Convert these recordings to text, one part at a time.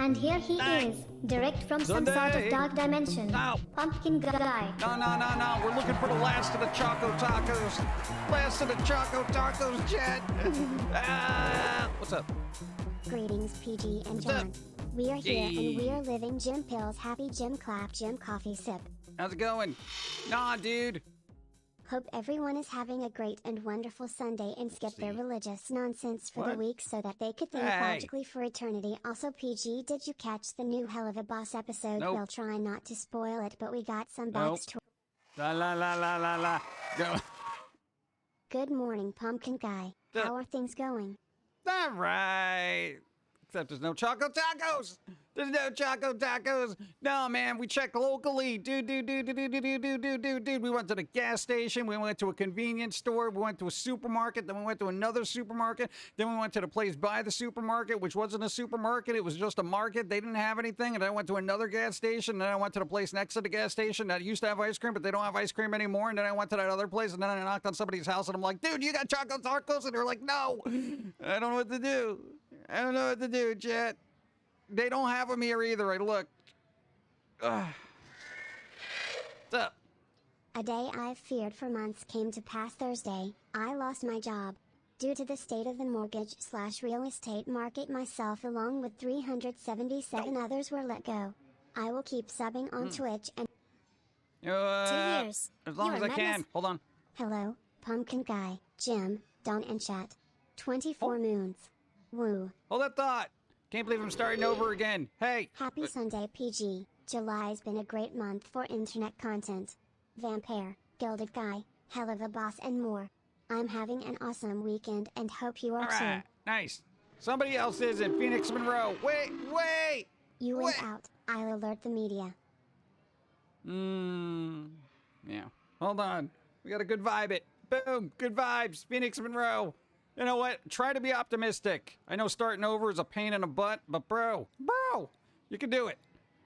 And here he is, direct from some sort of dark dimension. No. Pumpkin guy. No. We're looking for the last of the Choco Tacos. Last of the Choco Tacos, Jet. What's up? Greetings, PG and What's John. up? We are here Hey. and we are living Jim Pills happy Jim clap Jim coffee sip. How's it going? Nah, dude. Hope everyone is having a great and wonderful Sunday and skip their religious nonsense for the What? week so that they could think Hey. logically for eternity. Also, PG, did you catch the new Hell of a Boss episode? Nope. We'll try not to spoil it, but we got some Nope. backstory. La. Go. Good morning, Pumpkin Guy. Duh. How are things going? All right. Except there's no Choco Tacos. There's no Choco Tacos. No, man, we checked locally. Dude. We went to the gas station. We went to a convenience store. We went to a supermarket. Then we went to another supermarket. Then we went to the place by the supermarket, which wasn't a supermarket. It was just a market. They didn't have anything. And then I went to another gas station. Then I went to the place next to the gas station that used to have ice cream, but they don't have ice cream anymore. And then I went to that other place. And then I knocked on somebody's house. And I'm like, dude, you got Choco Tacos? And they're like, no. I don't know what to do. I don't know what to do, Jet. They don't have them here either. I looked. What's up? A day I've feared for months came to pass Thursday. I lost my job. Due to the state of the mortgage/real estate market, myself along with 377 others were let go. I will keep subbing on Twitch and 2 years. As long You as are I can. madness. Hold on. hello, Pumpkin Guy, Jim, Don and Chat. 24 moons. Woo. Hold that thought. Can't believe I'm starting over again. Hey. Happy Sunday, PG. July's been a great month for internet content. Vampire, Gilded Guy, Hell of a Boss and more. I'm having an awesome weekend and hope you are All right. too. Nice. Somebody else is in Phoenix Monroe. Wait. You went Wait. out. I'll alert the media. Yeah. Hold on. We got a good vibe it. Boom. Good vibes. Phoenix Monroe. You know what? Try to be optimistic. I know starting over is a pain in the butt, but bro, you can do it.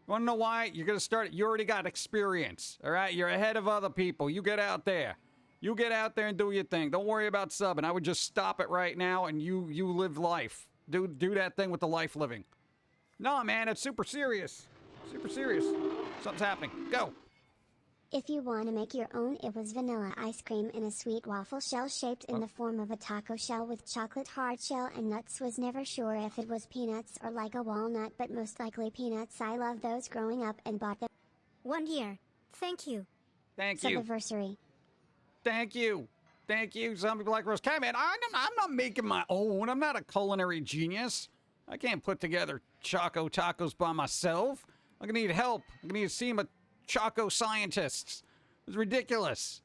You want to know why? You're going to start. You already got experience. All right? You're ahead of other people. You get out there. You get out there and do your thing. Don't worry about subbing. I would just stop it right now and you live life. Do that thing with the life living. No, man, it's super serious. Super serious. Something's happening. Go. If you want to make your own, it was vanilla ice cream in a sweet waffle shell shaped in the form of a taco shell with chocolate hard shell and nuts. Was never sure if it was peanuts or like a walnut, but most likely peanuts. I loved those growing up and bought them. 1 year. Thank you. Thank you. Anniversary. Thank you. Thank you. Some people like Rose. Hey, man, I'm not making my own. I'm not a culinary genius. I can't put together Choco Tacos by myself. I'm going to need help. I'm going to need a team of Choco scientists. It's ridiculous.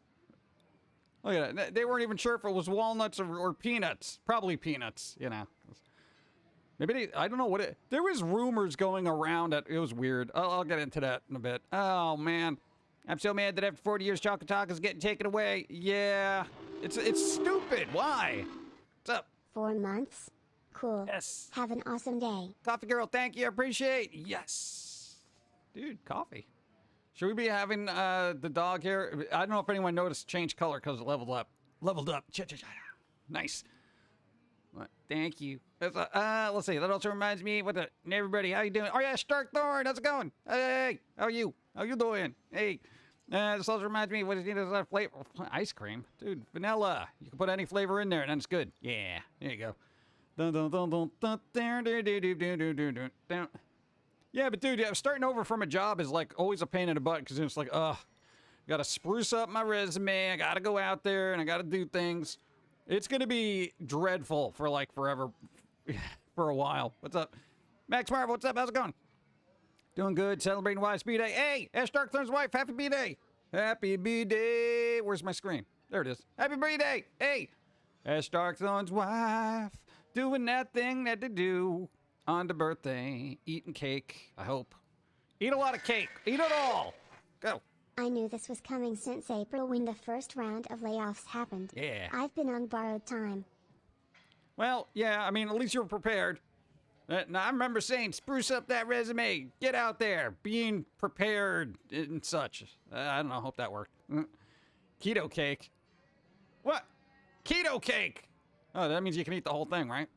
Look at that. They weren't even sure if it was walnuts or peanuts. Probably peanuts, you know. Maybe I don't know what it... There was rumors going around that it was weird. I'll get into that in a bit. Oh, man. I'm so mad that after 40 years, Choco Taco is getting taken away. Yeah. It's stupid. Why? What's up? 4 months? Cool. Yes. Have an awesome day. Coffee girl, thank you. I appreciate. Yes. Dude, coffee. Should we be having the dog here? I don't know if anyone noticed change color because it leveled up. Leveled up. Nice. What? Thank you. Let's see. That also reminds me. Everybody, how you doing? Oh, yeah, Starkthorn. How's it going? Hey, how are you? How you doing? Hey. This also reminds me. What is it? Flavor? Ice cream? Dude, vanilla. You can put any flavor in there and then it's good. Yeah. There you go. Yeah, but dude, starting over from a job is like always a pain in the butt because it's like, gotta spruce up my resume. I gotta go out there and I gotta do things. It's gonna be dreadful for like forever, for a while. What's up? Max Marvel, what's up? How's it going? Doing good. Celebrating wife's B-Day. Hey, Ash Darkthorn's wife, happy B-Day. Happy B-Day. Where's my screen? There it is. Happy B-Day. Hey, Ash Darkthorn's wife, doing that thing that they do on the birthday, eating cake, I hope. Eat a lot of cake. Eat it all. Go. I knew this was coming since April when the first round of layoffs happened. Yeah. I've been on borrowed time. Well, yeah, I mean, at least you were prepared. Now, I remember saying, spruce up that resume. Get out there. Being prepared and such. I don't know. Hope that worked. Keto cake. What? Keto cake. Oh, that means you can eat the whole thing, right?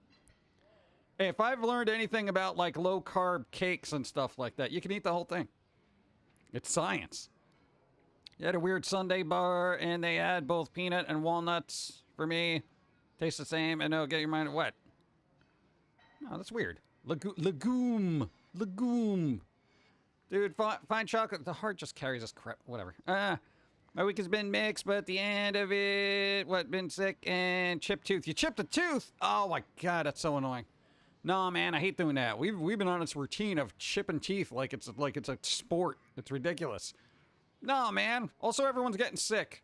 Hey, if I've learned anything about like low carb cakes and stuff like that, you can eat the whole thing. It's science. You had a weird sundae bar, and they add both peanut and walnuts for me. Tastes the same, and no, get your mind wet. No, that's weird. Legume. Dude, fine chocolate. The heart just carries this crap. Whatever. My week has been mixed, but at the end of it, been sick and chipped tooth. You chipped a tooth? Oh my God, that's so annoying. No, man, I hate doing that. We've been on this routine of chipping teeth like it's a sport. It's ridiculous. No, man. Also, everyone's getting sick.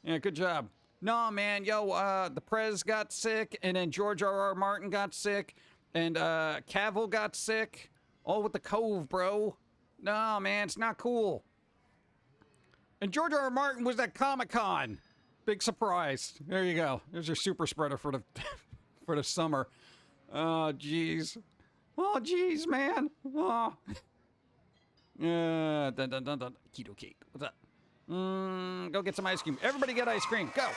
Yeah, good job. No, man. Yo, the Prez got sick, and then George R.R. Martin got sick, and Cavill got sick. All with the Cove, bro. No, man, it's not cool. And George R.R. Martin was at Comic-Con. Big surprise. There you go. There's your super spreader for the for the summer. Oh, jeez. Oh, jeez, man. Oh. Keto cake. What's up? Go get some ice cream. Everybody get ice cream. Go.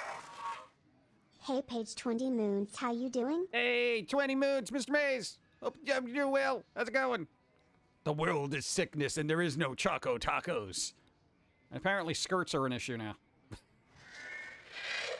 Hey, Page 20 Moons, how you doing? Hey, 20 Moons, Mr. Mays. Hope you're doing well. How's it going? The world is sickness and there is no Choco Tacos. Apparently skirts are an issue now.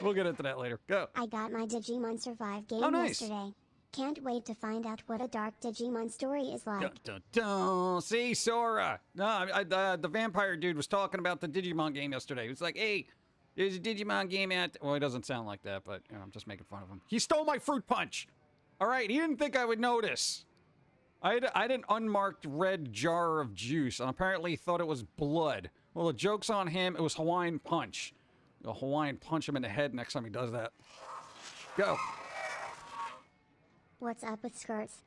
We'll get into that later. Go. I got my Digimon Survive game yesterday. Can't wait to find out what a dark Digimon story is like. Dun, dun, dun. See, Sora. No, the vampire dude was talking about the Digimon game yesterday. He was like, hey, there's a Digimon game out. Well, he doesn't sound like that, but you know, I'm just making fun of him. He stole my fruit punch. All right, he didn't think I would notice. I had an unmarked red jar of juice, and apparently he thought it was blood. Well, the joke's on him. It was Hawaiian Punch. You'll Hawaiian punch him in the head next time he does that. Go. What's up with skirts?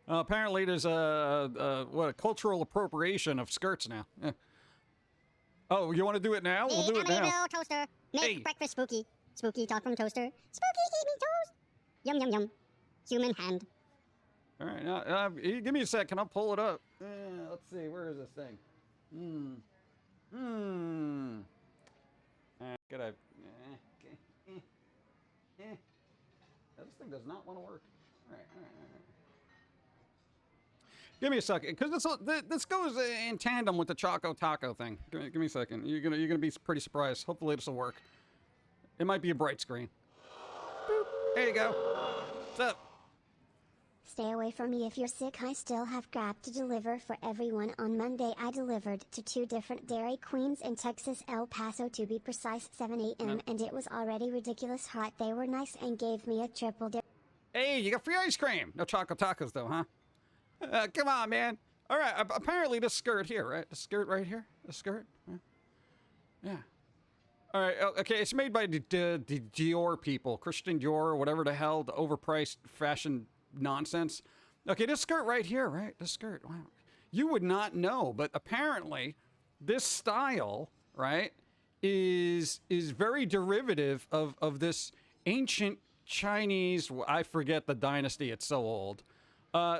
Apparently there's a cultural appropriation of skirts now. Yeah. Oh, you want to do it now? We'll do it now. Toaster. Make breakfast spooky. Spooky talk from toaster. Spooky eat me toast. Yum, yum, yum. Human hand. All right, now, give me a second. I'll pull it up. Let's see. Where is this thing? Gotta. This thing does not want to work. All right. Give me a second, because this goes in tandem with the Choco Taco thing. Give me a second. You're gonna be pretty surprised. Hopefully this will work. It might be a bright screen. Boop. There you go. What's up? Stay away from me if you're sick. I still have crap to deliver for everyone. On Monday I delivered to 2 different Dairy Queens in Texas, El Paso to be precise, 7 a.m. And it was already ridiculous hot. They were nice and gave me a triple dip. Hey, you got free ice cream. No Choco Tacos though, huh? Come on, man. All right, apparently this skirt here, right? The skirt right here? The skirt? Yeah. All right, okay, it's made by the Dior people. Christian Dior or whatever the hell, the overpriced fashion nonsense. Okay, this skirt right here, right? This skirt, wow. You would not know, but apparently this style, right, is very derivative of this ancient Chinese, I forget the dynasty, it's so old,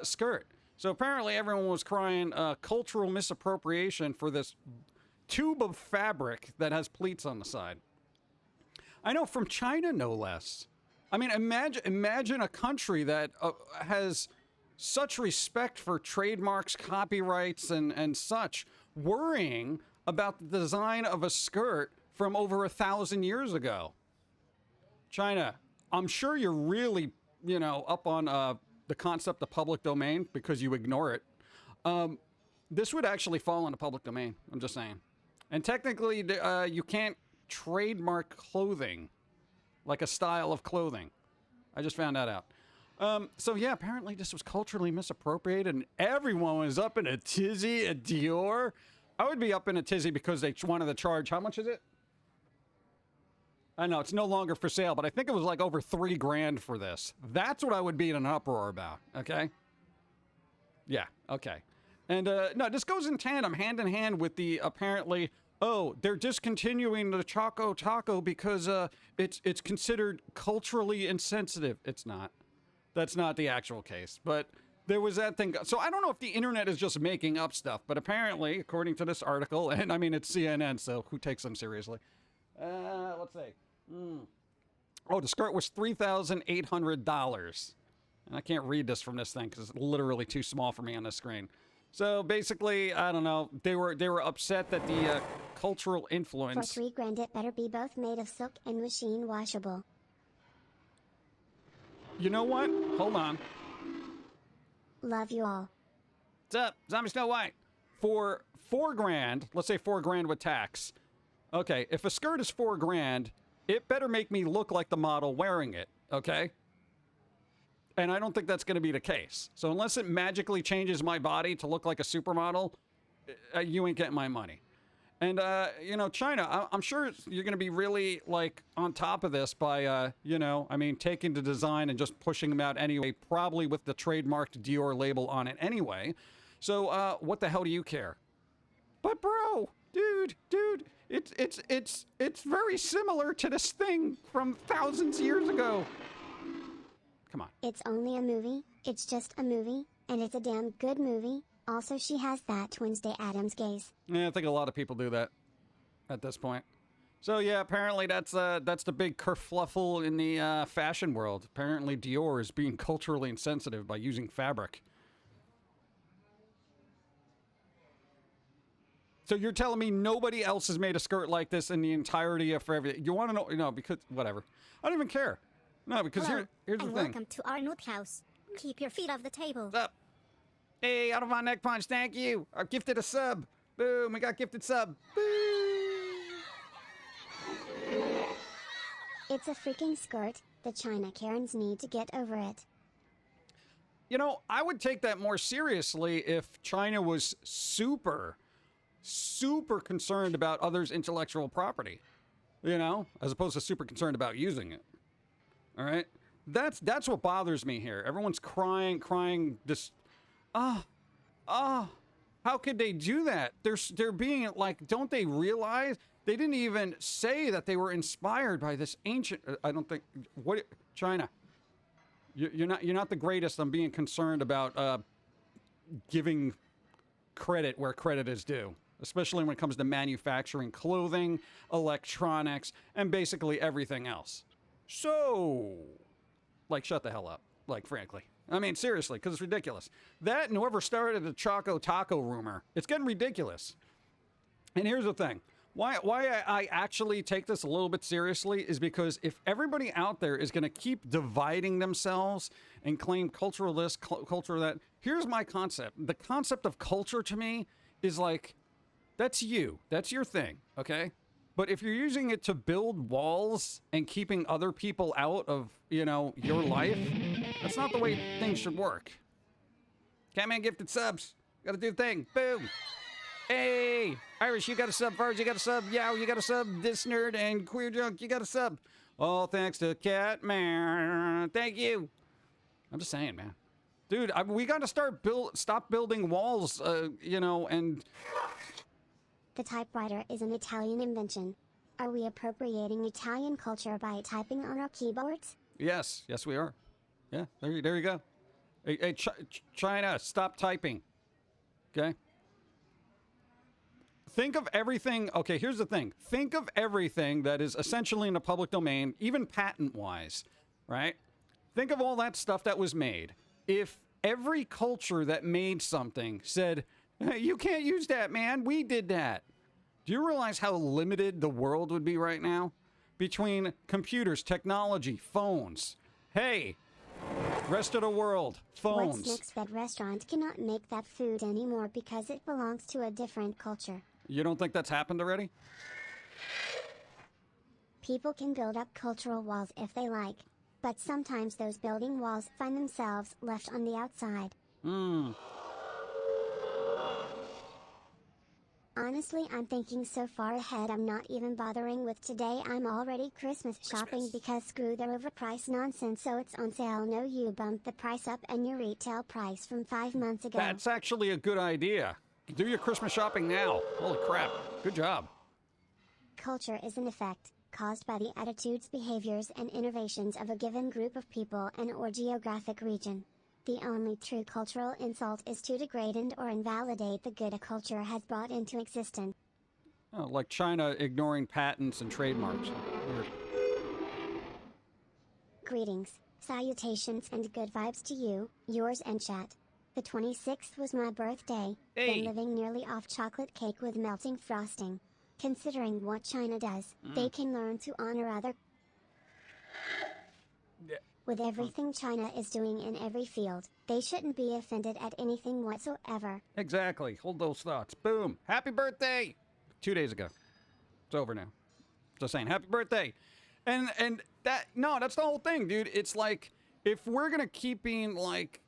skirt. So apparently everyone was crying cultural misappropriation for this tube of fabric that has pleats on the side. I know, from China, no less. I mean, imagine a country that has such respect for trademarks, copyrights, and such, worrying about the design of a skirt from over 1,000 years ago. China, I'm sure you're really, up on the concept of public domain because you ignore it. This would actually fall into public domain, I'm just saying. And technically, you can't trademark clothing, like a style of clothing. I just found that out. So yeah, apparently this was culturally misappropriated and everyone was up in a tizzy at Dior. I would be up in a tizzy because they wanted to charge, how much is it? I know, it's no longer for sale, but I think it was like over $3,000 for this. That's what I would be in an uproar about, okay? Yeah, okay. And no, this goes in tandem, hand in hand with the apparently, oh, they're discontinuing the Choco Taco because it's considered culturally insensitive. It's not. That's not the actual case. But there was that thing. So I don't know if the internet is just making up stuff, but apparently, according to this article, and I mean, it's CNN, so who takes them seriously? Let's see. Oh, the skirt was $3,800. And I can't read this from this thing because it's literally too small for me on this screen. So basically, I don't know. They were upset that the cultural For influence. $3,000 it better be both made of silk and machine washable. You know what? Hold on. Love you all. What's up, Zombie Snow White? For $4,000, let's say $4,000 with tax. Okay, if a skirt is $4,000, it better make me look like the model wearing it. Okay. And I don't think that's going to be the case. So unless it magically changes my body to look like a supermodel, you ain't getting my money. And, you know, China, I'm sure you're going to be really, like, on top of this by, you know, I mean, taking the design and just pushing them out anyway, probably with the trademarked Dior label on it anyway. So, what the hell do you care? But, bro, dude, it's very similar to this thing from thousands of years ago. Come on. It's only a movie, it's just a movie, and it's a damn good movie. Also, she has that Wednesday Addams gaze. Yeah, I think a lot of people do that at this point. So yeah, apparently that's the big kerfluffle in the fashion world. Apparently Dior is being culturally insensitive by using fabric. So you're telling me nobody else has made a skirt like this in the entirety of everything? You want to know? No, because whatever. I don't even care. No, because Hello, here's the and thing. welcome to our note house. Keep your feet off the table. What's up? Hey, out of my neck punch, thank you. I've gifted a sub. Boom, we got gifted sub. Boom. It's a freaking skirt. The China Karens need to get over it. You know, I would take that more seriously if China was super concerned about others' intellectual property. You know, as opposed to super concerned about using it. All right? That's what bothers me here. Everyone's crying this how could they do that? They're being like, don't they realize they didn't even say that they were inspired by this ancient I don't think what China. You're not the greatest on being concerned about giving credit where credit is due, especially when it comes to manufacturing clothing, electronics, and basically everything else. So, like, shut the hell up, like, frankly. I mean, seriously, because it's ridiculous. That and whoever started the Choco Taco rumor, it's getting ridiculous. And here's the thing. Why I actually take this a little bit seriously is because if everybody out there is going to keep dividing themselves and claim cultural this, cultural that, here's my concept. The concept of culture to me is like, that's you. That's your thing, okay? But if you're using it to build walls and keeping other people out of, you know, your life, that's not the way things should work. Catman gifted subs. Gotta do the thing. Boom. Hey, Irish, you got a sub. Farge, you got a sub. Yow, you got a sub. This nerd and Queer Junk, you got a sub. All thanks to Catman. Thank you. I'm just saying, man. Dude, we got to stop building walls, you know, and... The typewriter is an Italian invention. Are we appropriating Italian culture by typing on our keyboards? Yes, we are. Yeah, there you go. Hey, China, stop typing. Okay? Think of everything. Okay, here's the thing. Think of everything that is essentially in the public domain, even patent-wise, right? Think of all that stuff that was made. If every culture that made something said, hey, you can't use that, man, we did that. Do you realize how limited the world would be right now? Between computers, technology, phones. Hey, rest of the world, phones. What's next? That restaurant cannot make that food anymore because it belongs to a different culture. You don't think that's happened already? People can build up cultural walls if they like, but sometimes those building walls find themselves left on the outside. Honestly, I'm thinking so far ahead I'm not even bothering with today. I'm already Christmas shopping because screw their overpriced nonsense. So it's on sale. No, you bumped the price up and your retail price from 5 months ago. That's actually a good idea. Do your Christmas shopping now. Holy crap. Good job. Culture is an effect caused by the attitudes, behaviors, and innovations of a given group of people and or geographic region. The only true cultural insult is to degrade and or invalidate the good a culture has brought into existence. Oh, like China ignoring patents and trademarks. Weird. Greetings, Salutations and good vibes to you, yours and chat. The 26th was my birthday, Hey. been living nearly off chocolate cake with melting frosting. Considering what China does, they can learn to honor other. Yeah. With everything China is doing in every field, they shouldn't be offended at anything whatsoever. Exactly. Hold those thoughts. Boom. Happy birthday. 2 days ago. It's over now. Just saying, happy birthday. And that's the whole thing, dude. It's like, if we're gonna keep being like,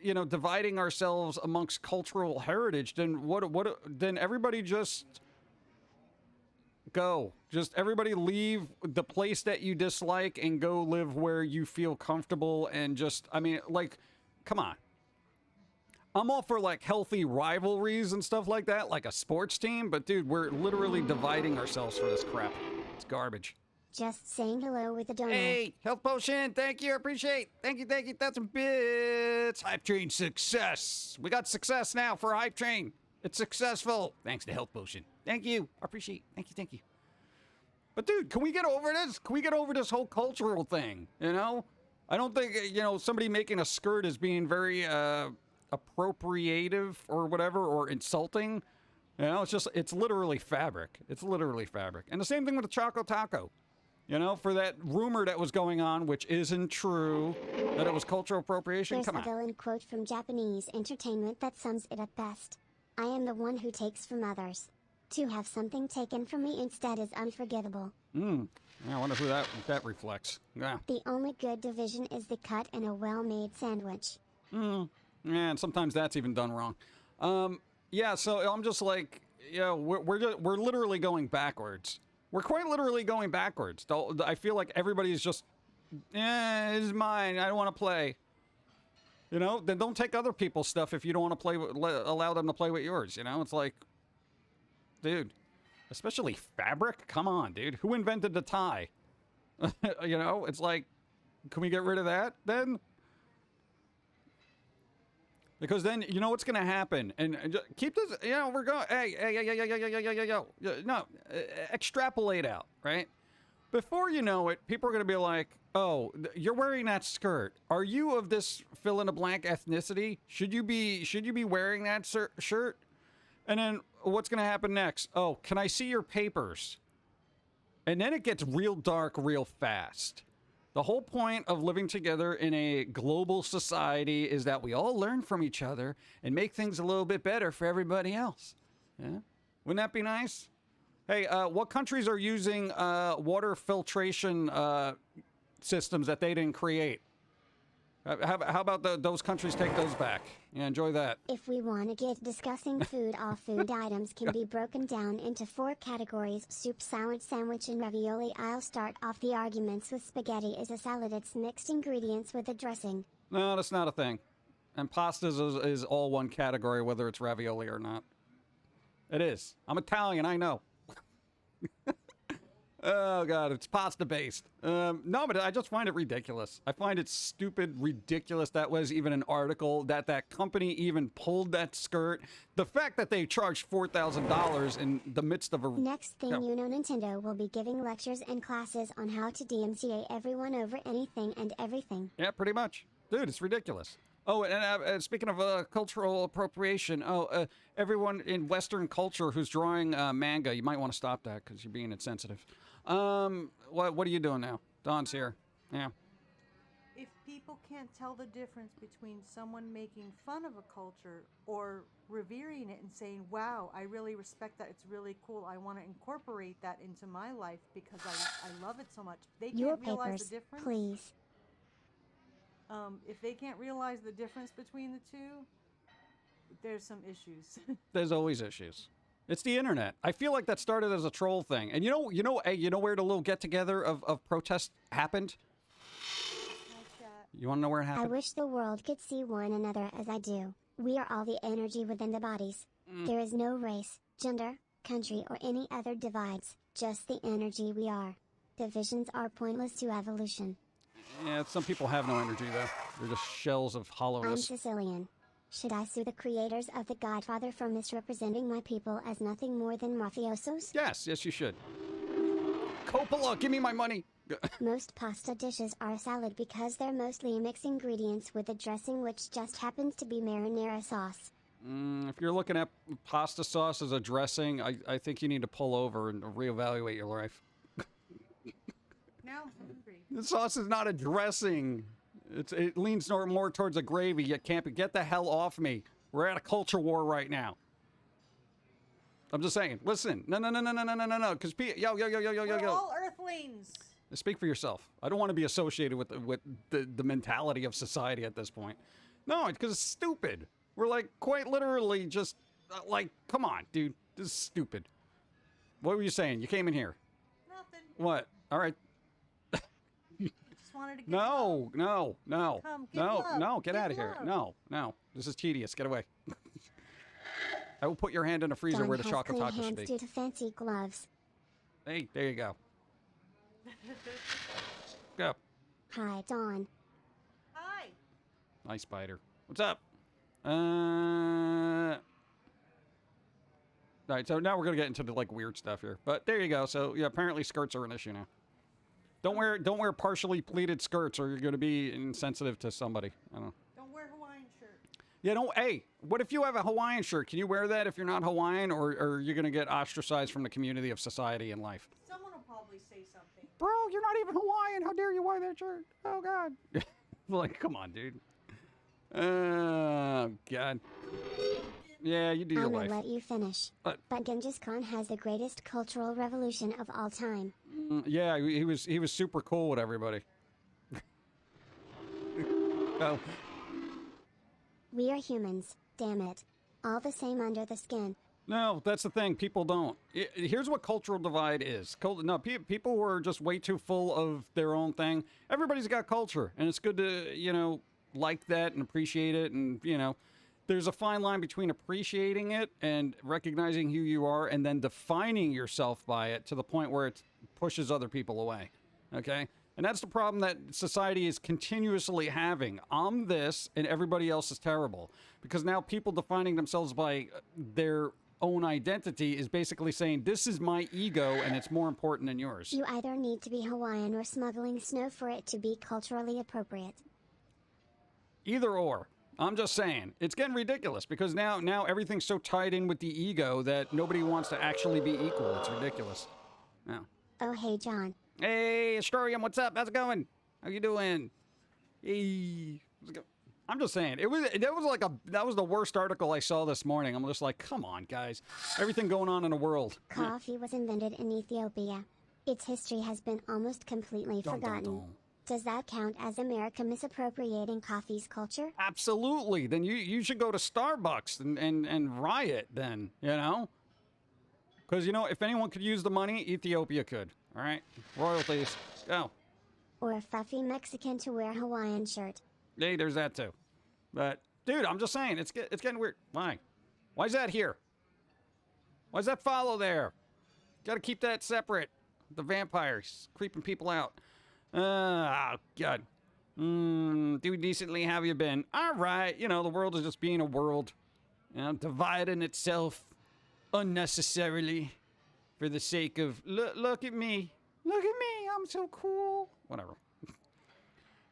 dividing ourselves amongst cultural heritage, then then everybody just go. Just everybody leave the place that you dislike and go live where you feel comfortable, and just, I mean, like, come on. I'm all for like healthy rivalries and stuff like that, like a sports team, but dude, we're literally dividing ourselves for this crap. It's garbage. Just saying hello with a donut. Hey, health potion, thank you, appreciate. Thank you, that's some bits. Hype Train success. We got success now for Hype Train. It's successful. Thanks to health potion. Thank you, appreciate. Thank you. But dude, can we get over this? Can we get over this whole cultural thing, you know? I don't think, somebody making a skirt is being very, appropriative or whatever, or insulting. It's literally fabric. It's literally fabric. And the same thing with the Choco Taco. For that rumor that was going on, which isn't true, that it was cultural appropriation. There's Come a on. villain quote from Japanese entertainment that sums it up best. I am the one who takes from others. To have something taken from me instead is unforgivable. Yeah, I wonder who that reflects. Yeah. The only good division is the cut in a well-made sandwich. Yeah, and sometimes that's even done wrong. Yeah, so I'm just like, we're literally going backwards. We're quite literally going backwards. I feel like everybody's just, it's mine. I don't want to play. Then don't take other people's stuff if you don't want to play. Allow them to play with yours. It's like, dude, especially fabric. Come on, dude. Who invented the tie? It's like, can we get rid of that then? Because then, what's going to happen? And just keep this, we're going, extrapolate out, right? Before you know it, people are going to be like, oh, you're wearing that skirt. Are you of this fill-in-the-blank ethnicity? Should you be wearing that shirt? And then what's going to happen next? Oh, can I see your papers? And then it gets real dark real fast. The whole point of living together in a global society is that we all learn from each other and make things a little bit better for everybody else. Yeah? Wouldn't that be nice? Hey, what countries are using water filtration systems that they didn't create? How about those countries take those back? Yeah, enjoy that. If we want to get discussing food, all food items can be broken down into 4 categories: soup, salad, sandwich, and ravioli. I'll start off the arguments with spaghetti is a salad. It's mixed ingredients with a dressing. No, that's not a thing. And pastas is all one category, whether it's ravioli or not. It is. I'm Italian, I know. Oh, God, it's pasta-based. No, but I just find it ridiculous. I find it stupid, ridiculous. That was even an article, that company even pulled that skirt. The fact that they charged $4,000 in the midst of a... Next thing you know, Nintendo will be giving lectures and classes on how to DMCA everyone over anything and everything. Yeah, pretty much. Dude, it's ridiculous. Oh, and speaking of cultural appropriation, everyone in Western culture who's drawing manga, you might want to stop that because you're being insensitive. What are you doing now? Dawn's here. Yeah. If people can't tell the difference between someone making fun of a culture or revering it and saying, wow, I really respect that, it's really cool, I want to incorporate that into my life because I love it so much, they can't Your realize papers, the difference. please. If they can't realize the difference between the two, there's some issues. There's always issues. It's the internet. I feel like that started as a troll thing. And you know where the little get-together of protest happened? You want to know where it I happened? wish the world could see one another as I do. We are all the energy within the bodies. There is no race, gender, country, or any other divides, just the energy we are. Divisions are pointless to evolution. Yeah, some people have no energy, though. They're just shells of I'm hollowness. Sicilian. Should I sue the creators of The Godfather for misrepresenting my people as nothing more than mafiosos? Yes, you should. Coppola, give me my money. Most pasta dishes are a salad because they're mostly a mix ingredients with a dressing which just happens to be marinara sauce. If you're looking at pasta sauce as a dressing, I think you need to pull over and reevaluate your life. Now I'm hungry. The sauce is not a dressing. It leans more towards a gravy. You can't get the hell off me. We're at a culture war right now. I'm just saying. Listen. No. Because yo. We're all Earthlings. Speak for yourself. I don't want to be associated with the mentality of society at this point. No, because it's stupid. We're like quite literally just like, come on, dude. This is stupid. What were you saying? You came in here. Nothing. What? All right. Just wanted to get love. No. Come, give love. No. Get Give out of here. love. No. This is tedious. Get away. I will put your hand in a freezer Don where the has Choco clean Taco should hands be. due to fancy gloves. Hey, there you go. Go. Hi, Dawn. Hi. Nice spider. What's up? All right, so now we're gonna get into the like weird stuff here. But there you go. So yeah, apparently skirts are an issue now. Don't wear partially pleated skirts, or you're gonna be insensitive to somebody. I don't know. Don't wear Hawaiian shirt. Yeah, don't. Hey, what if you have a Hawaiian shirt? Can you wear that if you're not Hawaiian, or you're gonna get ostracized from the community of society and life? Someone will probably say something. Bro, you're not even Hawaiian. How dare you wear that shirt? Oh God. Like, come on, dude. Oh God. Yeah, you do your I'm life. gonna let you finish. But- But Genghis Khan has the greatest cultural revolution of all time. Yeah, he was super cool with everybody. Oh, We are humans, damn it. All the same under the skin. no, that's the thing. People don't. Here's what cultural divide is. No, people who are just way too full of their own thing. Everybody's got culture, and it's good to, like that and appreciate it. And, there's a fine line between appreciating it and recognizing who you are and then defining yourself by it to the point where it pushes other people away. Okay? And that's the problem that society is continuously having. I'm this, and everybody else is terrible. Because now people defining themselves by their own identity is basically saying, this is my ego, and it's more important than yours. You either need to be Hawaiian or smuggling snow for it to be culturally appropriate. Either or. I'm just saying. It's getting ridiculous because now everything's so tied in with the ego that nobody wants to actually be equal. It's ridiculous. Now. Oh hey John. Hey, Astorium, what's up? How's it going? How you doing? Hey. How's it go? I'm just saying. That was the worst article I saw this morning. I'm just like, come on, guys. Everything going on in the world. Coffee was invented in Ethiopia. Its history has been almost completely forgotten. Does that count as America misappropriating coffee's culture? Absolutely. Then you should go to Starbucks and riot then, Because, if anyone could use the money, Ethiopia could. All right? Royalties. Go. Or a fuffy Mexican to wear Hawaiian shirt. Hey, there's that too. But, dude, I'm just saying, it's getting weird. Why? Why is that here? Why is that follow there? Gotta keep that separate. The vampires creeping people out. Oh, God. Do decently, how have you been? All right. The world is just being a world. Dividing itself unnecessarily for the sake of, look at me. Look at me. I'm so cool. Whatever.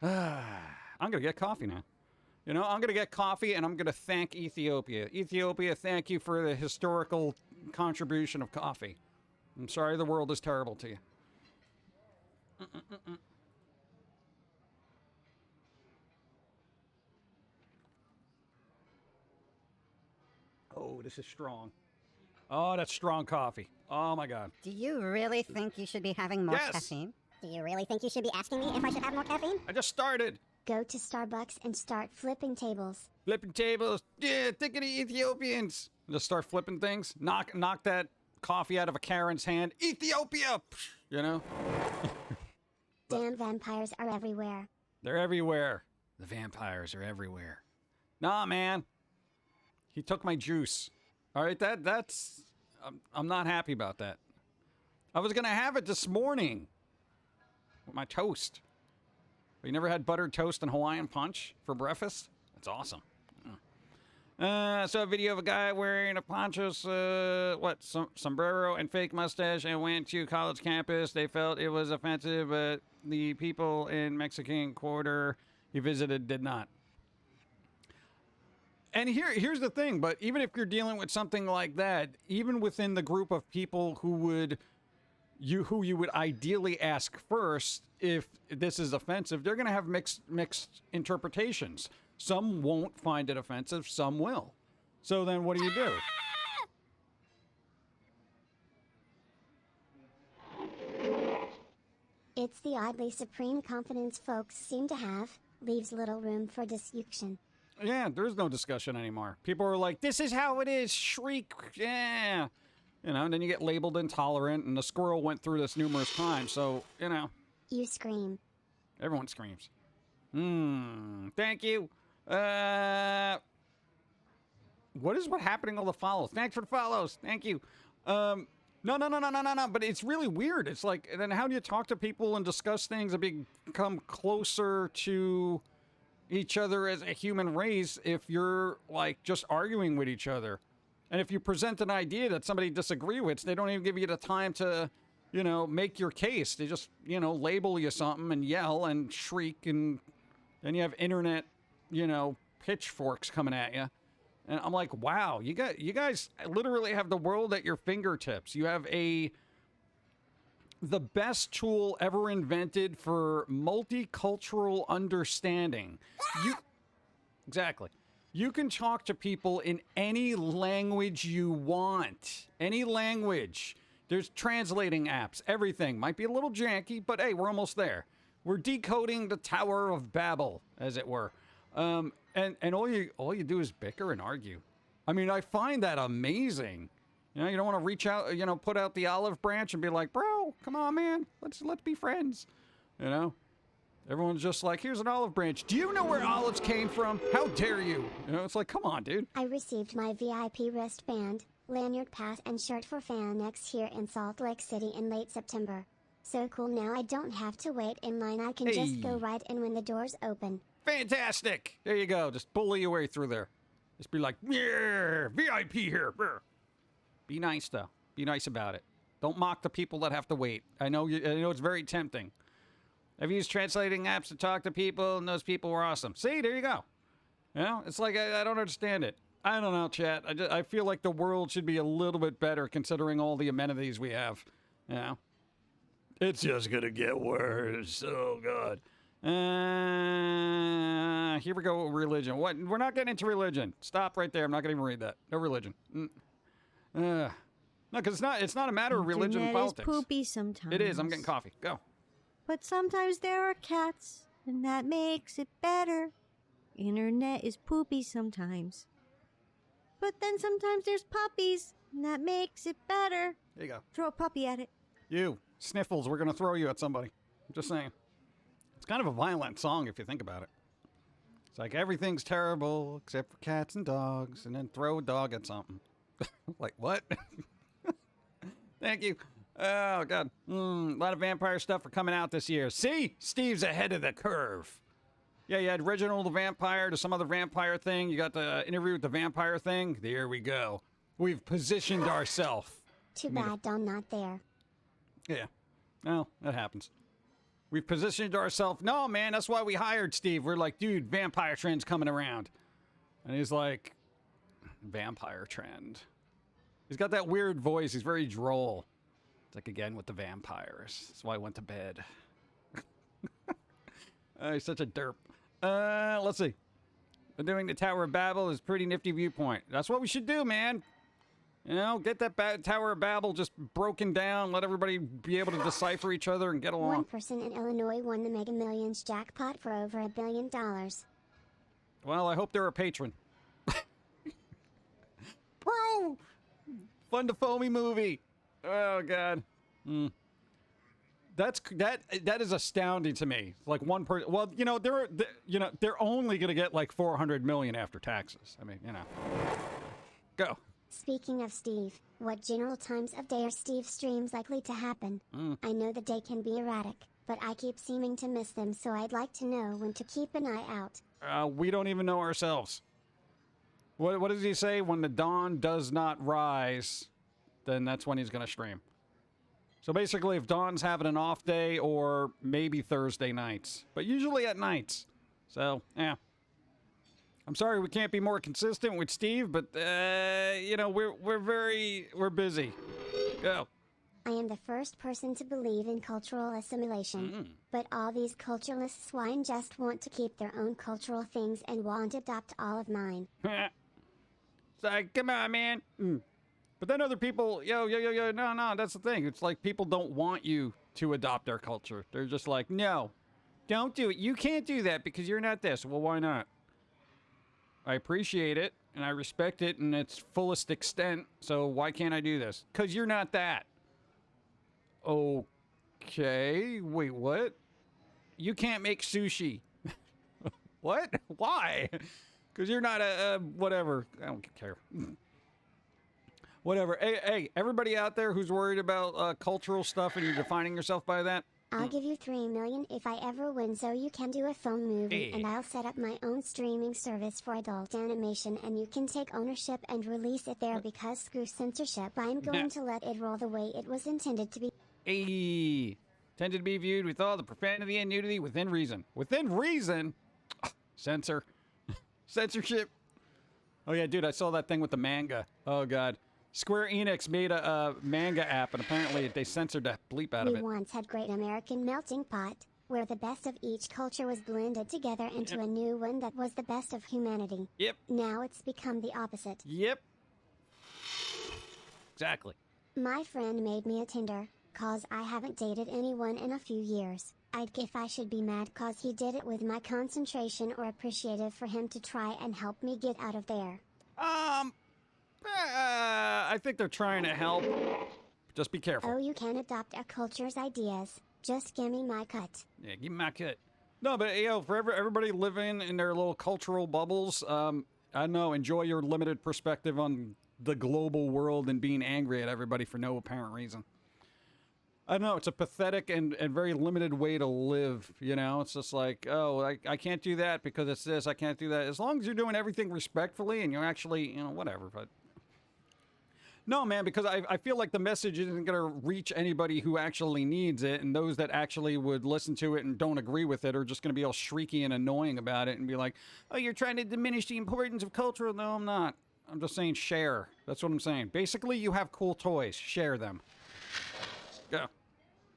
I'm going to get coffee now. I'm going to get coffee and I'm going to thank Ethiopia. Ethiopia, thank you for the historical contribution of coffee. I'm sorry the world is terrible to you. Oh, this is strong. Oh, that's strong coffee. Oh, my God. Do you really think you should be having more Yes. caffeine? Do you really think you should be asking me if I should have more caffeine? I just started. Go to Starbucks and start flipping tables. Flipping tables. Yeah, think of the Ethiopians. Just start flipping things. Knock that coffee out of a Karen's hand. Ethiopia! Damn vampires are everywhere. They're everywhere. The vampires are everywhere. Nah, man. He took my juice. All right, that's... I'm not happy about that. I was going to have it this morning with my toast. You never had buttered toast and Hawaiian punch for breakfast? That's awesome. Saw a video of a guy wearing a poncho, sombrero and fake mustache and went to college campus. They felt it was offensive, but the people in Mexican Quarter he visited did not. And here's the thing, but even if you're dealing with something like that, even within the group of people who you would ideally ask first if this is offensive, they're going to have mixed interpretations. Some won't find it offensive, some will. So then what do you do? It's the oddly supreme confidence folks seem to have, leaves little room for discussion. Yeah, there's no discussion anymore. People are like, this is how it is, shriek, yeah. You know, and then you get labeled intolerant, and the squirrel went through this numerous times, so, you know. You scream. Everyone screams. Thank you. What happening all the follows? Thanks for the follows. Thank you. No. But it's really weird. It's like, and then how do you talk to people and discuss things and become closer to each other as a human race if you're like just arguing with each other? And if you present an idea that somebody disagrees with, they don't even give you the time to, you know, make your case. They just, you know, label you something and yell and shriek, and then you have internet, you know, pitchforks coming at you. And I'm like, wow, you guys literally have the world at your fingertips. You have the best tool ever invented for multicultural understanding. Exactly. You can talk to people in any language you want. Any language. There's translating apps, everything. Might be a little janky, but hey, we're almost there. We're decoding the Tower of Babel, as it were. And all you do is bicker and argue. I mean, I find that amazing. You know, you don't want to reach out, you know, put out the olive branch and be like, bro, come on, man, let's be friends. You know, everyone's just like, here's an olive branch. Do you know where olives came from? How dare you? You know, it's like, come on, dude. I received my VIP wristband, lanyard pass and shirt for FanX here in Salt Lake City in late September. So cool, now I don't have to wait in line. I can just go right in when the doors open. Fantastic. There you go. Just bully your way through there. Just be like, yeah, VIP here. Be nice, though. Be nice about it. Don't mock the people that have to wait. I know it's very tempting. I've used translating apps to talk to people, and those people were awesome. See, there you go. You know, it's like I don't understand it. I don't know, chat. I feel like the world should be a little bit better considering all the amenities we have. You know? It's just gonna get worse. Oh, God. Here we go with religion. What? We're not getting into religion. Stop right there. I'm not going to even read that. No religion. No, because it's not a matter of religion and politics. Internet is poopy sometimes. It is. I'm getting coffee. Go. But sometimes there are cats, and that makes it better. Internet is poopy sometimes. But then sometimes there's puppies, and that makes it better. There you go. Throw a puppy at it. You. Sniffles. We're going to throw you at somebody. I'm just saying. It's kind of a violent song if you think about it. It's like everything's terrible except for cats and dogs, and then throw a dog at something. Like, what? Thank you. Oh, God. A lot of vampire stuff are coming out this year. See? Steve's ahead of the curve. Yeah, you had Reginald the Vampire to some other vampire thing. You got the interview with the vampire thing. There we go. We've positioned ourselves. Too bad Don not there. Yeah. Well, that happens. We've positioned ourselves. No, man, that's why we hired Steve. We're like, dude, vampire trend's coming around. And he's like, vampire trend. He's got that weird voice. He's very droll. It's like, again, with the vampires. That's why I went to bed. He's such a derp. Let's see. Doing the Tower of Babel is a pretty nifty viewpoint. That's what we should do, man. You know, get that Tower of Babel just broken down. Let everybody be able to decipher each other and get along. One person in Illinois won the Mega Millions jackpot for over $1 billion. Well, I hope they're a patron. Bro! Fun to Foamy movie. Oh, God. That is astounding to me. Like one person. Well, you know, they're only going to get like $400 million after taxes. I mean, you know. Go. Speaking of Steve, what general times of day are Steve's streams likely to happen? I know the day can be erratic, but I keep seeming to miss them, so I'd like to know when to keep an eye out. We don't even know ourselves. What does he say? When the dawn does not rise, then that's when he's going to stream. So basically, if Dawn's having an off day or maybe Thursday nights, but usually at nights. So, yeah. I'm sorry we can't be more consistent with Steve, but, you know, we're busy. Go. I am the first person to believe in cultural assimilation, but all these culturalist swine just want to keep their own cultural things and won't adopt all of mine. It's like, come on, man. But then other people, yo, no, that's the thing. It's like people don't want you to adopt their culture. They're just like, no, don't do it. You can't do that because you're not this. Well, why not? I appreciate it, and I respect it in its fullest extent, so why can't I do this? Because you're not that. Okay, wait, what? You can't make sushi. What? Why? Because you're not a whatever. I don't care. Whatever. Hey, everybody out there who's worried about cultural stuff and you're defining yourself by that, I'll give you $3 million if I ever win so you can do a phone movie, and I'll set up my own streaming service for adult animation and you can take ownership and release it there because screw censorship. I'm going to let it roll the way it was intended to be. Intended to be viewed with all the profanity and nudity within reason. Within reason? Censor. Censorship. Oh yeah, dude, I saw that thing with the manga. Oh god. Square Enix made a manga app, and apparently they censored the bleep out of We it. once had Great American Melting Pot, where the best of each culture was blended together into a new one that was the best of humanity. Yep. Now it's become the opposite. Yep. Exactly. My friend made me a Tinder, cause I haven't dated anyone in a few years. I'd if I should be mad cause he did it with my concentration or appreciative for him to try and help me get out of there. I think they're trying to help. Just be careful. Oh, you can adopt a culture's ideas. Just give me my cut. Yeah, give me my cut. No, but you know, for everybody living in their little cultural bubbles, I don't know, enjoy your limited perspective on the global world and being angry at everybody for no apparent reason. I don't know, it's a pathetic and very limited way to live, you know? It's just like, oh, I can't do that because it's this, I can't do that. As long as you're doing everything respectfully and you're actually, you know, whatever, but... No, man, because I feel like the message isn't going to reach anybody who actually needs it, and those that actually would listen to it and don't agree with it are just going to be all shrieky and annoying about it and be like, oh, you're trying to diminish the importance of culture. No, I'm not. I'm just saying share. That's what I'm saying. Basically, you have cool toys. Share them. Go.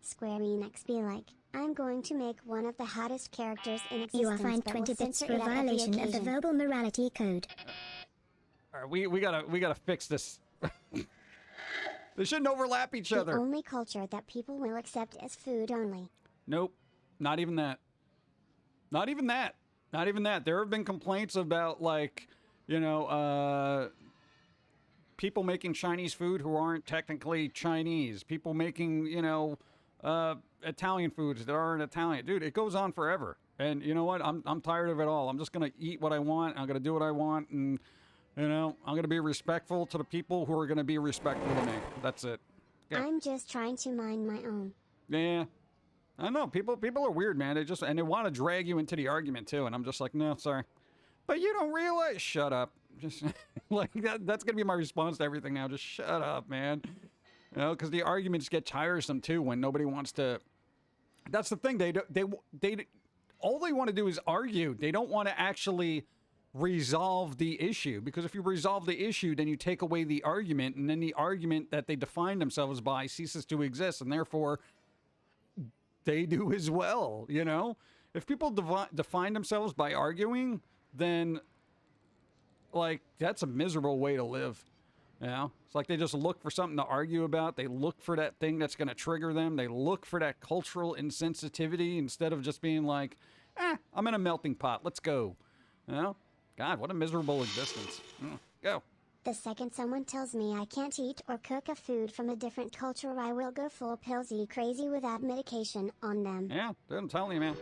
Square Enix be like, I'm going to make one of the hottest characters in existence. You are fined but will 20 bits censor for it out violation of the occasion. verbal morality code. All right, we gotta fix this. They shouldn't overlap each The other. only culture that people will accept is food only. Nope. Not even that. Not even that. Not even that. There have been complaints about, like, you know, people making Chinese food who aren't technically Chinese. People making, you know, Italian foods that aren't Italian. Dude, it goes on forever. And you know what? I'm tired of it all. I'm just going to eat what I want. I'm going to do what I want. And, you know, I'm going to be respectful to the people who are going to be respectful to me. That's it. Yeah. I'm just trying to mind my own. Yeah. I don't know. People are weird, man. They want to drag you into the argument too. And I'm just like, no, sorry. But you don't realize. Shut up. Just like that's going to be my response to everything now. Just shut up, man. You know, because the arguments get tiresome too when nobody wants to. That's the thing. They all they want to do is argue. They don't want to actually resolve the issue, because if you resolve the issue, then you take away the argument, and then the argument that they define themselves by ceases to exist, and therefore they do as well. You know, if people define themselves by arguing, then like that's a miserable way to live. You know, it's like they just look for something to argue about. They look for that thing that's going to trigger them. They look for that cultural insensitivity instead of just being like, I'm in a melting pot. Let's go. You know? God, what a miserable existence. Go. The second someone tells me I can't eat or cook a food from a different culture, I will go full pillsy crazy without medication on them. Yeah, I'm telling you, man.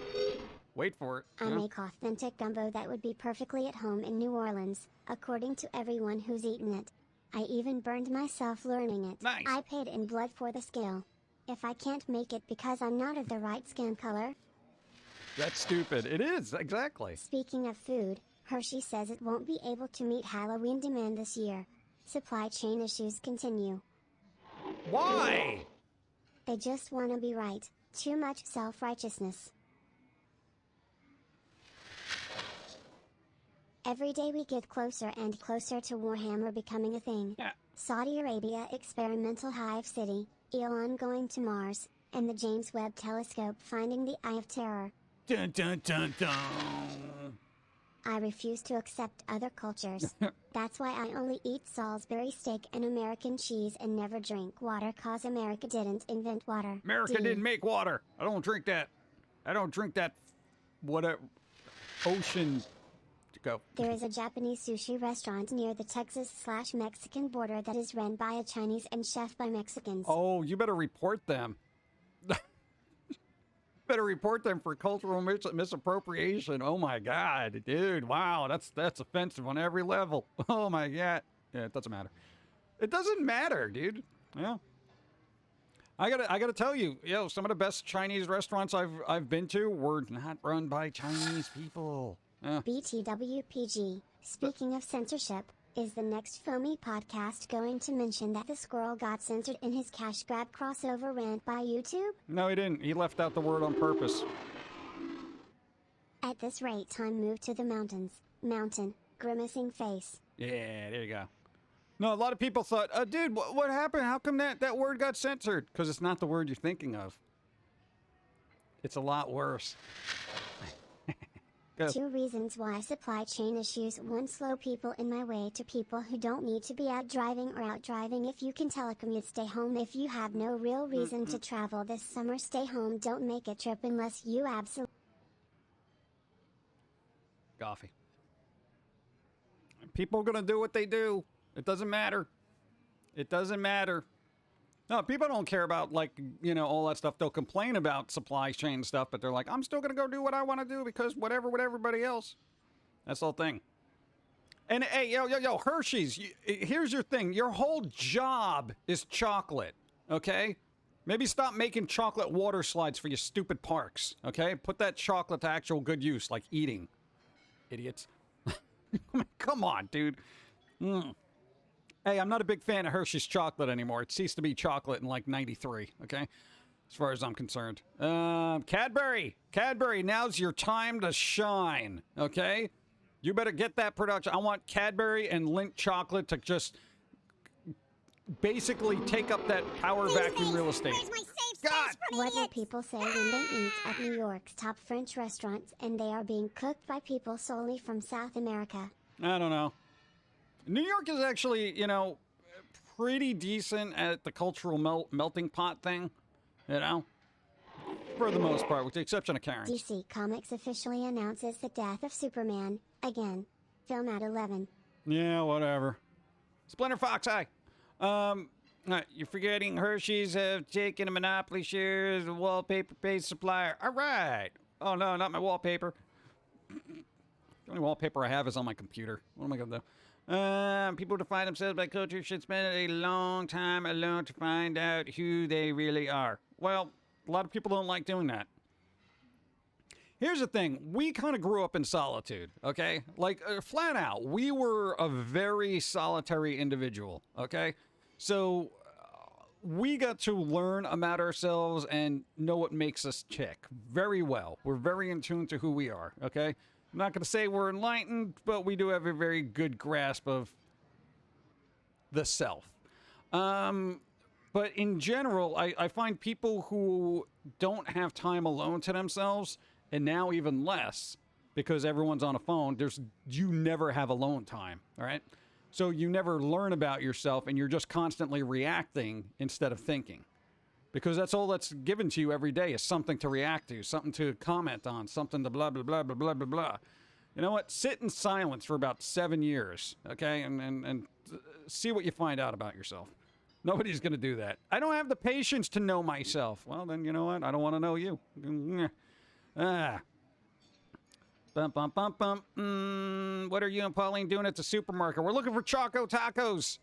Wait for it. I you know? make authentic gumbo that would be perfectly at home in New Orleans, according to everyone who's eaten it. I even burned myself learning it. Nice. I paid in blood for the skill. If I can't make it because I'm not of the right skin color. That's stupid. It is, exactly. Speaking of food, Hershey says it won't be able to meet Halloween demand this year. Supply chain issues continue. Why? They just want to be right. Too much self-righteousness. Every day we get closer and closer to Warhammer becoming a thing. Yeah. Saudi Arabia experimental hive city, Elon going to Mars, and the James Webb Telescope finding the Eye of Terror. Dun dun dun dun. I refuse to accept other cultures. That's why I only eat Salisbury steak and American cheese and never drink water, cause America didn't invent water. America didn't make water. I don't drink that. I don't drink that. Whatever. Ocean. Go. There is a Japanese sushi restaurant near the Texas/Mexican border that is run by a Chinese and chef by Mexicans. Oh, you better report them. Better report them for cultural misappropriation. Oh my God, dude! Wow, that's offensive on every level. Oh my God. Yeah, it doesn't matter. It doesn't matter, dude. Yeah. I gotta tell you, some of the best Chinese restaurants I've been to were not run by Chinese people. Yeah. BTWPG. Speaking of censorship, is the next Foamy podcast going to mention that the squirrel got censored in his cash grab crossover rant by YouTube? No, he didn't. He left out the word on purpose. At this rate, time move to the mountains. Mountain, grimacing face. Yeah, there you go. No, a lot of people thought, dude, what happened? How come that word got censored? Because it's not the word you're thinking of. It's a lot worse. Go. 2 reasons why supply chain issues. 1, slow people in my way to people who don't need to be out driving or out driving. If you can telecommute, stay home. If you have no real reason to travel this summer, stay home. Don't make a trip unless you absolutely... Coffee. People are going to do what they do. It doesn't matter. It doesn't matter. No, people don't care about, all that stuff. They'll complain about supply chain stuff, but they're like, I'm still going to go do what I want to do because whatever with everybody else. That's the whole thing. And, hey, yo, Hershey's, here's your thing. Your whole job is chocolate, okay? Maybe stop making chocolate water slides for your stupid parks, okay? Put that chocolate to actual good use, like eating. Idiots. Come on, dude. Hey, I'm not a big fan of Hershey's chocolate anymore. It ceased to be chocolate in 93, okay? As far as I'm concerned. Cadbury, now's your time to shine, okay? You better get that production. I want Cadbury and Lindt chocolate to just basically take up that power vacuum real estate. God! What will people say when they eat at New York's top French restaurants and they are being cooked by people solely from South America? I don't know. New York is actually, pretty decent at the cultural melting pot thing, for the most part, with the exception of Karen. DC Comics officially announces the death of Superman, again. Film at 11. Yeah, whatever. Splinter Fox, hi. You're forgetting Hershey's have taken a monopoly share as a wallpaper-based supplier. All right. Oh, no, not my wallpaper. The only wallpaper I have is on my computer. What am I going to do? People define themselves by culture should spend a long time alone to find out who they really are. Well, a lot of people don't like doing that. Here's the thing. We kind of grew up in solitude, okay? Flat out, we were a very solitary individual, okay? So we got to learn about ourselves and know what makes us tick very well. We're very in tune to who we are, okay? I'm not going to say we're enlightened, but we do have a very good grasp of the self. But in general, I find people who don't have time alone to themselves, and now even less, because everyone's on a phone, you never have alone time, all right? So you never learn about yourself, and you're just constantly reacting instead of thinking. Because that's all that's given to you every day is something to react to, something to comment on, something to blah, blah, blah, blah, blah, blah, blah. You know what? Sit in silence for about 7 years, okay? And see what you find out about yourself. Nobody's going to do that. I don't have the patience to know myself. Well, then, you know what? I don't want to know you. Bum, bum, bum, bum. What are you and Pauline doing at the supermarket? We're looking for Choco Tacos.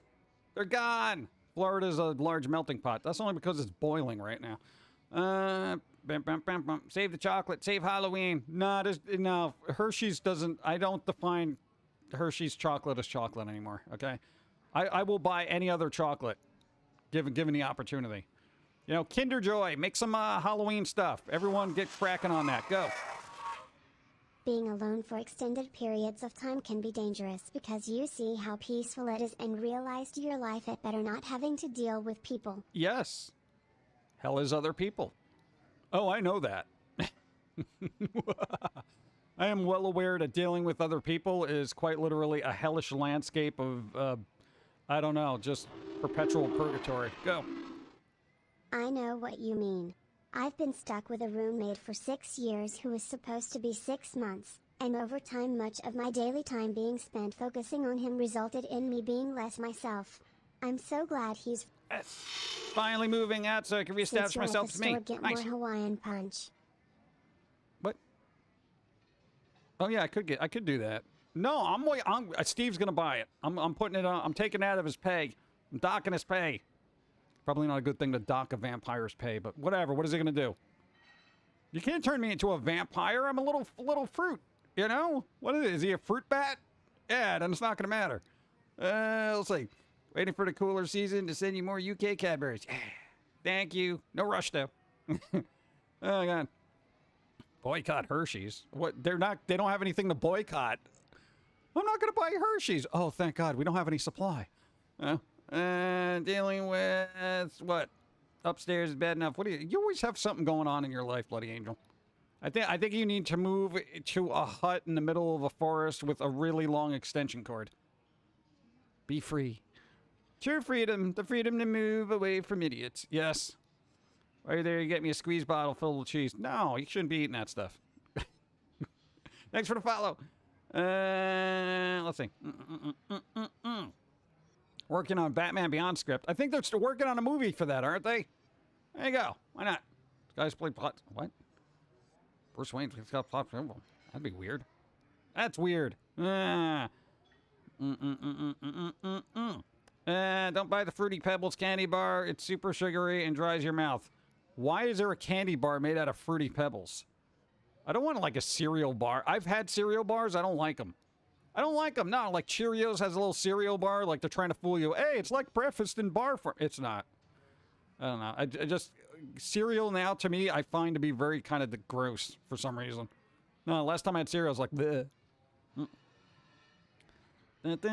They're gone. Florida's a large melting pot. That's only because it's boiling right now. Bam, bam, bam, bam. Save the chocolate. Save Halloween. No, Hershey's doesn't. I don't define Hershey's chocolate as chocolate anymore. Okay, I will buy any other chocolate, given the opportunity. You know, Kinder Joy. Make some Halloween stuff. Everyone get cracking on that. Go. Being alone for extended periods of time can be dangerous because you see how peaceful it is and realized your life it better not having to deal with people. Yes. Hell is other people. Oh, I know that. I am well aware that dealing with other people is quite literally a hellish landscape of, I don't know, just perpetual purgatory. Go. I know what you mean. I've been stuck with a roommate for 6 years who was supposed to be 6 months, and over time much of my daily time being spent focusing on him resulted in me being less myself. I'm so glad he's Finally moving out so I can reestablish myself as me. Get Nice. more Hawaiian punch. What? Oh yeah, I could do that. No, Steve's gonna buy it. I'm putting it on. I'm taking it out of his pay. I'm docking his pay. Probably not a good thing to dock a vampire's pay, but whatever. What is he gonna do? You can't turn me into a vampire. I'm a little fruit. You know? What is it? Is he a fruit bat? Yeah, then it's not gonna matter. Let's see. Waiting for the cooler season to send you more UK Cadburys. Thank you. No rush though. Oh God. Boycott Hershey's. What? They don't have anything to boycott. I'm not gonna buy Hershey's. Oh, thank God. We don't have any supply. Dealing with what? Upstairs is bad enough. What do you always have something going on in your life, Bloody Angel. I think you need to move to a hut in the middle of a forest with a really long extension cord. Be free. True freedom, the freedom to move away from idiots. Yes. While you're there, you get me a squeeze bottle filled with cheese. No, you shouldn't be eating that stuff. Thanks for the follow. Let's see. Working on Batman Beyond script. I think they're still working on a movie for that, aren't they? There you go. Why not? Guys play plot. What? Bruce Wayne's got plot. That'd be weird. That's weird. Don't buy the Fruity Pebbles candy bar. It's super sugary and dries your mouth. Why is there a candy bar made out of Fruity Pebbles? I don't want like a cereal bar. I've had cereal bars. I don't like them. I don't like them. No, like Cheerios has a little cereal bar. Like they're trying to fool you. Hey, it's like breakfast in bar for. It's not. I don't know. I just cereal now to me I find to be very kind of gross for some reason. No, last time I had cereal I was like bleh. If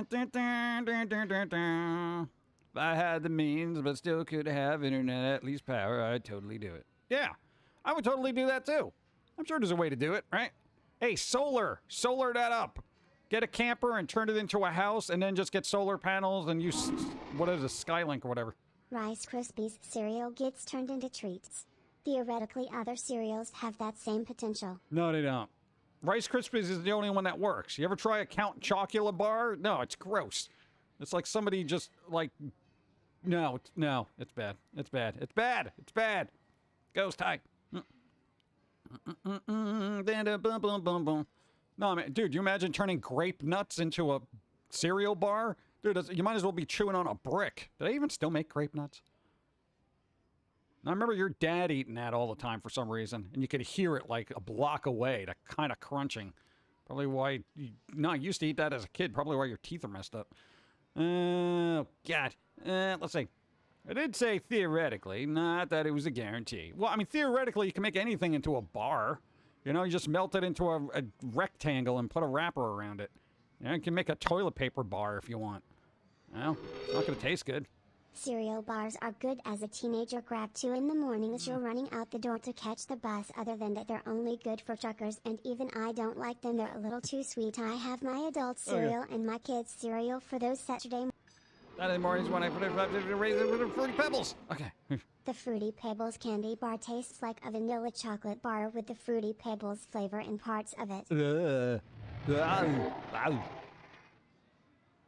I had the means but still could have internet at least power, I'd totally do it. Yeah, I would totally do that too. I'm sure there's a way to do it, right? Hey, solar that up. Get a camper and turn it into a house and then just get solar panels and use, what is it, Skylink or whatever. Rice Krispies cereal gets turned into treats. Theoretically, other cereals have that same potential. No, they don't. Rice Krispies is the only one that works. You ever try a Count Chocula bar? No, it's gross. It's like somebody just like, no, it's bad. It's bad. It's bad. It's bad. Ghost high. No, I mean, dude, you imagine turning grape nuts into a cereal bar? Dude, you might as well be chewing on a brick. Do they even still make grape nuts? I remember your dad eating that all the time for some reason, and you could hear it like a block away, that kind of crunching. Probably why you used to eat that as a kid. Probably why your teeth are messed up. Oh, God. Let's see. I did say theoretically, not that it was a guarantee. Well, I mean, theoretically, you can make anything into a bar. You know, you just melt it into a rectangle and put a wrapper around it. You know, you can make a toilet paper bar if you want. Well, it's not going to taste good. Cereal bars are good as a teenager. Grab 2 in the morning as you're running out the door to catch the bus. Other than that, they're only good for truckers, and even I don't like them. They're a little too sweet. I have my adult cereal and my kids' cereal for those Saturday mornings when I put it with Fruity Pebbles. Okay. The Fruity Pebbles candy bar tastes like a vanilla chocolate bar with the Fruity Pebbles flavor in parts of it.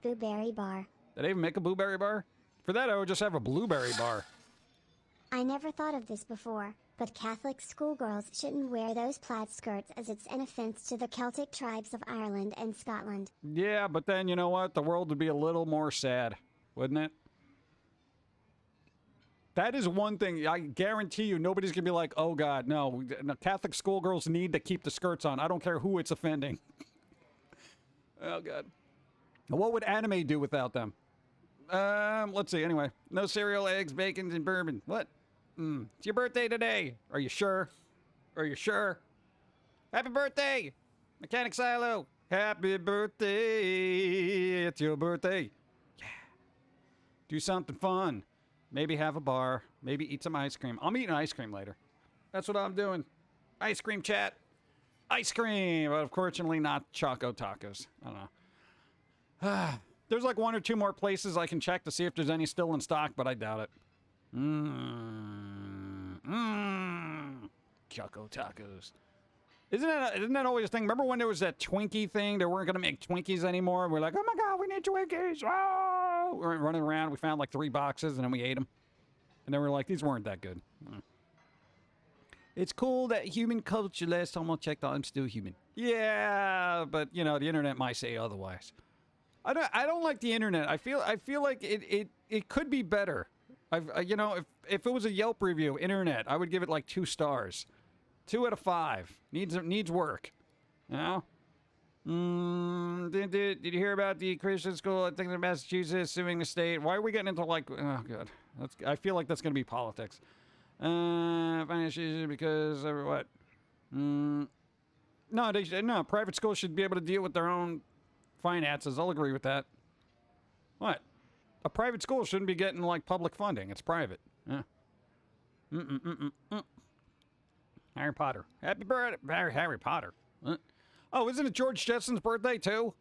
Blueberry bar. Did they even make a blueberry bar? For that, I would just have a blueberry bar. I never thought of this before, but Catholic schoolgirls shouldn't wear those plaid skirts as it's an offense to the Celtic tribes of Ireland and Scotland. Yeah, but then, you know what? The world would be a little more sad, wouldn't it? That is one thing. I guarantee you nobody's going to be like, oh, God, no. Catholic schoolgirls need to keep the skirts on. I don't care who it's offending. Oh, God. What would anime do without them? Let's see. Anyway, no cereal, eggs, bacon, and bourbon. What? It's your birthday today. Are you sure? Are you sure? Happy birthday, Mechanic Silo. Happy birthday. It's your birthday. Yeah. Do something fun. Maybe have a bar. Maybe eat some ice cream. I'm eating ice cream later. That's what I'm doing. Ice cream chat. Ice cream. But unfortunately not Choco Tacos. I don't know. There's like 1 or 2 more places I can check to see if there's any still in stock, but I doubt it. Choco Tacos. Isn't that always a thing? Remember when there was that Twinkie thing? They weren't going to make Twinkies anymore. We're like, oh my God, we need Twinkies. Oh! We were running around. We found like 3 boxes and then we ate them. And then we're like, these weren't that good. It's cool that human culture, last time I checked, I'm still human. Yeah, but you know, the internet might say otherwise. I don't like the internet. I feel like it could be better. You know, if it was a Yelp review, internet, I would give it like 2 stars. 2 out of 5. Needs work. You know? Did you hear about the Christian school, I think in Massachusetts, suing the state? Why are we getting into like, oh God. I feel like that's going to be politics. Financial because of what? No, private schools should be able to deal with their own finances. I'll agree with that. What? A private school shouldn't be getting like public funding. It's private. Yeah. Harry Potter. Happy birthday, Harry Potter. Oh, isn't it George Jetson's birthday too?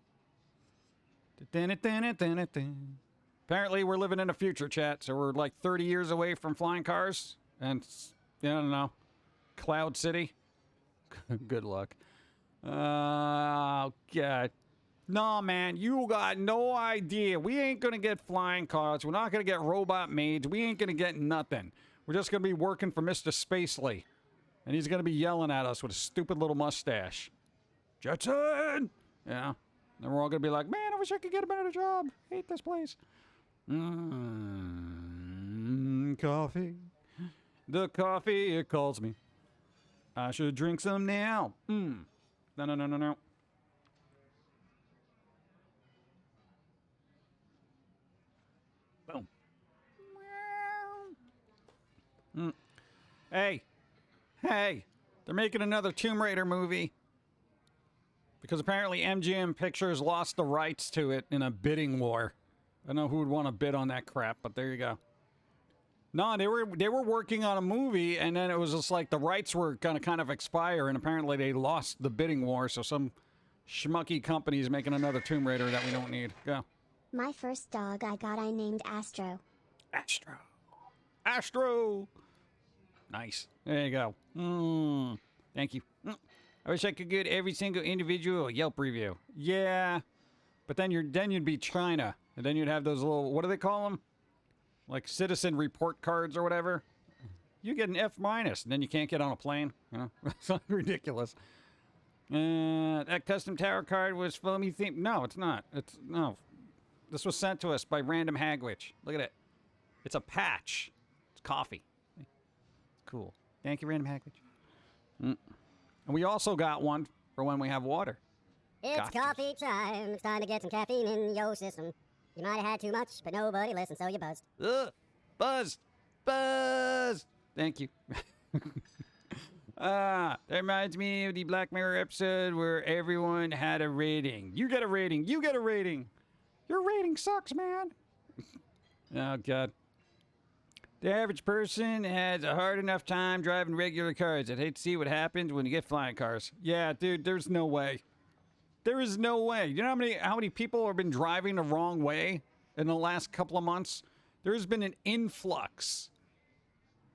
Apparently, we're living in a future, chat. So we're like 30 years away from flying cars and I don't know, Cloud City. Good luck. Oh God. No, man, you got no idea. We ain't gonna get flying cars. We're not gonna get robot maids. We ain't gonna get nothing. We're just gonna be working for Mr. Spacely. And he's gonna be yelling at us with a stupid little mustache. Jetson! Yeah. And we're all gonna be like, man, I wish I could get a better job. Hate this place. Coffee. The coffee, it calls me. I should drink some now. No. Boom. Hey, they're making another Tomb Raider movie. Because apparently MGM Pictures lost the rights to it in a bidding war. I don't know who would want to bid on that crap, but there you go. No, they were working on a movie, and then it was just like the rights were gonna kind of expire, and apparently they lost the bidding war, so some schmucky company is making another Tomb Raider that we don't need. Go. My first dog I named Astro. Astro! Nice. There you go. Thank you. I wish I could get every single individual Yelp review. Yeah, but then you'd be China, and then you'd have those little, what do they call them? Like citizen report cards or whatever. You get an F-, and then you can't get on a plane. You know, it's ridiculous. That custom tarot card was Foamy themed. No, it's not. No. This was sent to us by Random Hagwitch. Look at it. It's a patch. It's coffee. Cool. Thank you, Random Hagwitch. And we also got one for when we have water. It's coffee time. It's time to get some caffeine in your system. You might have had too much, but nobody listened, so you buzzed. Buzzed. Thank you. That reminds me of the Black Mirror episode where everyone had a rating. You get a rating. Your rating sucks, man. Oh, God. The average person has a hard enough time driving regular cars. I'd hate to see what happens when you get flying cars. Yeah, dude, there's no way. There is no way. You know how many people have been driving the wrong way in the last couple of months? There's been an influx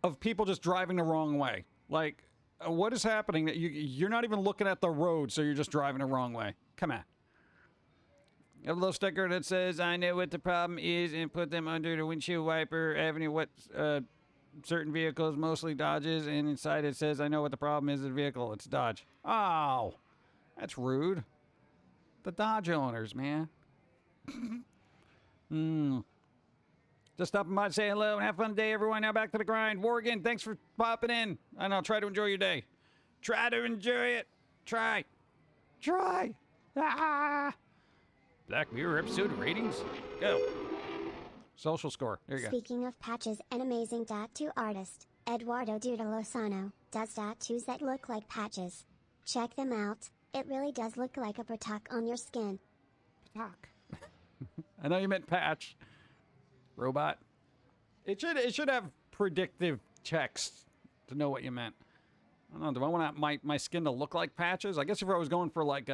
of people just driving the wrong way. Like, what is happening? You're not even looking at the road, so you're just driving the wrong way. Come on. You have a little sticker that says, I know what the problem is, and put them under the windshield wiper avenue, what certain vehicles, mostly Dodges, and inside it says, I know what the problem is, the vehicle, it's Dodge. Oh, that's rude. The Dodge owners, man. Just stopping by to say hello and have a fun day, everyone. Now back to the grind. Morgan, thanks for popping in. I know, try to enjoy your day. Try to enjoy it. Try. Ah! Black Mirror episode ratings. Go. Social score. There you go. Speaking of patches, an amazing tattoo artist, Eduardo Duda Lozano, does tattoos that look like patches. Check them out. It really does look like a patak on your skin. Patak. I know you meant patch. Robot. It should have predictive checks to know what you meant. I don't know. Do I want my skin to look like patches? I guess if I was going for like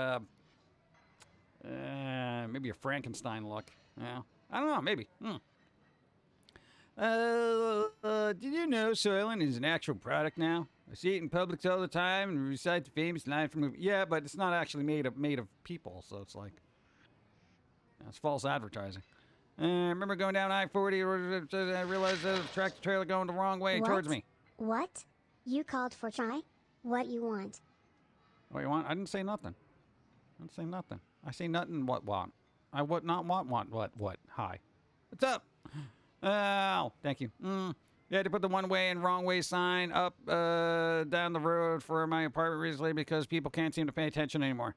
maybe a Frankenstein look. Yeah. I don't know. Maybe. Did you know Soylent is an actual product now? I see it in Publix all the time and recite the famous line from the movie. Yeah, but it's not actually made of people, so it's like it's false advertising. I remember going down I-40, I realized there was a tractor trailer going the wrong way towards me. What? You called for try? What you want? What you want? I didn't say nothing. I say nothing. What want? I would not want what? Hi. What's up? Oh, thank you. You had to put the one way and wrong way sign up down the road for my apartment recently because people can't seem to pay attention anymore.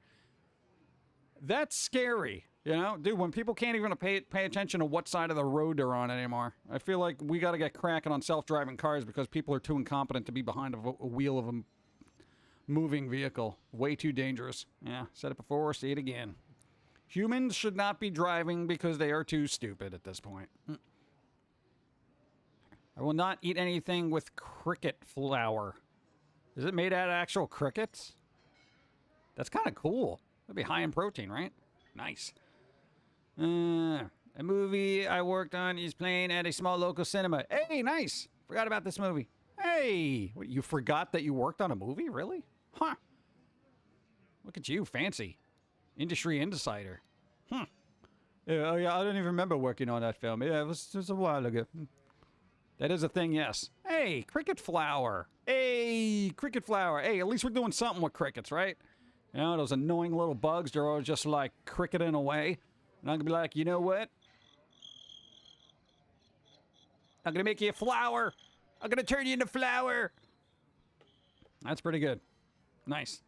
That's scary. You know, dude, when people can't even pay attention to what side of the road they're on anymore, I feel like we got to get cracking on self-driving cars because people are too incompetent to be behind a wheel of a moving vehicle. Way too dangerous. Yeah, said it before, say it again. Humans should not be driving because they are too stupid at this point. I will not eat anything with cricket flour. Is it made out of actual crickets? That's kind of cool. That'd be high in protein, right? Nice. A movie I worked on is playing at a small local cinema. Hey, nice. Forgot about this movie. Hey, what, you forgot that you worked on a movie? Really? Huh. Look at you, fancy. Industry insider. Yeah, oh yeah, I don't even remember working on that film. Yeah, it was a while ago. That is a thing, yes. Hey, cricket flour. Hey, cricket flour. Hey, at least we're doing something with crickets, right? You know, those annoying little bugs, they're all just like cricketing away. And I'm going to be like, you know what? I'm going to make you a flower. I'm going to turn you into flour. That's pretty good. Nice.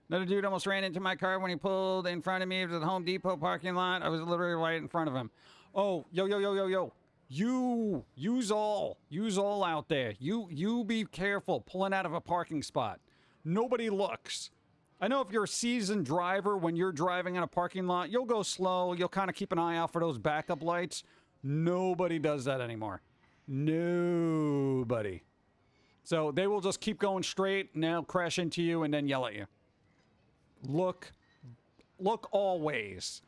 Another dude almost ran into my car when he pulled in front of me. It was at the Home Depot parking lot. I was literally right in front of him. Oh, yo. Use all out there. You be careful pulling out of a parking spot. Nobody looks. I know if you're a seasoned driver, when you're driving in a parking lot, you'll go slow. You'll kind of keep an eye out for those backup lights. Nobody does that anymore. Nobody. So they will just keep going straight and they'll crash into you and then yell at you. Look always.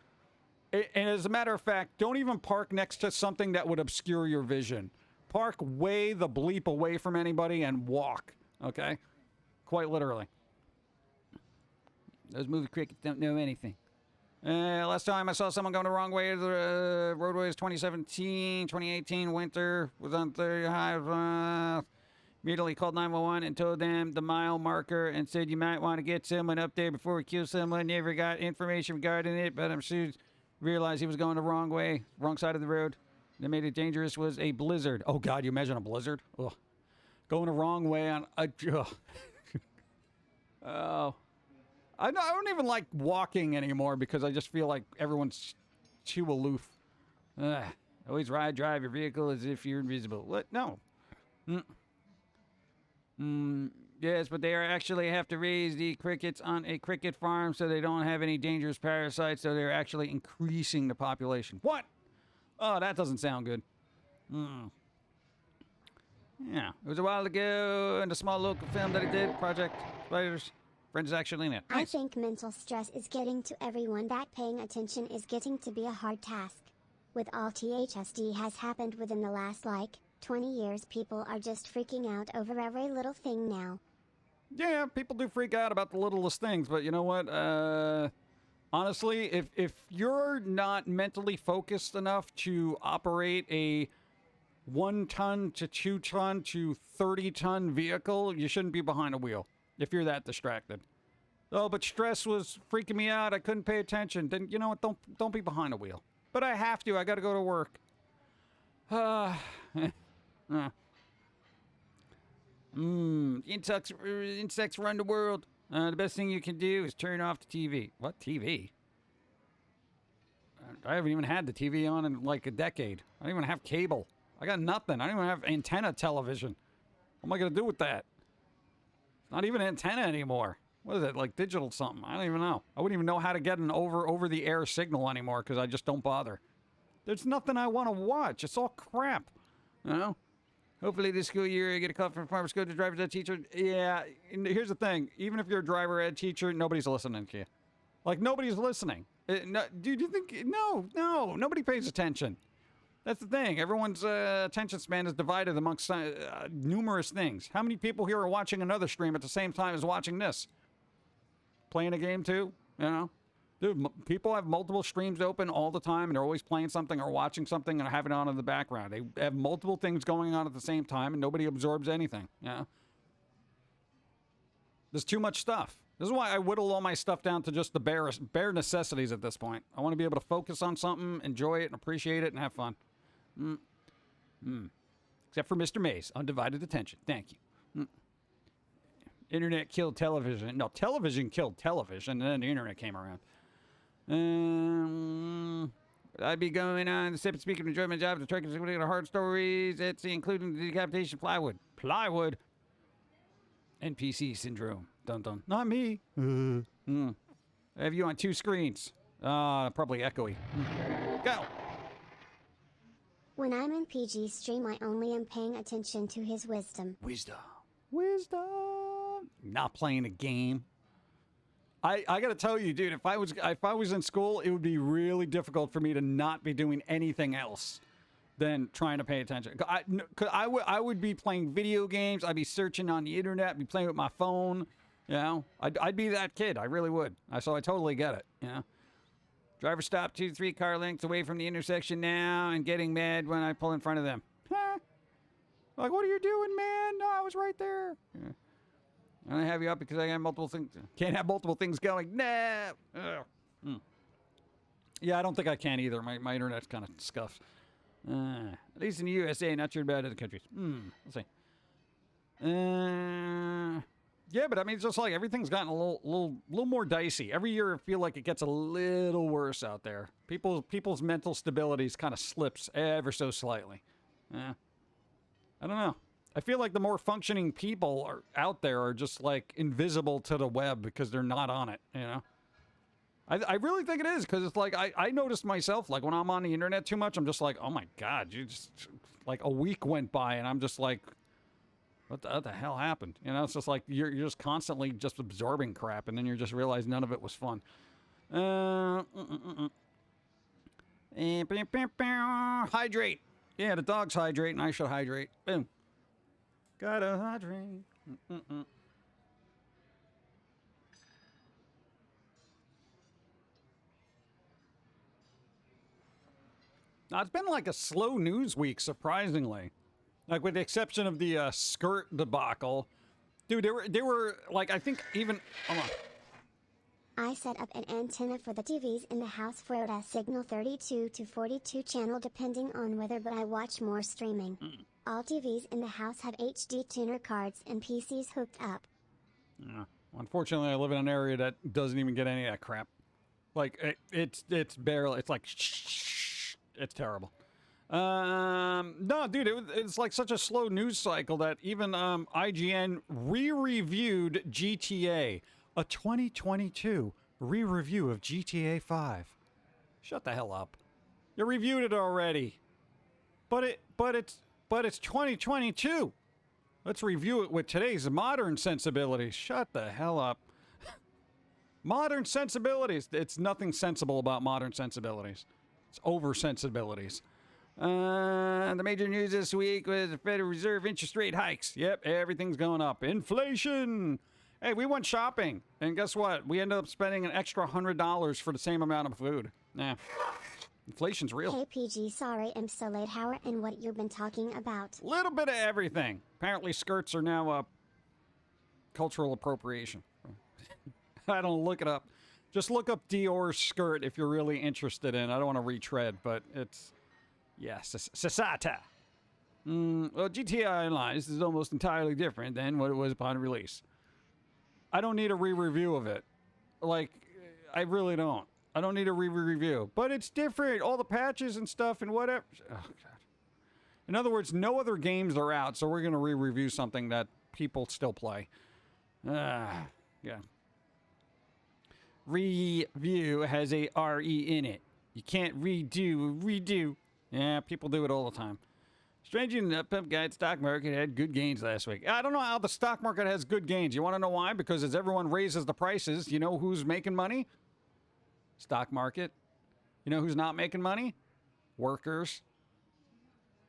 And as a matter of fact, don't even park next to something that would obscure your vision. Park way the bleep away from anybody and walk. Okay? Quite literally. Those movie crickets don't know anything. Last time I saw someone going the wrong way, the roadway is 2018 winter, was on 30 high. Immediately called 911 and told them the mile marker and said you might want to get someone up there before we kill someone. Never got information regarding it, but I'm sure realized he was going the wrong way, wrong side of the road. That made it dangerous was a blizzard. Oh, God, you imagine a blizzard? Ugh. Going the wrong way on a... Oh. I don't even like walking anymore because I just feel like everyone's too aloof. Always drive your vehicle as if you're invisible. What? No. Yes, but they actually have to raise the crickets on a cricket farm so they don't have any dangerous parasites, so they're actually increasing the population. What? Oh, that doesn't sound good. Yeah, it was a while ago in the small local film that I did, Project Spiders. Friends actually in it. I think mental stress is getting to everyone. That paying attention is getting to be a hard task. With all THSD has happened within the last 20 years, people are just freaking out over every little thing now. Yeah, people do freak out about the littlest things, but you know what? Honestly, if you're not mentally focused enough to operate a 1 ton to 2 ton to 30 ton vehicle, you shouldn't be behind a wheel if you're that distracted. Oh, but stress was freaking me out. I couldn't pay attention. Then you know what? Don't be behind a wheel. But I have to. I got to go to work. Insects run the world. The best thing you can do is turn off the TV. What TV? I haven't even had the TV on in like a decade. I don't even have cable. I got nothing. I don't even have antenna television. What am I going to do with that? It's not even antenna anymore. What is it, like digital something? I don't even know. I wouldn't even know how to get an over-the-air signal anymore because I just don't bother. There's nothing I want to watch. It's all crap. You know? Hopefully this school year I get a call from farmer school to driver's ed teacher. Yeah, and here's the thing. Even if you're a driver ed teacher, nobody's listening to you. Like, nobody's listening. No, do you think... No, nobody pays attention. That's the thing. Everyone's attention span is divided amongst numerous things. How many people here are watching another stream at the same time as watching this? Playing a game too? You know? Dude, people have multiple streams open all the time, and they're always playing something or watching something and have it on in the background. They have multiple things going on at the same time, and nobody absorbs anything. You know? There's too much stuff. This is why I whittle all my stuff down to just the bare necessities at this point. I want to be able to focus on something, enjoy it, and appreciate it, and have fun. Except for Mr. Mays. Undivided attention. Thank you. Internet killed television. No, television killed television, and then the internet came around. I'd be going on the sip speaking of enjoyment jobs, the turkeys, hard stories, Etsy, including the decapitation plywood. Plywood. NPC syndrome. Dun dun. Not me. I have you on 2 screens. Probably echoey. Go. When I'm in PG stream, I only am paying attention to his wisdom. Wisdom. Not playing a game. I gotta tell you, dude, if I was in school, it would be really difficult for me to not be doing anything else than trying to pay attention. I would be playing video games. I'd be searching on the internet. I'd be playing with my phone. You know, I'd be that kid. I really would. So I totally get it. You know, driver stopped 2-3 car lengths away from the intersection now and getting mad when I pull in front of them. Like, what are you doing, man? No, I was right there. Yeah. I only have you up because I got multiple things. Can't have multiple things going. Nah. Yeah, I don't think I can either. My internet's kind of scuffed. At least in the USA, not sure about other countries. Let's see. Yeah, but I mean, it's just like everything's gotten a little more dicey. Every year, I feel like it gets a little worse out there. People's mental stability kind of slips ever so slightly. I don't know. I feel like the more functioning people are out there are just like invisible to the web because they're not on it, you know? I really think it is because it's like I noticed myself, like when I'm on the internet too much, I'm just like, oh my God, like a week went by and I'm just like, what the hell happened? You know, it's just like you're just constantly just absorbing crap and then you just realize none of it was fun. Hydrate. Yeah, the dogs hydrate and I should hydrate. Boom. Gotta hydrate. Now, it's been like a slow news week, surprisingly. Like, with the exception of the skirt debacle. Dude, they were like, I think even... Hold on. I set up an antenna for the TVs in the house for a signal 32 to 42 channel depending on weather, but I watch more streaming. All TVs in the house have HD tuner cards and PCs hooked up. Unfortunately, I live in an area that doesn't even get any of that crap. Like, it's barely... It's like... It's terrible. No, dude, it's like such a slow news cycle that even IGN re-reviewed GTA. A 2022 re-review of GTA 5. Shut the hell up. You reviewed it already. But it's 2022. Let's review it with today's modern sensibilities. Shut the hell up. Modern sensibilities. It's nothing sensible about modern sensibilities. It's over-sensibilities. The major news this week was the Federal Reserve interest rate hikes. Yep, everything's going up. Inflation. Hey, we went shopping, and guess what? We ended up spending an extra $100 for the same amount of food. Nah, inflation's real. Hey PG, sorry I'm so late. How and what you've been talking about? Little bit of everything. Apparently skirts are now cultural appropriation. I don't look it up. Just look up Dior's skirt if you're really interested in it. I don't want to retread, but it's Yes, society. Well, GTA Online is almost entirely different than what it was upon release. I don't need a re-review of it. Like, I really don't. I don't need a re-review. But it's different. All the patches and stuff and whatever. Oh, God. In other words, no other games are out, so we're going to re-review something that people still play. Yeah. Review has a R-E in it. You can't redo. Yeah, people do it all the time. Strangely enough, Pump Guide stock market had good gains last week. I don't know how the stock market has good gains. You want to know why? Because as everyone raises the prices, you know who's making money? Stock market. You know who's not making money? Workers.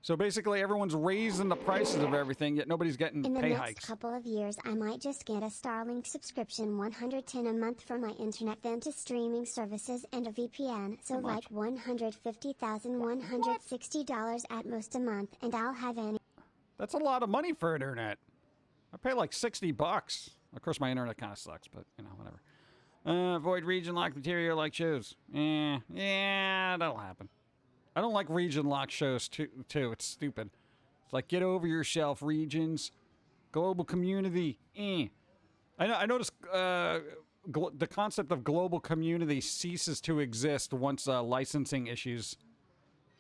So basically, everyone's raising the prices of everything, yet nobody's getting In the pay next hikes. couple of years, I might just get a Starlink subscription, $110 a month for my internet, then to streaming services and a VPN. So like $150,160 at most a month, and I'll have any. That's a lot of money for internet. I pay like $60. Of course, my internet kind of sucks, but you know, whatever. Avoid region lock material like shows. Yeah, that'll happen. I don't like region lock shows too. It's stupid. It's like, get over yourself, regions. Global community. I noticed the concept of global community ceases to exist once licensing issues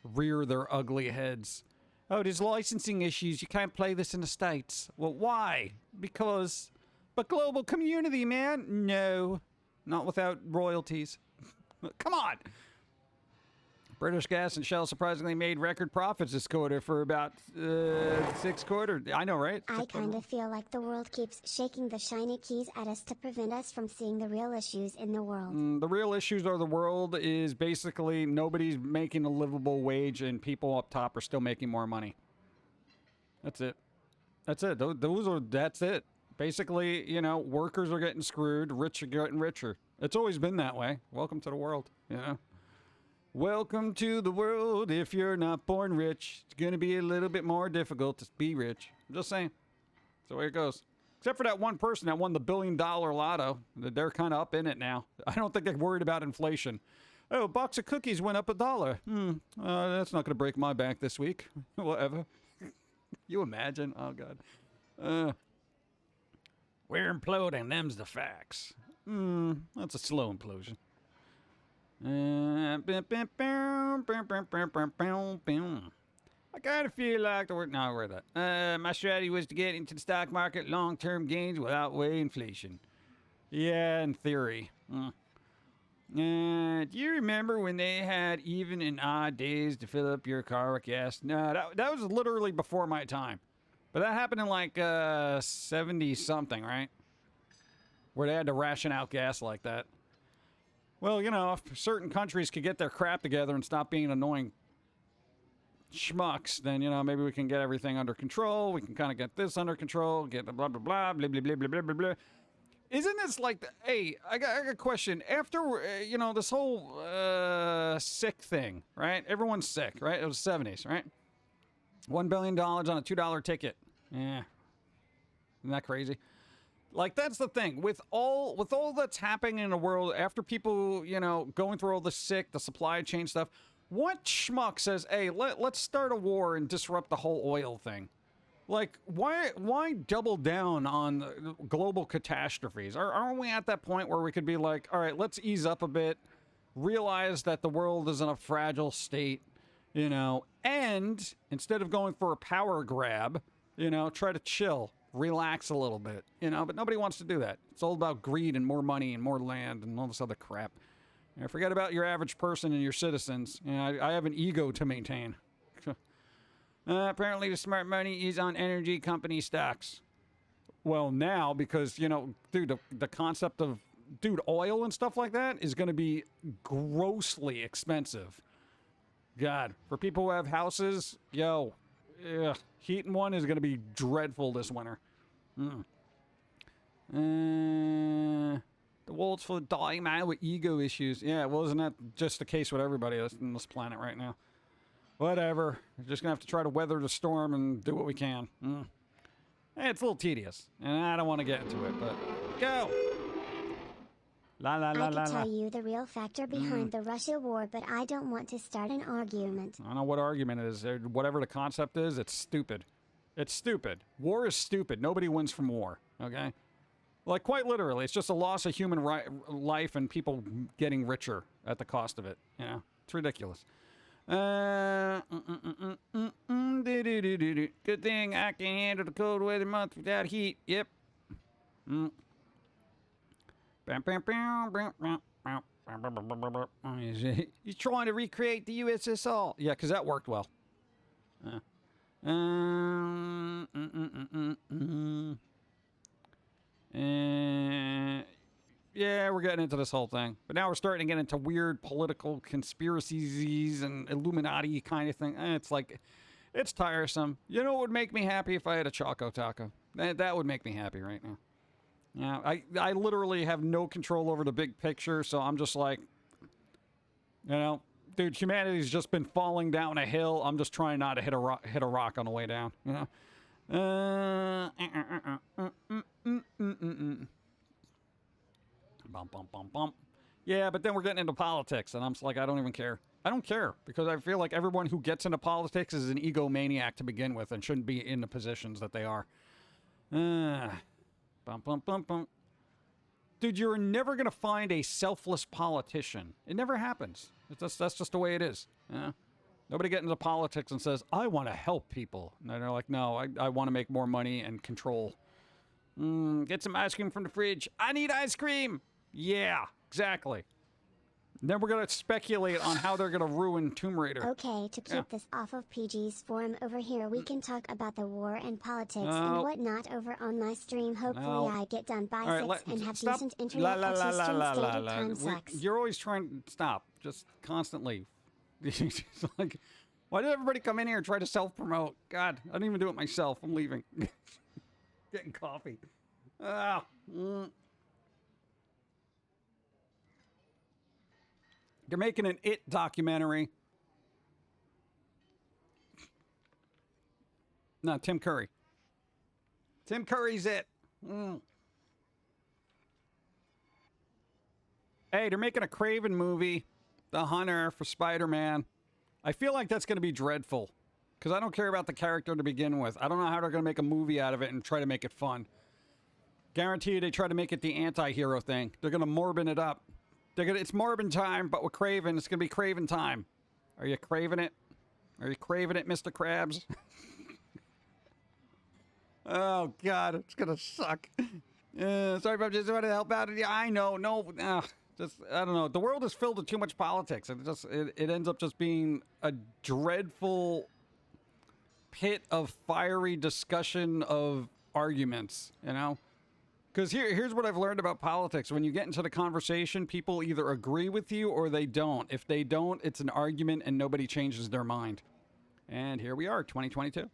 rear their ugly heads. Oh, there's licensing issues. You can't play this in the States. Well, why? Because... But global community, man? No. Not without royalties. Come on! British Gas and Shell surprisingly made record profits this quarter for about 6 quarters. I know, right? I kind of feel like the world keeps shaking the shiny keys at us to prevent us from seeing the real issues in the world. The real issues of the world is basically nobody's making a livable wage and people up top are still making more money. That's it. That's it. That's it. Basically, you know, workers are getting screwed, rich are getting richer. It's always been that way. Welcome to the world, you know? Welcome to the world. If you're not born rich, it's going to be a little bit more difficult to be rich. I'm just saying. That's the way it goes. Except for that one person that won the $1 billion lotto. They're kind of up in it now. I don't think they're worried about inflation. Oh, a box of cookies went up $1. That's not going to break my bank this week. Whatever. You imagine? Oh, God. We're imploding. Them's the facts. That's a slow implosion. I kind of feel like my strategy was to get into the stock market, long-term gains will outweigh inflation. Yeah, in theory. Do you remember when they had even and odd days to fill up your car with gas? No, that was literally before my time. But that happened in like 70-something, right? Where they had to ration out gas like that. Well, you know, if certain countries could get their crap together and stop being annoying schmucks, then, you know, maybe we can get everything under control. We can kind of get this under control, get the blah, blah, blah, blah, blah, blah, blah, blah, blah, blah. Isn't this like, hey, I got a question. After, you know, this whole sick thing, right? Everyone's sick, right? It was the 70s, right? $1 billion on a $2 ticket. Yeah. Isn't that crazy? Like, that's the thing. With all that's happening in the world, after people, you know, going through all the sick, the supply chain stuff, what schmuck says, hey, let's start a war and disrupt the whole oil thing? Like, why double down on global catastrophes? Aren't we at that point where we could be like, all right, let's ease up a bit, realize that the world is in a fragile state, you know, and instead of going for a power grab, you know, try to chill. Relax a little bit, you know, but nobody wants to do that. It's all about greed and more money and more land and all this other crap. You know, forget about your average person and your citizens. You know, I have an ego to maintain. Apparently the smart money is on energy company stocks. Well, now, because, you know, dude, the concept of, oil and stuff like that is going to be grossly expensive. God, for people who have houses, heating one is going to be dreadful this winter. The world's full of dying man with ego issues. Yeah, well, isn't that just the case with everybody on this planet right now? Whatever. We're just going to have to try to weather the storm and do what we can. Hey, it's a little tedious, and I don't want to get into it, but go. La la I la could la la. tell you the real factor behind the Russia war, but I don't want to start an argument. I don't know what argument it is. Whatever the concept is, it's stupid. It's stupid. War is stupid. Nobody wins from war, okay? Like, quite literally, it's just a loss of human life and people getting richer at the cost of it. You know? It's ridiculous. Good thing I can handle the cold weather month without heat. Yep. He's trying to recreate the USSR. Yeah, because that worked well. Yeah, we're getting into this whole thing. But now we're starting to get into weird political conspiracies and Illuminati kind of thing. It's like, it's tiresome. You know what would make me happy if I had a Choco Taco? That would make me happy right now. Yeah, I literally have no control over the big picture, so I'm just like, you know, dude, humanity's just been falling down a hill. I'm just trying not to hit a rock on the way down, you know? Bump, bump, bump, bump. Yeah, but then we're getting into politics, and I'm just like, I don't even care. I don't care, because I feel like everyone who gets into politics is an egomaniac to begin with and shouldn't be in the positions that they are. Bump, bump, bump, bump. Dude, you're never going to find a selfless politician. It never happens. That's just the way it is. Yeah? Nobody gets into politics and says, I want to help people. And they're like, no, I want to make more money and control. Get some ice cream from the fridge. I need ice cream. Yeah, exactly. Then we're going to speculate on how they're going to ruin Tomb Raider. Okay, to keep this off of PG's forum over here, we can talk about the war and politics and whatnot over on my stream. Hopefully I get done by 6 and have decent internet at Eastern Standard Time. Sucks. You're always trying to stop. Just constantly. Like, why did everybody come in here and try to self-promote? God, I didn't even do it myself. I'm leaving. Getting coffee. They're making an It documentary. No, Tim Curry. Tim Curry's It. Hey, they're making a Craven movie, The Hunter, for Spider-Man. I feel like that's going to be dreadful, because I don't care about the character to begin with. I don't know how they're going to make a movie out of it and try to make it fun. Guarantee they try to make it the anti-hero thing. They're going to Morbin it up. It's Morbin time, but with Craven, it's going to be Craven time. Are you craving it? Are you craving it, Mr. Krabs? Oh, God, it's going to suck. Sorry, but I just wanted to help out. Yeah, I know. No, I don't know. The world is filled with too much politics. It ends up just being a dreadful pit of fiery discussion of arguments, you know? Because here's what I've learned about politics. When you get into the conversation, people either agree with you or they don't. If they don't, it's an argument and nobody changes their mind. And here we are, 2022.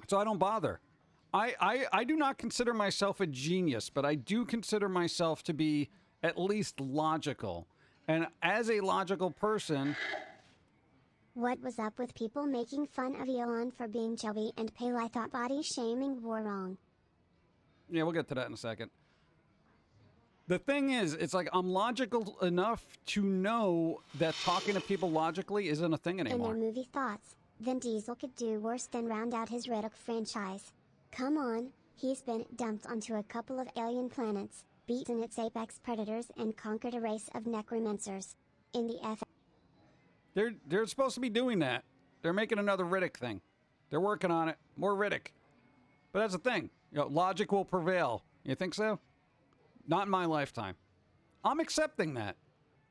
So I don't bother. I do not consider myself a genius, but I do consider myself to be at least logical. And as a logical person... What was up with people making fun of Elon for being chubby and pale? I thought body shaming were wrong. Yeah, we'll get to that in a second. The thing is, it's like I'm logical enough to know that talking to people logically isn't a thing anymore. In their movie thoughts, Vin Diesel could do worse than round out his Red Hook franchise. Come on, he's been dumped onto a couple of alien planets, beaten its apex predators, and conquered a race of necromancers. In the F... They're supposed to be doing that. They're making another Riddick thing. They're working on it. More Riddick. But that's the thing. You know, logic will prevail. You think so? Not in my lifetime. I'm accepting that.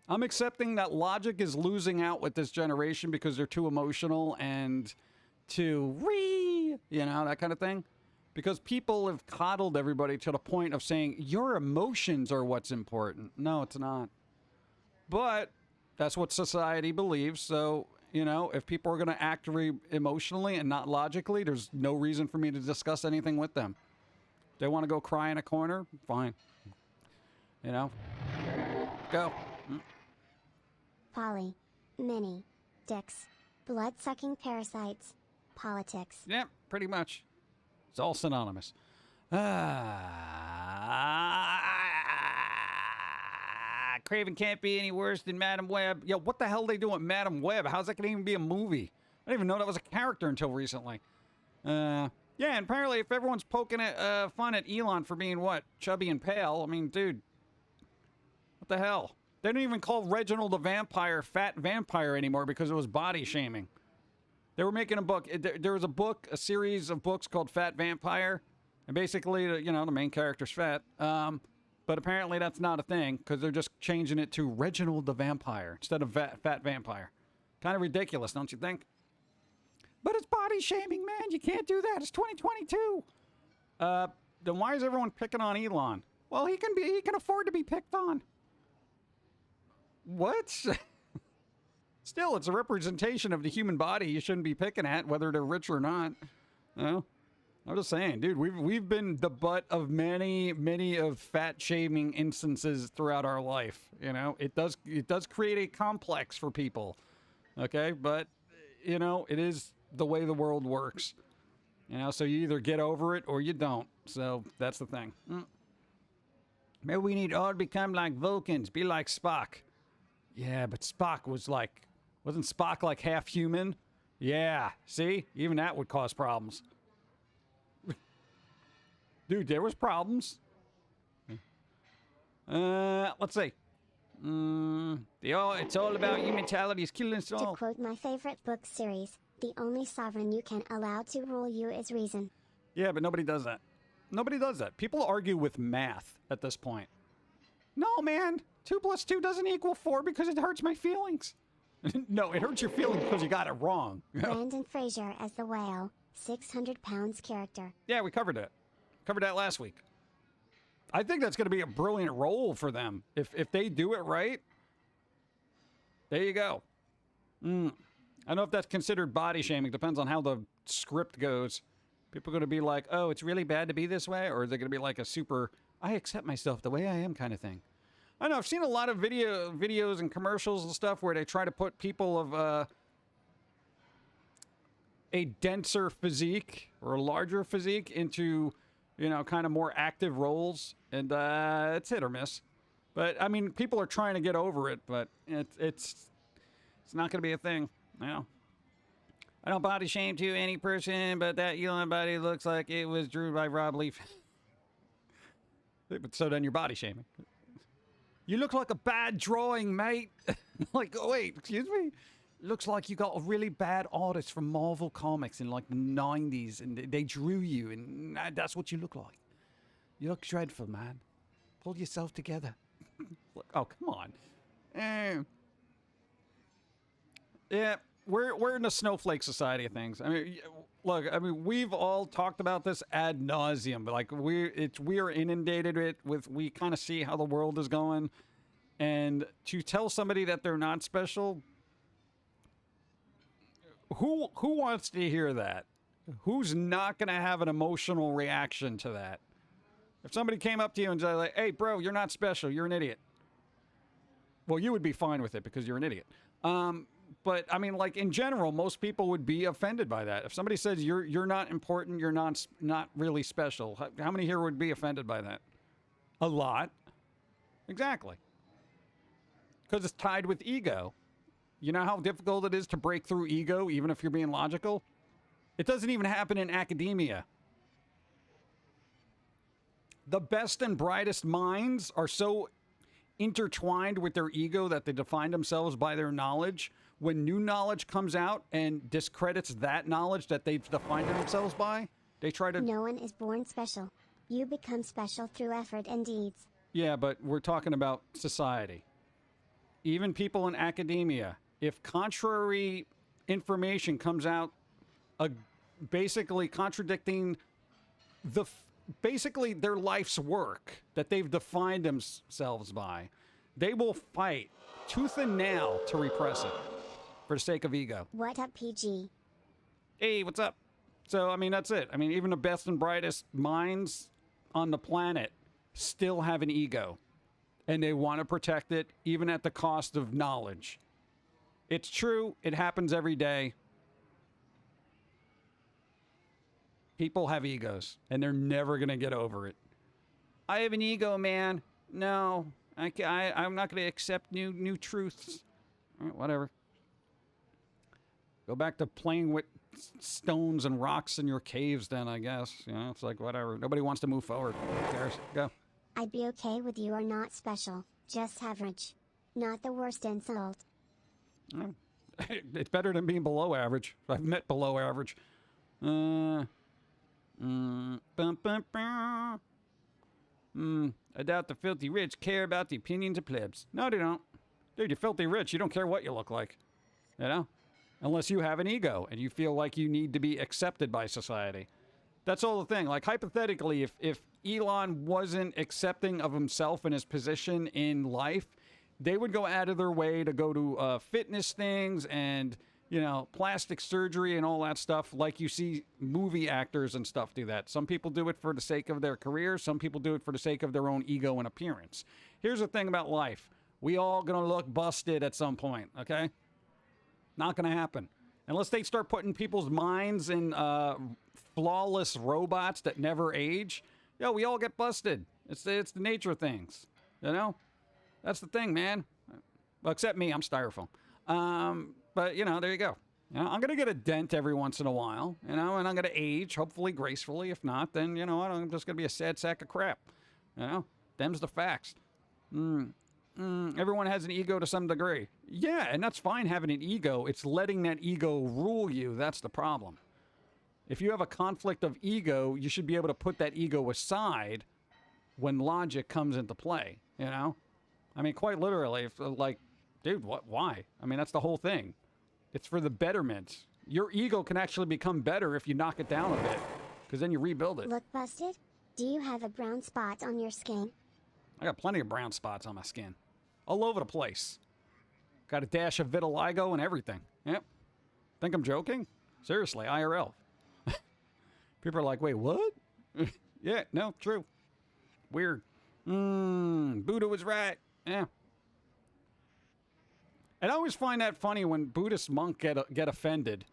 I'm accepting that logic is losing out with this generation because they're too emotional and too you know, that kind of thing. Because people have coddled everybody to the point of saying, your emotions are what's important. No, it's not. But that's what society believes. So, you know, if people are going to act emotionally and not logically, there's no reason for me to discuss anything with them. They want to go cry in a corner? Fine. You know? Go. Poly. Mini. Dicks. Blood-sucking parasites. Politics. Yep, pretty much. It's all synonymous. Craven can't be any worse than Madam Web. Yo, what the hell are they doing with Madam Web? How's that gonna even be a movie? I didn't even know that was a character until recently. Yeah, and apparently if everyone's poking at, fun at Elon for being, what, chubby and pale, I mean, dude, what the hell? They don't even call Reginald the Vampire Fat Vampire anymore because it was body shaming. They were making a book. There was a book, a series of books called Fat Vampire. And basically, you know, the main character's fat. But apparently that's not a thing because they're just changing it to Reginald the Vampire instead of Fat Vampire. Kind of ridiculous, don't you think? But it's body shaming, man. You can't do that. It's 2022. Then why is everyone picking on Elon? Well, he can afford to be picked on. What? Still, it's a representation of the human body you shouldn't be picking at, whether they're rich or not. You know? I'm just saying, dude, we've been the butt of many of fat shaming instances throughout our life. You know, it does create a complex for people. Okay, but you know, it is the way the world works. You know, so you either get over it or you don't. So that's the thing. Maybe we need all to become like Vulcans, be like Spock. Yeah, but Spock wasn't Spock like half human? Yeah, see? Even that would cause problems. Dude, there was problems. Let's see. It's all about your mentality is killing us To all. quote my favorite book series, the only sovereign you can allow to rule you is reason. Yeah, but nobody does that. Nobody does that. People argue with math at this point. No, man. 2 + 2 doesn't equal 4 because it hurts my feelings. No, it hurts your feelings because you got it wrong. Brandon Fraser as the whale, 600 pounds character. Yeah, we covered it. Covered that last week. I think that's going to be a brilliant role for them. If they do it right, there you go. I don't know if that's considered body shaming. Depends on how the script goes. People are going to be like, oh, it's really bad to be this way? Or is it going to be like a super, I accept myself the way I am kind of thing? I don't know. I've seen a lot of videos and commercials and stuff where they try to put people of a denser physique or a larger physique into, you know, kind of more active roles. And it's hit or miss. But, I mean, people are trying to get over it, but it's not going to be a thing. You know? I don't body shame to any person, but that Elon body looks like it was drew by Rob Leaf. But so then you're body shaming. You look like a bad drawing, mate. Like, oh, wait, excuse me? Looks like you got a really bad artist from Marvel Comics in like the 90s and they drew you and that's what you look like. You look dreadful, man. Pull yourself together. Oh, come on. Yeah, we're in a snowflake society of things. I mean, look, I mean, we've all talked about this ad nauseum, but like we are inundated with, we kind of see how the world is going, and to tell somebody that they're not special, who wants to hear that? Who's not going to have an emotional reaction to that? If somebody came up to you and said, like, hey, bro, you're not special, you're an idiot. Well, you would be fine with it because you're an idiot. But I mean, like in general, most people would be offended by that. If somebody says you're not important, you're not really special, how many here would be offended by that? A lot. Exactly. Because it's tied with ego. You know how difficult it is to break through ego, even if you're being logical? It doesn't even happen in academia. The best and brightest minds are so intertwined with their ego that they define themselves by their knowledge. When new knowledge comes out and discredits that knowledge that they've defined themselves by, they try to... No one is born special. You become special through effort and deeds. Yeah, but we're talking about society. Even people in academia, if contrary information comes out basically contradicting basically their life's work that they've defined themselves by, they will fight tooth and nail to repress it for the sake of ego. What up, PG? Hey, what's up? So, I mean, that's it. I mean, even the best and brightest minds on the planet still have an ego. And they want to protect it, even at the cost of knowledge. It's true. It happens every day. People have egos, and they're never going to get over it. I have an ego, man. No, I'm not going to accept new truths. All right, whatever. Go back to playing with stones and rocks in your caves then, I guess. You know, it's like, whatever. Nobody wants to move forward. Who cares? Go. I'd be okay with you are not special, just average. Not the worst insult. Mm. It's better than being below average. I've met below average. I doubt the filthy rich care about the opinions of plebs. No, they don't. Dude, you're filthy rich. You don't care what you look like. You know? Unless you have an ego and you feel like you need to be accepted by society. That's all the thing. Like, hypothetically, if Elon wasn't accepting of himself and his position in life, they would go out of their way to go to fitness things and, you know, plastic surgery and all that stuff, like you see movie actors and stuff do that. Some people do it for the sake of their career. Some people do it for the sake of their own ego and appearance. Here's the thing about life. We all gonna look busted at some point, okay? Not gonna happen. Unless they start putting people's minds in flawless robots that never age. Yo, we all get busted. It's the nature of things, you know? That's the thing, man. Well, except me, I'm styrofoam. But, you know, there you go. You know, I'm going to get a dent every once in a while, you know, and I'm going to age, hopefully gracefully. If not, then, you know, I'm just going to be a sad sack of crap. You know, them's the facts. Everyone has an ego to some degree. Yeah, and that's fine having an ego. It's letting that ego rule you. That's the problem. If you have a conflict of ego, you should be able to put that ego aside when logic comes into play, you know? I mean, quite literally, if, like, dude, why? I mean, that's the whole thing. It's for the betterment. Your ego can actually become better if you knock it down a bit, because then you rebuild it. Look busted? Do you have a brown spot on your skin? I got plenty of brown spots on my skin. All over the place. Got a dash of vitiligo and everything. Yep. Think I'm joking? Seriously, IRL. People are like, wait, what? Yeah, no, true. Weird. Buddha was right. Yeah. And I always find that funny when Buddhist monks get offended.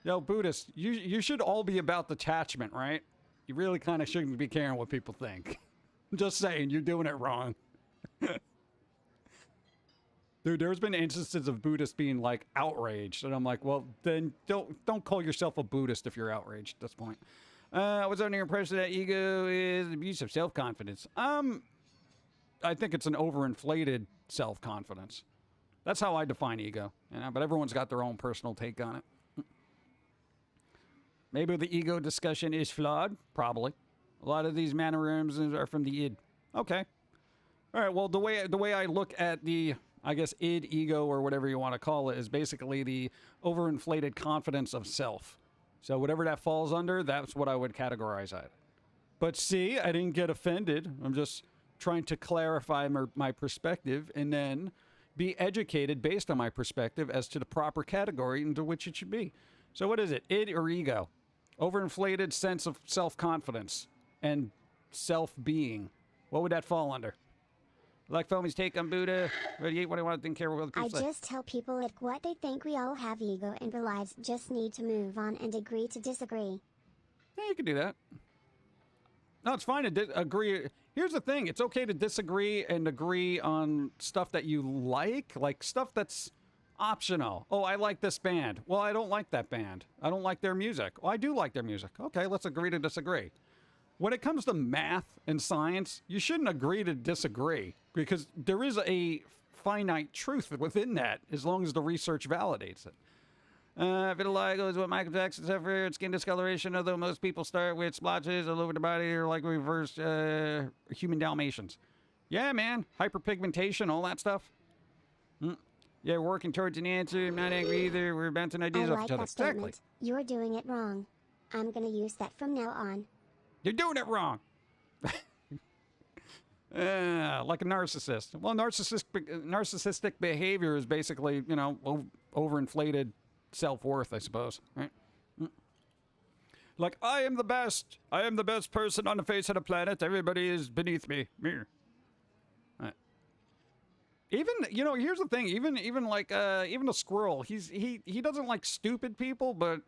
Yo, Buddhists, you should all be about detachment, right? You really kind of shouldn't be caring what people think. I'm just saying, you're doing it wrong. Dude, there's been instances of Buddhists being, like, outraged. And I'm like, well, then don't call yourself a Buddhist if you're outraged at this point. What's under your impression that ego is abuse of self-confidence? I think it's an overinflated self-confidence. That's how I define ego. You know, but everyone's got their own personal take on it. Maybe the ego discussion is flawed. Probably. A lot of these mannerisms are from the id. Okay. All right, well, the way I look at the, I guess, id, ego, or whatever you want to call it, is basically the overinflated confidence of self. So whatever that falls under, that's what I would categorize it. But see, I didn't get offended. I'm just trying to clarify my perspective and then be educated based on my perspective as to the proper category into which it should be. So what is it? Id or ego? Overinflated sense of self-confidence and self-being. What would that fall under? Like Foamy's take on Buddha, radiate what I want, didn't care what other people say. I just tell people like what they think. We all have ego and our lives just need to move on and agree to disagree. Yeah, you can do that. No, it's fine to agree. Here's the thing. It's okay to disagree and agree on stuff that you like stuff that's optional. Oh, I like this band. Well, I don't like that band. I don't like their music. Well, I do like their music. Okay, let's agree to disagree. When it comes to math and science, you shouldn't agree to disagree because there is a finite truth within that as long as the research validates it. Vitiligo is what Michael Jackson suffered. Skin discoloration, although most people start with splotches all over the body or like reverse human Dalmatians. Yeah, man. Hyperpigmentation, all that stuff. Yeah, we're working towards an answer. I'm not angry either. We're bouncing ideas off each other. That statement. You're doing it wrong. I'm going to use that from now on. You're doing it wrong. Like a narcissist. Well, narcissistic behavior is basically, you know, overinflated self-worth, I suppose, right? Like, I am the best. I am the best person on the face of the planet. Everybody is beneath me. Right. Even, you know, here's the thing. Even like, even a squirrel, he doesn't like stupid people, but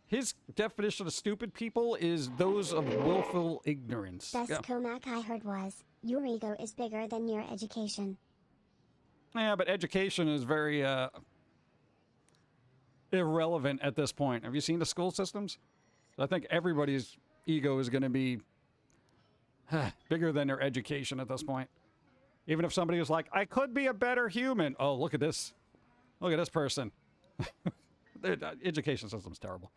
his definition of stupid people is those of willful ignorance. Best Comac I heard was, Your ego is bigger than your education. Yeah, but education is very irrelevant at this point. Have you seen the school systems? I think everybody's ego is going to be bigger than their education at this point. Even if somebody is like, I could be a better human. Oh, look at this. Look at this person. The education system's terrible.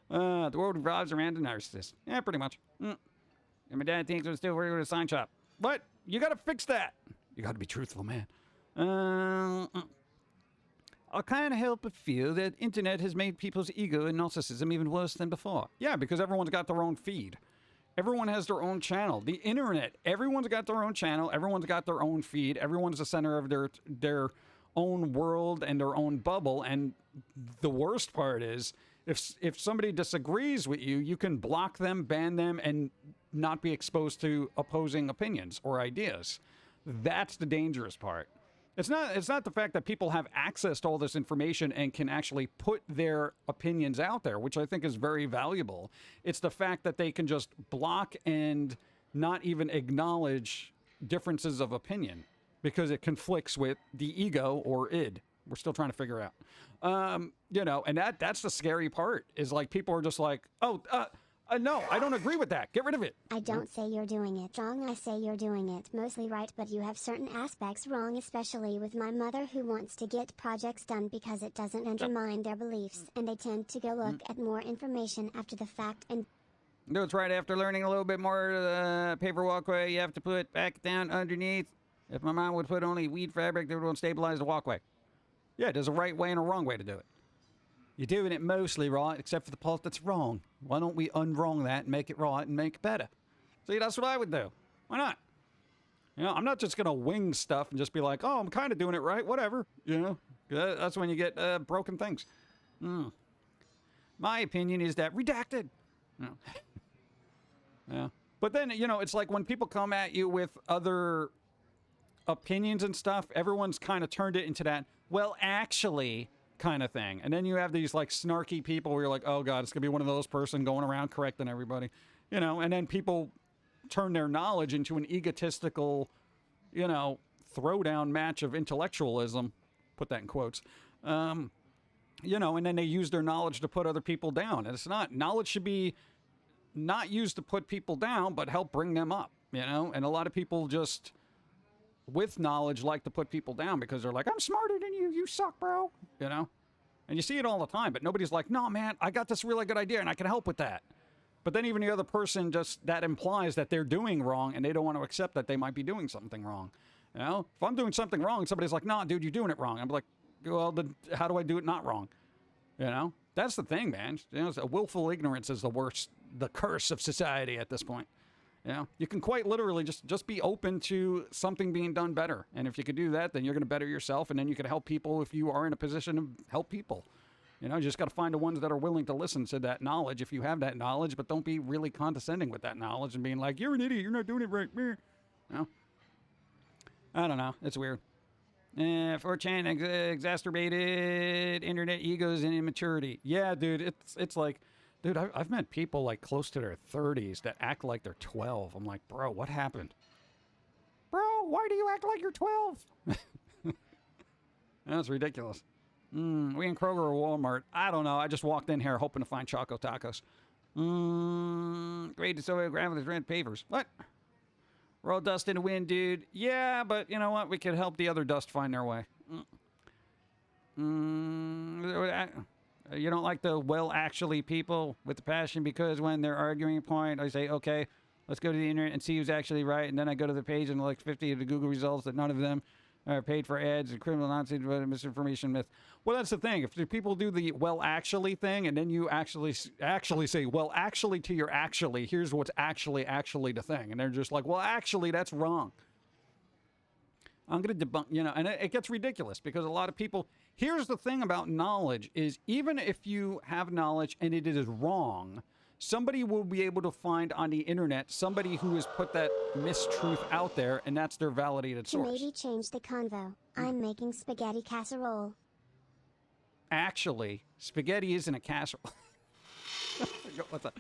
The world revolves around a narcissist. Yeah, pretty much. And my dad thinks I'm still working with a sign shop. But you got to fix that. You got to be truthful, man. I can't help but feel that internet has made people's ego and narcissism even worse than before. Yeah, because everyone's got their own feed. Everyone has their own channel. The internet, everyone's got their own channel. Everyone's got their own feed. Everyone's the center of their own world and their own bubble. And the worst part is, if somebody disagrees with you, you can block them, ban them, and not be exposed to opposing opinions or ideas. That's the dangerous part. It's not the fact that people have access to all this information and can actually put their opinions out there, which I think is very valuable. It's the fact that they can just block and not even acknowledge differences of opinion because it conflicts with the ego or id. We're still trying to figure out. And that's the scary part is like people are just like, no, I don't agree with that. Get rid of it. I don't say you're doing it wrong, I say you're doing it mostly right, but you have certain aspects wrong, especially with my mother who wants to get projects done because it doesn't undermine their beliefs, and they tend to go look at more information after the fact and... No, it's right after learning a little bit more paper walkway, you have to put back down underneath. If my mom would put only weed fabric, they would stabilize the walkway. Yeah, there's a right way and a wrong way to do it. You're doing it mostly right, except for the part that's wrong. Why don't we unwrong that and make it right and make it better? See, that's what I would do. Why not? I'm not just going to wing stuff and just be like, oh, I'm kind of doing it right, whatever. That's when you get broken things. My opinion is that redacted. Yeah. But then, it's like when people come at you with other opinions and stuff, everyone's kind of turned it into that, well, actually... kind of thing. And then you have these like snarky people where you're like, oh God, it's gonna be one of those person going around correcting everybody, and then people turn their knowledge into an egotistical, throwdown match of intellectualism, put that in quotes, and then they use their knowledge to put other people down. And it's not, knowledge should be not used to put people down, but help bring them up, and a lot of people just with knowledge like to put people down because they're like, I'm smarter than you suck, bro. And you see it all the time, but nobody's like, no, man, I got this really good idea and I can help with that. But then even the other person that implies that they're doing wrong and they don't want to accept that they might be doing something wrong. If I'm doing something wrong, somebody's like, nah, dude, you're doing it wrong. I'm like, well, then how do I do it not wrong? That's the thing, man. Willful ignorance is the curse of society at this point. You can quite literally just be open to something being done better. And if you can do that, then you're going to better yourself. And then you can help people if you are in a position to help people. You just got to find the ones that are willing to listen to that knowledge if you have that knowledge, but don't be really condescending with that knowledge and being like, you're an idiot, you're not doing it right. I don't know. It's weird. 4chan exacerbated internet egos and immaturity. Yeah, dude, it's like... Dude, I've met people like close to their 30s that act like they're 12. I'm like, bro, what happened? Bro, why do you act like you're 12? That's ridiculous. We in Kroger or Walmart. I don't know. I just walked in here hoping to find Choco Tacos. Great to so grandmother's rent pavers. What? Roll dust in the wind, dude. Yeah, but you know what? We could help the other dust find their way. You don't like the well, actually people with the passion because when they're arguing a point, I say, okay, let's go to the internet and see who's actually right. And then I go to the page and like 50 of the Google results that none of them are paid for ads and criminal nonsense, misinformation myth. Well, that's the thing. If the people do the well, actually thing, and then you actually say, well, actually to your actually, here's what's actually the thing. And they're just like, well, actually, that's wrong. I'm going to debunk, and it gets ridiculous because a lot of people, here's the thing about knowledge is even if you have knowledge and it is wrong, somebody will be able to find on the internet somebody who has put that mistruth out there and that's their validated To source. maybe change the convo. I'm making spaghetti casserole. Actually, spaghetti isn't a casserole. What's up?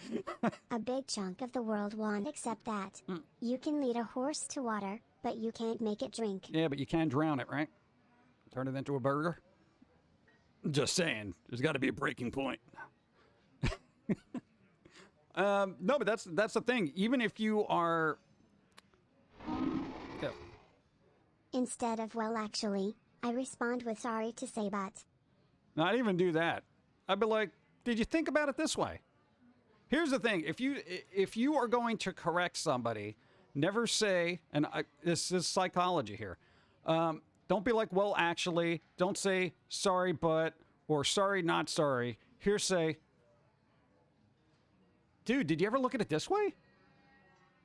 A big chunk of the world won't accept that. You can lead a horse to water, but you can't make it drink. Yeah, but you can drown it, right? Turn it into a burger? Just saying. There's got to be a breaking point. No, but that's the thing. Even if you are... Yeah. Instead of well actually, I respond with sorry to say but. Not even do that. I'd be like, did you think about it this way? Here's the thing. If you are going to correct somebody, never say, and this is psychology here. Don't be like, well, actually. Don't say sorry, but, or sorry, not sorry. Here, say, dude, did you ever look at it this way?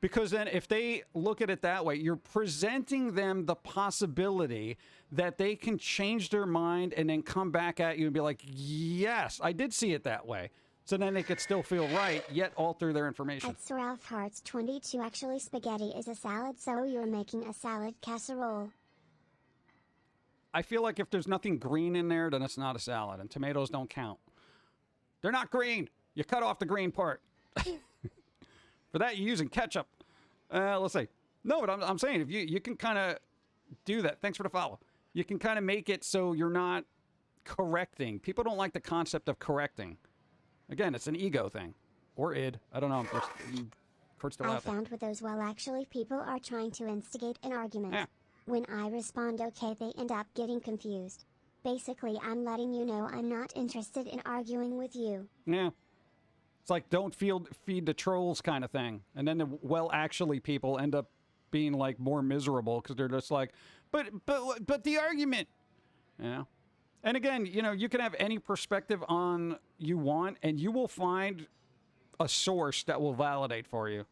Because then if they look at it that way, you're presenting them the possibility that they can change their mind and then come back at you and be like, yes, I did see it that way. So then they could still feel right, yet alter their information. At Sir Ralph Hearts 22, actually spaghetti is a salad, so you're making a salad casserole. I feel like if there's nothing green in there, then it's not a salad, and tomatoes don't count. They're not green. You cut off the green part. For that, you're using ketchup. Let's see. No, but I'm saying, if you can kind of do that. Thanks for the follow. You can kind of make it so you're not correcting. People don't like the concept of correcting. Again, it's an ego thing. Or id. I don't know. Kurt's still I out there. found with those well actually people are trying to instigate an argument. Yeah. When I respond okay, they end up getting confused. Basically, I'm letting you know I'm not interested in arguing with you. Yeah. It's like don't feed the trolls kind of thing. And then the well actually people end up being like more miserable because they're just like, but the argument. Yeah. And again, you know, you can have any perspective on you want, and you will find a source that will validate for you.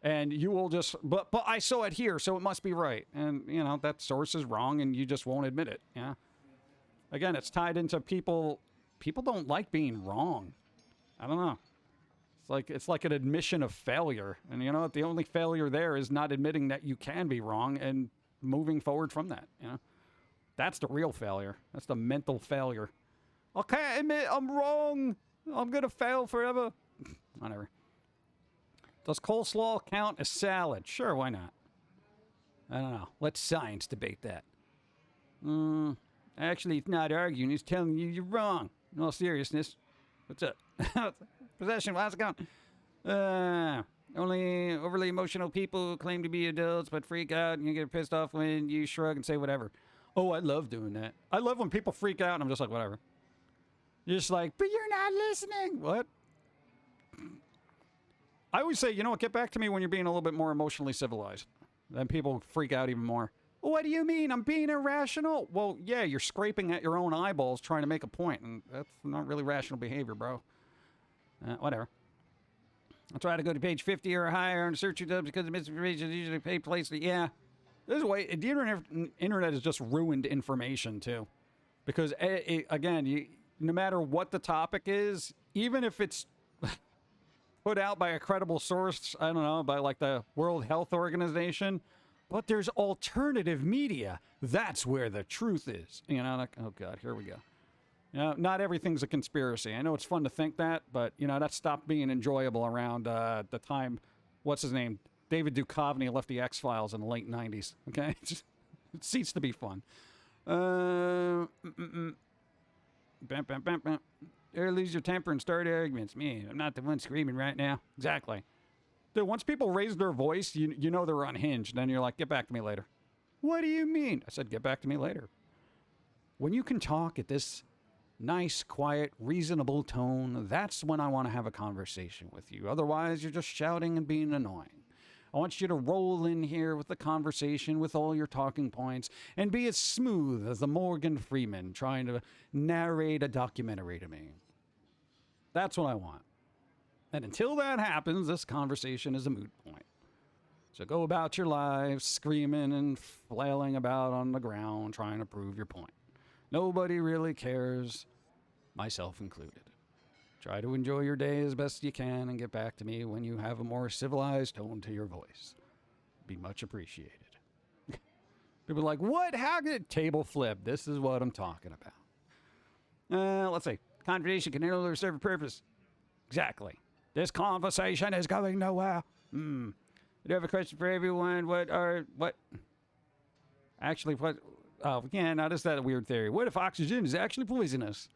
And you will just, but I saw it here, so it must be right. And, you know, that source is wrong, and you just won't admit it. Yeah. Again, it's tied into people don't like being wrong. I don't know. It's like an admission of failure. And you know what? The only failure there is not admitting that you can be wrong and moving forward from that, you know? That's the real failure. That's the mental failure. I can't admit I'm wrong. I'm going to fail forever. Whatever. Does coleslaw count as salad? Sure, why not? I don't know. Let science debate that. Actually, it's not arguing. It's telling you you're wrong. In all seriousness. What's up? Possession, how's it going? Only overly emotional people claim to be adults but freak out and you get pissed off when you shrug and say whatever. Oh, I love doing that. I love when people freak out and I'm just like, whatever. You're just like, but you're not listening. What? I always say, you know what, get back to me when you're being a little bit more emotionally civilized. Then people freak out even more. What do you mean? I'm being irrational? Well, yeah, you're scraping at your own eyeballs trying to make a point, and that's not really rational behavior, bro. Whatever. I'll try to go to page 50 or higher on search results because the misinformation is usually a paid place. Yeah. There's a way. The internet has just ruined information, too. Because, again, no matter what the topic is, even if it's put out by a credible source, I don't know, by like the World Health Organization, but there's alternative media. That's where the truth is. You know, like, oh, God, here we go. You know, not everything's a conspiracy. I know it's fun to think that, but, you know, that stopped being enjoyable around the time, what's his name? David Duchovny left the X-Files in the late 90s, okay? It ceased to be fun. Bam, bam, bam, bam. Or lose your temper and start arguments. Me, I'm not the one screaming right now. Exactly. Dude, once people raise their voice, you know they're unhinged. Then you're like, get back to me later. What do you mean? I said, get back to me later. When you can talk at this nice, quiet, reasonable tone, that's when I want to have a conversation with you. Otherwise, you're just shouting and being annoying. I want you to roll in here with the conversation with all your talking points and be as smooth as the Morgan Freeman trying to narrate a documentary to me. That's what I want. And until that happens, this conversation is a moot point. So go about your lives screaming and flailing about on the ground trying to prove your point. Nobody really cares, myself included. Try to enjoy your day as best you can and get back to me when you have a more civilized tone to your voice. Be much appreciated. People are like, what? How could it table flip? This is what I'm talking about. Let's see. Conversation can no longer serve a purpose. Exactly. This conversation is going nowhere. I do have a question for everyone. Actually, what? Oh, yeah, now this is that weird theory. What if oxygen is actually poisonous?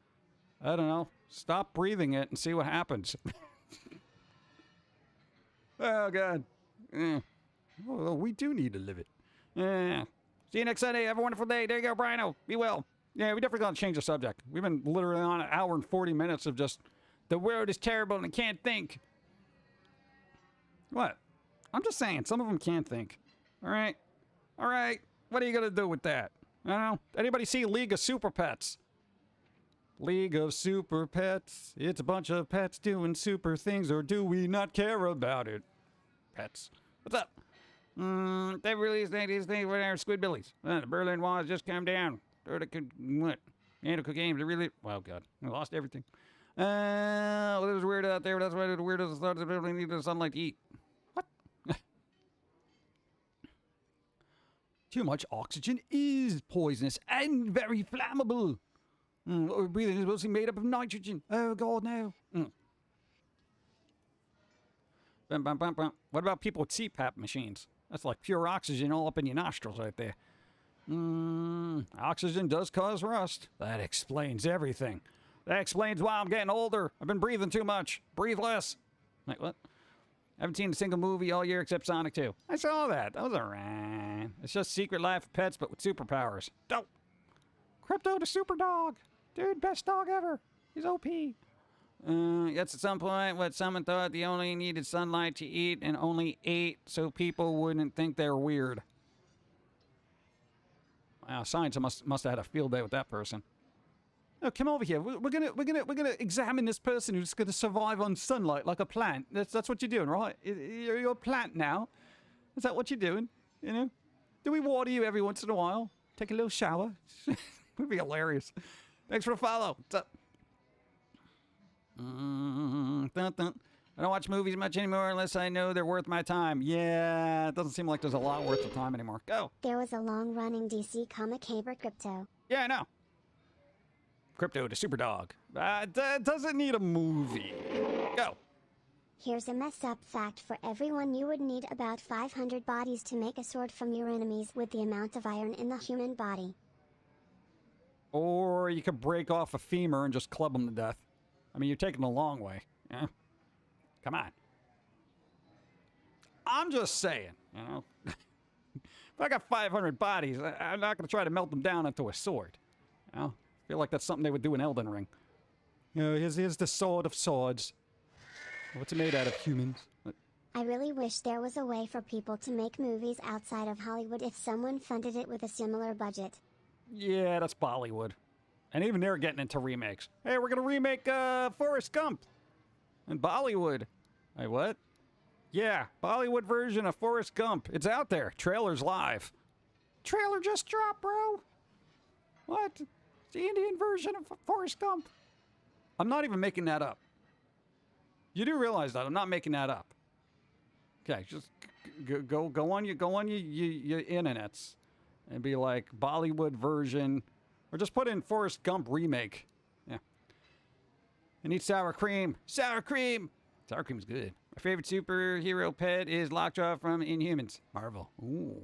I don't know. Stop breathing it and see what happens. Oh, God. Well, we do need to live it. See you next Sunday. Have a wonderful day. There you go, Briano. Be well. Yeah, we definitely got to change the subject. We've been literally on an hour and 40 minutes of just, the world is terrible and I can't think. What? I'm just saying, some of them can't think. All right? All right. What are you going to do with that? I don't know. Anybody see League of Super Pets? League of Super Pets. It's a bunch of pets doing super things, or do we not care about it? Pets. What's up? They released these things with our Squidbillies. The Berlin Wall has just come down. What? Antical games. They really... Oh, God. We lost everything. Well, it was weird out there, but that's why the weirdos thought they really needed sunlight to eat. What? Too much oxygen is poisonous and very flammable. What we're breathing is mostly made up of nitrogen. Oh, God, no. What about people with CPAP machines? That's like pure oxygen all up in your nostrils right there. Oxygen does cause rust. That explains everything. That explains why I'm getting older. I've been breathing too much. Breathe less. Like, what? I haven't seen a single movie all year except Sonic 2. I saw that. That was alright. It's just Secret Life of Pets, but with superpowers. Dope. Crypto the super dog. Dude, best dog ever. He's OP. Yes, at some point, what someone thought they only needed sunlight to eat and only ate so people wouldn't think they're weird. Wow, science must have had a field day with that person. Oh, come over here. We're gonna examine this person who's gonna survive on sunlight like a plant. That's what you're doing, right? You're a plant now. Is that what you're doing? You know? Do we water you every once in a while? Take a little shower? Would be hilarious. Thanks for the follow. What's up? I don't watch movies much anymore unless I know they're worth my time. Yeah, it doesn't seem like there's a lot worth the time anymore. Go. There was a long-running DC comic Haber Crypto. Yeah, I know. Crypto the super dog. Doesn't need a movie. Go. Here's a messed up fact for everyone. You would need about 500 bodies to make a sword from your enemies with the amount of iron in the human body. Or you could break off a femur and just club them to death. I mean, you're taking it a long way. Yeah? Come on. I'm just saying, you know. If I got 500 bodies, I'm not going to try to melt them down into a sword. You know? I feel like that's something they would do in Elden Ring. You know, here's the sword of swords. What's it made out of? Humans? I really wish there was a way for people to make movies outside of Hollywood if someone funded it with a similar budget. Yeah, that's Bollywood. And even they're getting into remakes. Hey, we're going to remake Forrest Gump. In Bollywood. Wait, what? Yeah, Bollywood version of Forrest Gump. It's out there. Trailer's live. Trailer just dropped, bro. What? It's the Indian version of Forrest Gump. I'm not even making that up. You do realize that I'm not making that up. Okay, just go on your internets and be like Bollywood version, or just put in Forrest Gump remake. Yeah. I need sour cream. Sour cream. Sour cream's good. My favorite superhero pet is Lockjaw from Inhumans. Marvel. Ooh.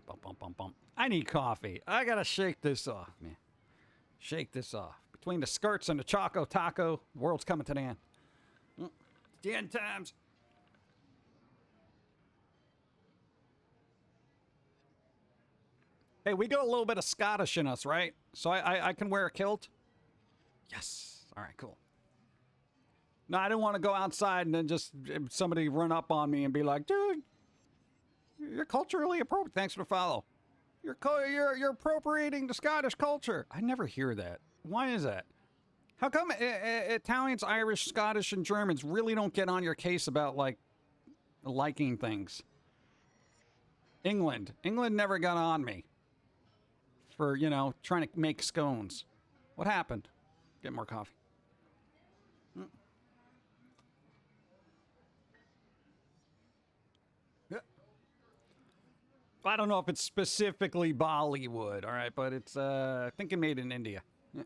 Bum, bum, bum, bum. I need coffee. I gotta shake this off, man. Shake this off. Between the skirts and the Choco Taco, the world's coming to the end. It's the end times. Hey, we got a little bit of Scottish in us, right? So I can wear a kilt? Yes. All right, cool. No, I didn't want to go outside and then just somebody run up on me and be like, dude, you're culturally appropriate. Thanks for the follow. You're appropriating the Scottish culture. I never hear that. Why is that? How come Italians, Irish, Scottish, and Germans really don't get on your case about, like, liking things? England never got on me for, you know, trying to make scones. What happened? Get more coffee. Yeah. I don't know if it's specifically Bollywood, all right, but it's, I think it made in India. Yeah.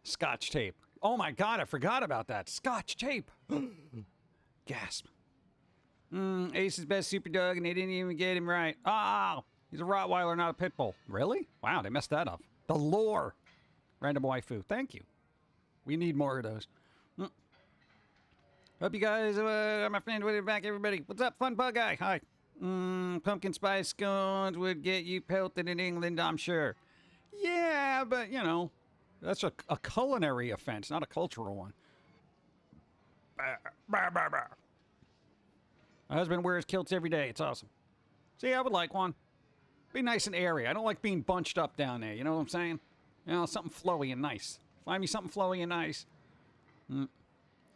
Scotch tape. Oh my god, I forgot about that. Scotch tape. Gasp. Ace's best super dog, and they didn't even get him right. Oh, he's a Rottweiler, not a pit bull. Really? Wow, they messed that up. The lore. Random waifu. Thank you. We need more of those. Hope you guys, my friend, with it back, everybody. What's up, fun bug guy? Hi. Pumpkin spice scones would get you pelted in England, I'm sure. Yeah, but, you know, that's a culinary offense, not a cultural one. My husband wears kilts every day. It's awesome. See, I would like one. Be nice and airy. I don't like being bunched up down there. You know what I'm saying? You know, something flowy and nice. Find me something flowy and nice.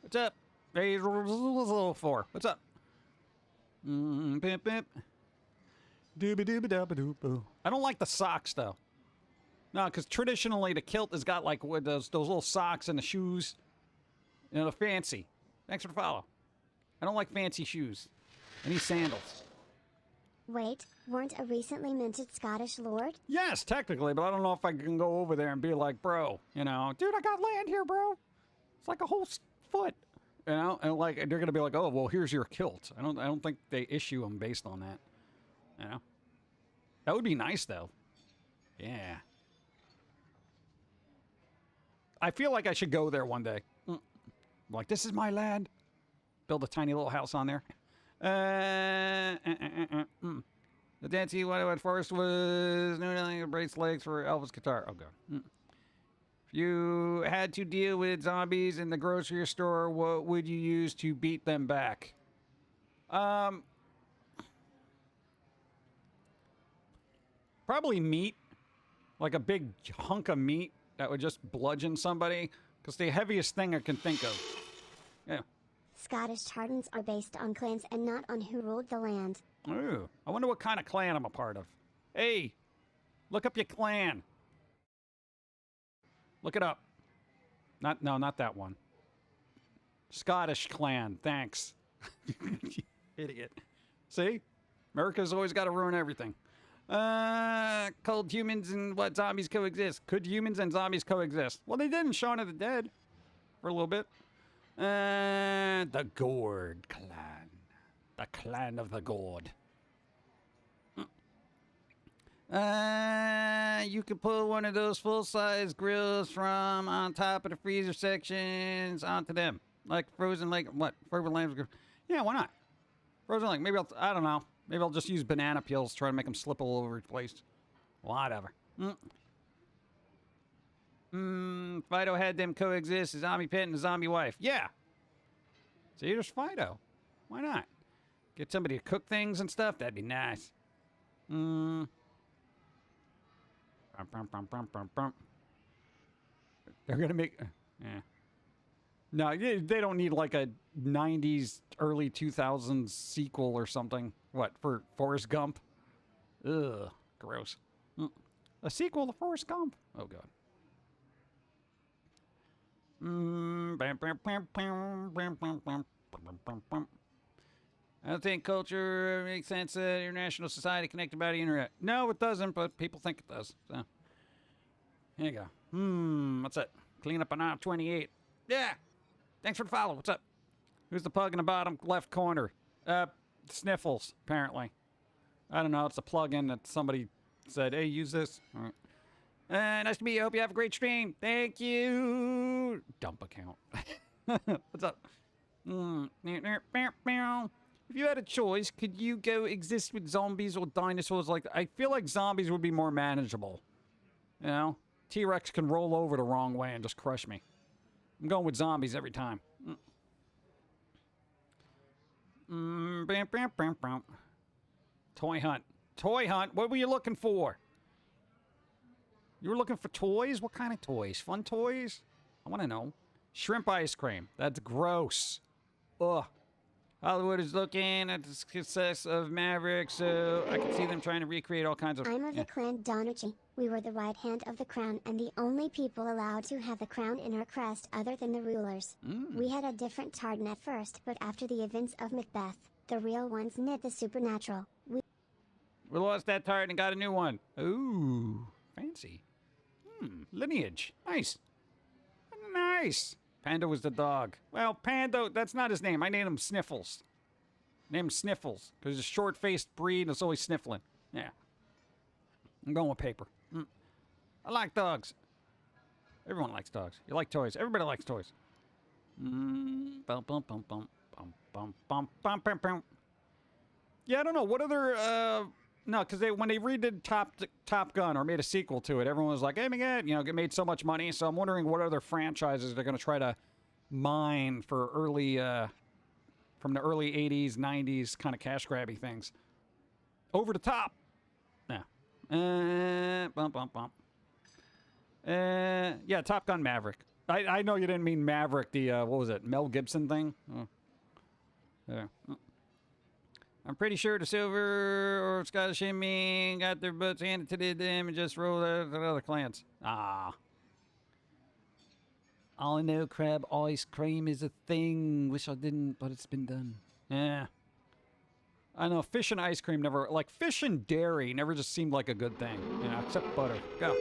What's up? Hey, 4. What's up? Pip, pip. Dooba-dooba-dooba-dooba. I don't like the socks, though. No, because traditionally the kilt has got, like, with those little socks and the shoes. You know, the fancy. Thanks for the follow. I don't like fancy shoes. I need sandals. Wait, weren't a recently minted Scottish lord? Yes, technically, but I don't know if I can go over there and be like, bro, you know, dude, I got land here, bro. It's like a whole foot, you know, and like they're gonna be like, oh, well, here's your kilt. I don't think they issue them based on that, you know. That would be nice though. Yeah. I feel like I should go there one day. Like, this is my land. Build a tiny little house on there. The dancey one at first was no brace legs for Elvis guitar. Oh god. If you had to deal with zombies in the grocery store, what would you use to beat them back? Probably meat. Like a big hunk of meat that would just bludgeon somebody. Because the heaviest thing I can think of. Yeah. Scottish tardens are based on clans and not on who ruled the land. Ooh, I wonder what kind of clan I'm a part of. Hey, look up your clan. Look it up. Not that one. Scottish clan, thanks. Idiot. See? America's always got to ruin everything. Cold humans and what zombies coexist. Could humans and zombies coexist? Well, they did in Shaun of the Dead. For a little bit. The Gourd clan. The clan of the Gourd. You could pull one of those full-size grills from on top of the freezer sections onto them. Like Frozen Lake, what? Frozen Lake. Yeah, why not? Frozen Lake. Maybe I don't know. Maybe I'll just use banana peels to try to make them slip all over the place. Whatever. Fido had them coexist, a zombie pet and a zombie wife. Yeah. See, there's Fido. Why not? Get somebody to cook things and stuff. That'd be nice. They're gonna make. Yeah. No, they don't need like a 90s, early 2000s sequel or something. What, for Forrest Gump? Ugh, gross. A sequel to Forrest Gump? Oh, God. I don't think culture makes sense that international society connected by the internet. No, it doesn't, but people think it does. So, here you go. What's that? Clean up an aisle 28. Yeah. Thanks for the follow. What's up? Who's the pug in the bottom left corner? Sniffles, apparently. I don't know. It's a plug-in that somebody said, hey, use this. All right. Nice to meet you. Hope you have a great stream. Thank you. Dump account. What's up? If you had a choice, could you go exist with zombies or dinosaurs? Like, I feel like zombies would be more manageable. You know? T-Rex can roll over the wrong way and just crush me. I'm going with zombies every time. Toy hunt. Toy hunt? What were you looking for? You were looking for toys? What kind of toys? Fun toys? I want to know. Shrimp ice cream. That's gross. Ugh. Hollywood is looking at the success of Maverick, so I can see them trying to recreate all kinds of... I'm of the clan Donucci. We were the right hand of the crown and the only people allowed to have the crown in our crest other than the rulers. We had a different Tartan at first, but after the events of Macbeth, the real ones knit the supernatural. We lost that Tartan and got a new one. Ooh, fancy. Lineage. Nice. Nice. Panda was the dog. Well, Panda, that's not his name. I named him Sniffles. Named him Sniffles because he's a short-faced breed and it's always sniffling. Yeah. I'm going with paper. I like dogs. Everyone likes dogs. You like toys. Everybody likes toys. Bum, bum, bum, bum, bum, bum, bum, bum, bum, bum. Yeah, I don't know. What other... No, because when they redid Top Gun or made a sequel to it, everyone was like, "Hey, my God," it made so much money. So I'm wondering what other franchises they're going to try to mine for from the early '80s, '90s kind of cash grabby things. Over the top. Yeah. Bump, bump, bump. Yeah, Top Gun Maverick. I know you didn't mean Maverick. The what was it? Mel Gibson thing. Oh. Yeah. I'm pretty sure the Silver or Scottish Shimmy got their butts handed to them and just rolled out to other clans. Ah. All I know, crab ice cream is a thing. Wish I didn't, but it's been done. Yeah. I know, fish and ice cream never... Like, fish and dairy never just seemed like a good thing. Except butter. Go.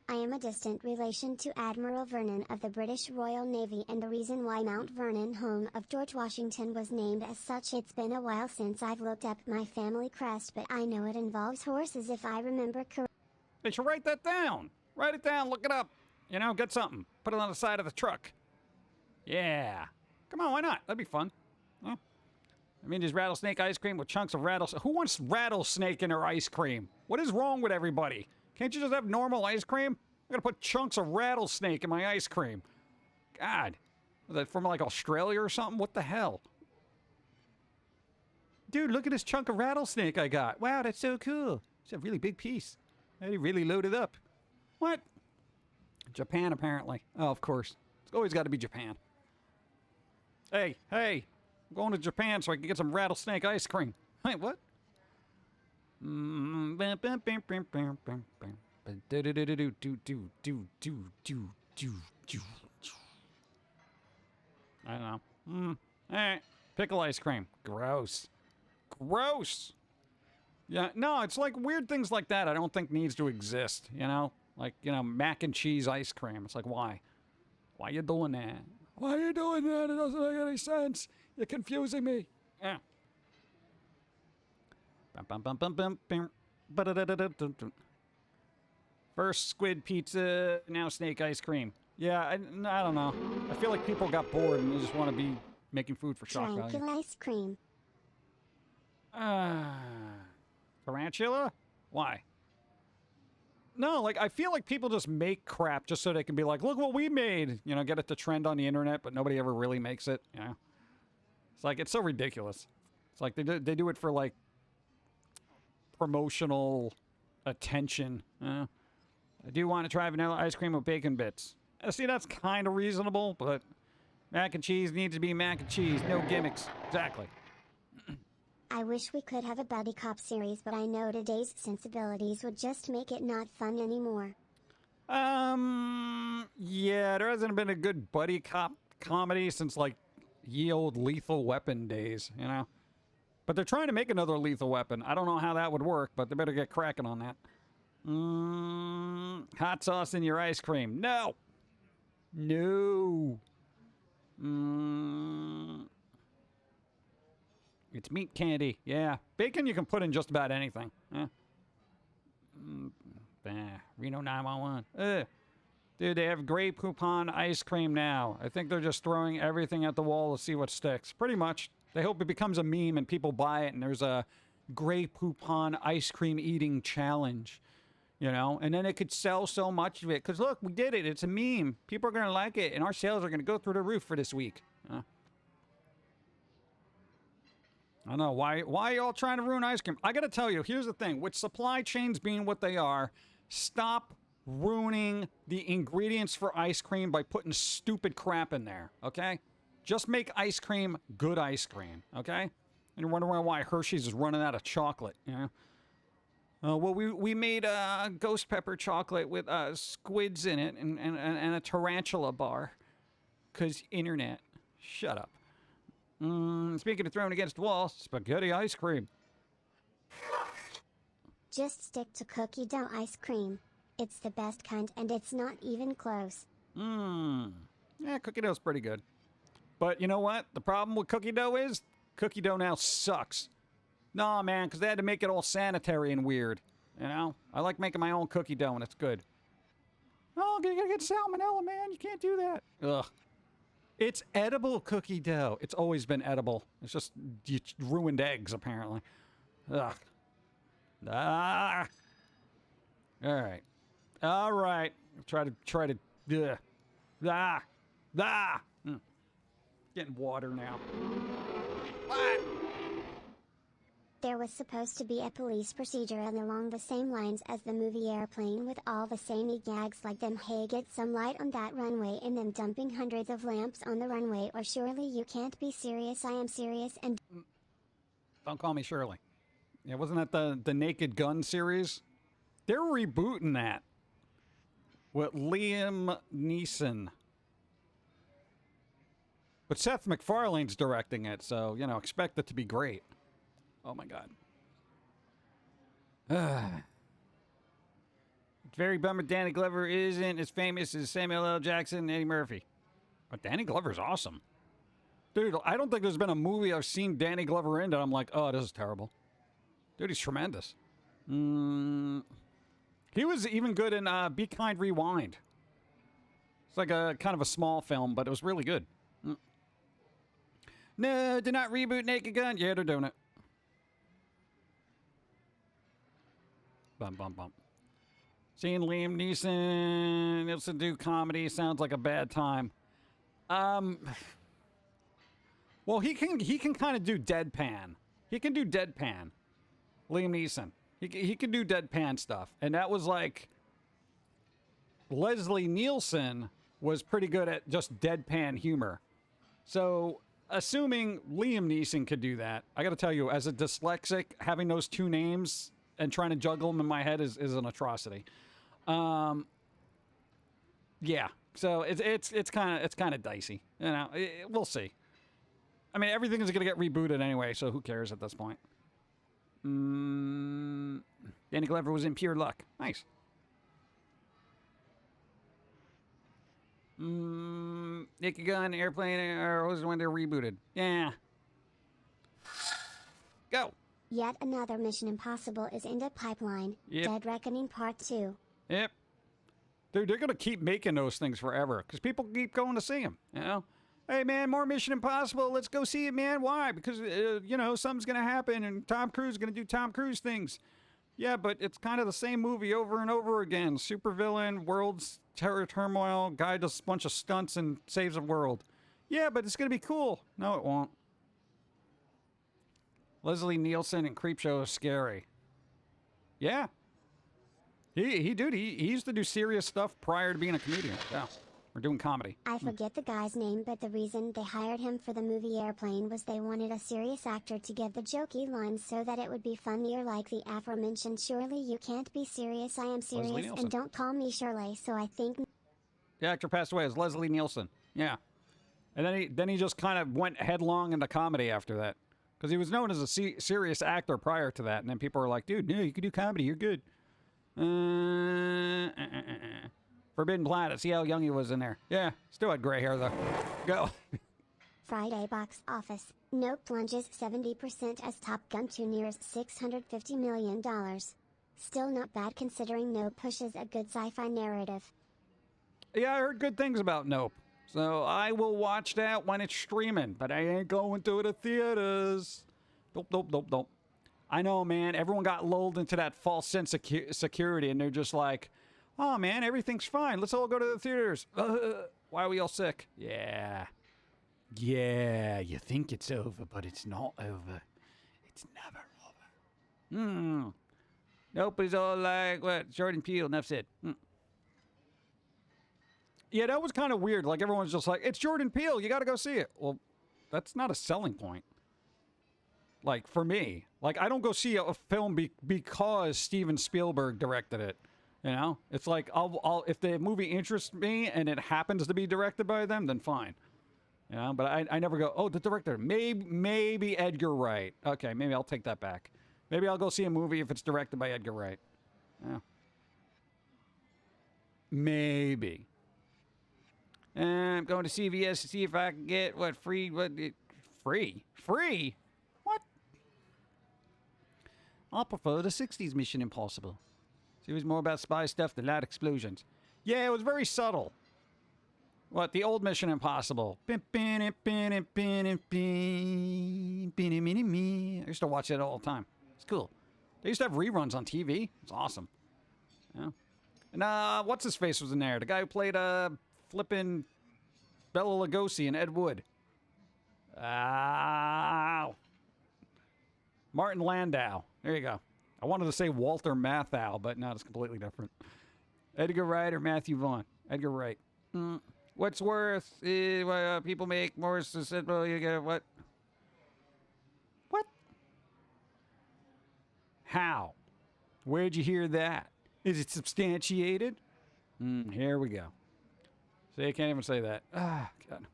I am a distant relation to Admiral Vernon of the British Royal Navy, and the reason why Mount Vernon, home of George Washington, was named as such. It's been a while since I've looked up my family crest, but I know it involves horses if I remember correctly. They should write that down. Write it down, look it up. Get something. Put it on the side of the truck. Yeah. Come on, why not? That'd be fun. Huh? There's rattlesnake ice cream with chunks of rattlesnake. Who wants rattlesnake in their ice cream? What is wrong with everybody? Can't you just have normal ice cream? I'm gonna put chunks of rattlesnake in my ice cream. God. Is that from like Australia or something? What the hell? Dude, look at this chunk of rattlesnake I got. Wow, that's so cool. It's a really big piece. They really loaded up. What? Japan, apparently. Oh, of course. It's always got to be Japan. Hey, I'm going to Japan so I can get some rattlesnake ice cream. Wait, what? I don't know. Pickle ice cream. Gross. Yeah, no, it's like weird things like that I don't think needs to exist, Like, mac and cheese ice cream. It's like, why? Why are you doing that? Why are you doing that? It doesn't make any sense. You're confusing me. Yeah. First squid pizza, now snake ice cream. Yeah, I don't know. I feel like people got bored and they just want to be making food for shock value. Tarantula ice cream. Tarantula? Why? No, like, I feel like people just make crap just so they can be like, look what we made. Get it to trend on the internet, but nobody ever really makes it, It's like, it's so ridiculous. It's like they do it for, like, promotional attention. I do want to try vanilla ice cream with bacon bits. See, that's kind of reasonable, but mac and cheese needs to be mac and cheese. No gimmicks. Exactly. I wish we could have a buddy cop series, but I know today's sensibilities would just make it not fun anymore. Yeah, there hasn't been a good buddy cop comedy since, like, ye old Lethal Weapon days, But they're trying to make another Lethal Weapon. I don't know how that would work, but they better get cracking on that. Hot sauce in your ice cream. No. It's meat candy. Yeah. Bacon you can put in just about anything. Reno 911. Dude, they have Grey Poupon ice cream now. I think they're just throwing everything at the wall to see what sticks. Pretty much. They hope it becomes a meme and people buy it and there's a Grey Poupon ice cream eating challenge. And then it could sell so much of it. Because, look, we did it. It's a meme. People are going to like it, and our sales are going to go through the roof for this week. I don't know. Why are you all trying to ruin ice cream? I got to tell you, here's the thing. With supply chains being what they are, stop ruining the ingredients for ice cream by putting stupid crap in there, okay? Just make ice cream good ice cream, okay? And you're wondering why Hershey's is running out of chocolate, Well, we made ghost pepper chocolate with squids in it and a tarantula bar. 'Cause internet. Shut up. Speaking of throwing against the wall, spaghetti ice cream. Just stick to cookie dough ice cream. It's the best kind and it's not even close. Yeah, cookie dough's pretty good. But you know what? The problem with cookie dough is cookie dough now sucks. Nah, man, because they had to make it all sanitary and weird. You know? I like making my own cookie dough and it's good. Oh, you gotta get salmonella, man. You can't do that. Ugh. It's edible cookie dough. It's always been edible. It's just you ruined eggs, apparently. Ugh. Ah. All right. All right. Try to. Ugh. Ah. Ah. Getting water now. What? There was supposed to be a police procedure along the same lines as the movie Airplane, with all the same gags like them hey get some light on that runway and them dumping hundreds of lamps on the runway, or surely you can't be serious, I am serious, and Don't call me Shirley. Yeah, wasn't that the Naked Gun series? They're rebooting that with Liam Neeson. But Seth MacFarlane's directing it, so, you know, expect it to be great. Oh my god. It's very bummer Danny Glover isn't as famous as Samuel L. Jackson and Eddie Murphy. But Danny Glover's awesome. Dude, I don't think there's been a movie I've seen Danny Glover in that I'm like, oh, this is terrible. Dude, he's tremendous. He was even good in Be Kind, Rewind. It's like a kind of a small film, but it was really good. No, do not reboot Naked Gun. Yeah, they're doing it. Bum, bum, bum. Seeing Liam Neeson do comedy sounds like a bad time. Well, he can kind of do deadpan. He can do deadpan. Liam Neeson. He can do deadpan stuff. And that was like... Leslie Nielsen was pretty good at just deadpan humor. So, assuming Liam Neeson could do that, I gotta tell you, as a dyslexic, having those two names and trying to juggle them in my head is an atrocity. Yeah. So it's kind of dicey. You know, we'll see. I mean, everything is gonna get rebooted anyway, so who cares at this point? Danny Glover was in Pure Luck. Nice. Naked Gun, Airplane, or was when they're rebooted. Yeah. Go. yet another Mission Impossible is in the pipeline. Yep. Dead Reckoning Part 2. Yep. Dude, they're going to keep making those things forever because people keep going to see them, you know? Hey, man, more Mission Impossible. Let's go see it, man. Why? Because, you know, something's going to happen and Tom Cruise is going to do Tom Cruise things. Yeah, but it's kind of the same movie over and over again. Supervillain, world's terror turmoil, guy does a bunch of stunts and saves the world. Yeah, but it's going to be cool. No, it won't. Leslie Nielsen and Creepshow is scary. Yeah. He used to do serious stuff prior to being a comedian. Yeah. We're doing comedy. I forget the guy's name, but the reason they hired him for the movie Airplane was they wanted a serious actor to give the jokey lines so that it would be funnier, like the aforementioned "Surely you can't be serious, I am serious, and don't call me Shirley." So I think the actor passed away as Leslie Nielsen. Yeah. And then he just kind of went headlong into comedy after that. Because he was known as a serious actor prior to that. And then people were like, dude, no, you can do comedy. You're good. Forbidden Planet. See how young he was in there. Yeah, still had gray hair, though. Go. Friday box office. Nope plunges 70% as Top Gun 2 nears $650 million. Still not bad considering Nope pushes a good sci-fi narrative. Yeah, I heard good things about Nope. So I will watch that when it's streaming, but I ain't going to the theaters. Nope. I know, man. Everyone got lulled into that false sense of security, and they're just like, oh, man, everything's fine. Let's all go to the theaters. Why are we all sick? Yeah. Yeah, you think it's over, but it's not over. It's never over. Nope, it's all like, what? Jordan Peele, enough said. Yeah, that was kind of weird. Like, everyone's just like, it's Jordan Peele. You got to go see it. Well, that's not a selling point. Like, for me. Like, I don't go see a film because Steven Spielberg directed it. You know? It's like, I'll if the movie interests me and it happens to be directed by them, then fine. You know? But I never go, oh, the director. Maybe Edgar Wright. Okay, maybe I'll take that back. Maybe I'll go see a movie if it's directed by Edgar Wright. Yeah. Maybe. I'm going to CVS to see if I can get free? What? I'll prefer the 60s Mission Impossible. So it was more about spy stuff than loud explosions. Yeah, it was very subtle. What, the old Mission Impossible? I used to watch it all the time. It's cool. They used to have reruns on TV. It's awesome. Yeah. And what's his face was in there? The guy who played flippin' Bela Lugosi and Ed Wood. Martin Landau. There you go. I wanted to say Walter Matthau, but no, it's completely different. Edgar Wright or Matthew Vaughn? Edgar Wright. What's worth? People make more susceptible. You get what? What? How? Where'd you hear that? Is it substantiated? Here we go. See, I can't even say that. God.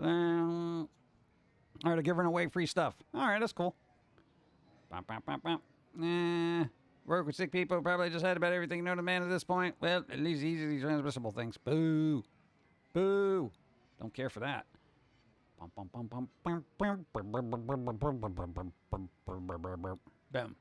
All right, I'm giving away free stuff. All right, that's cool. Work with sick people. Probably just had about everything known to man at this point. Well, at least easily transmissible things. Boo. Boo. Don't care for that. Boom.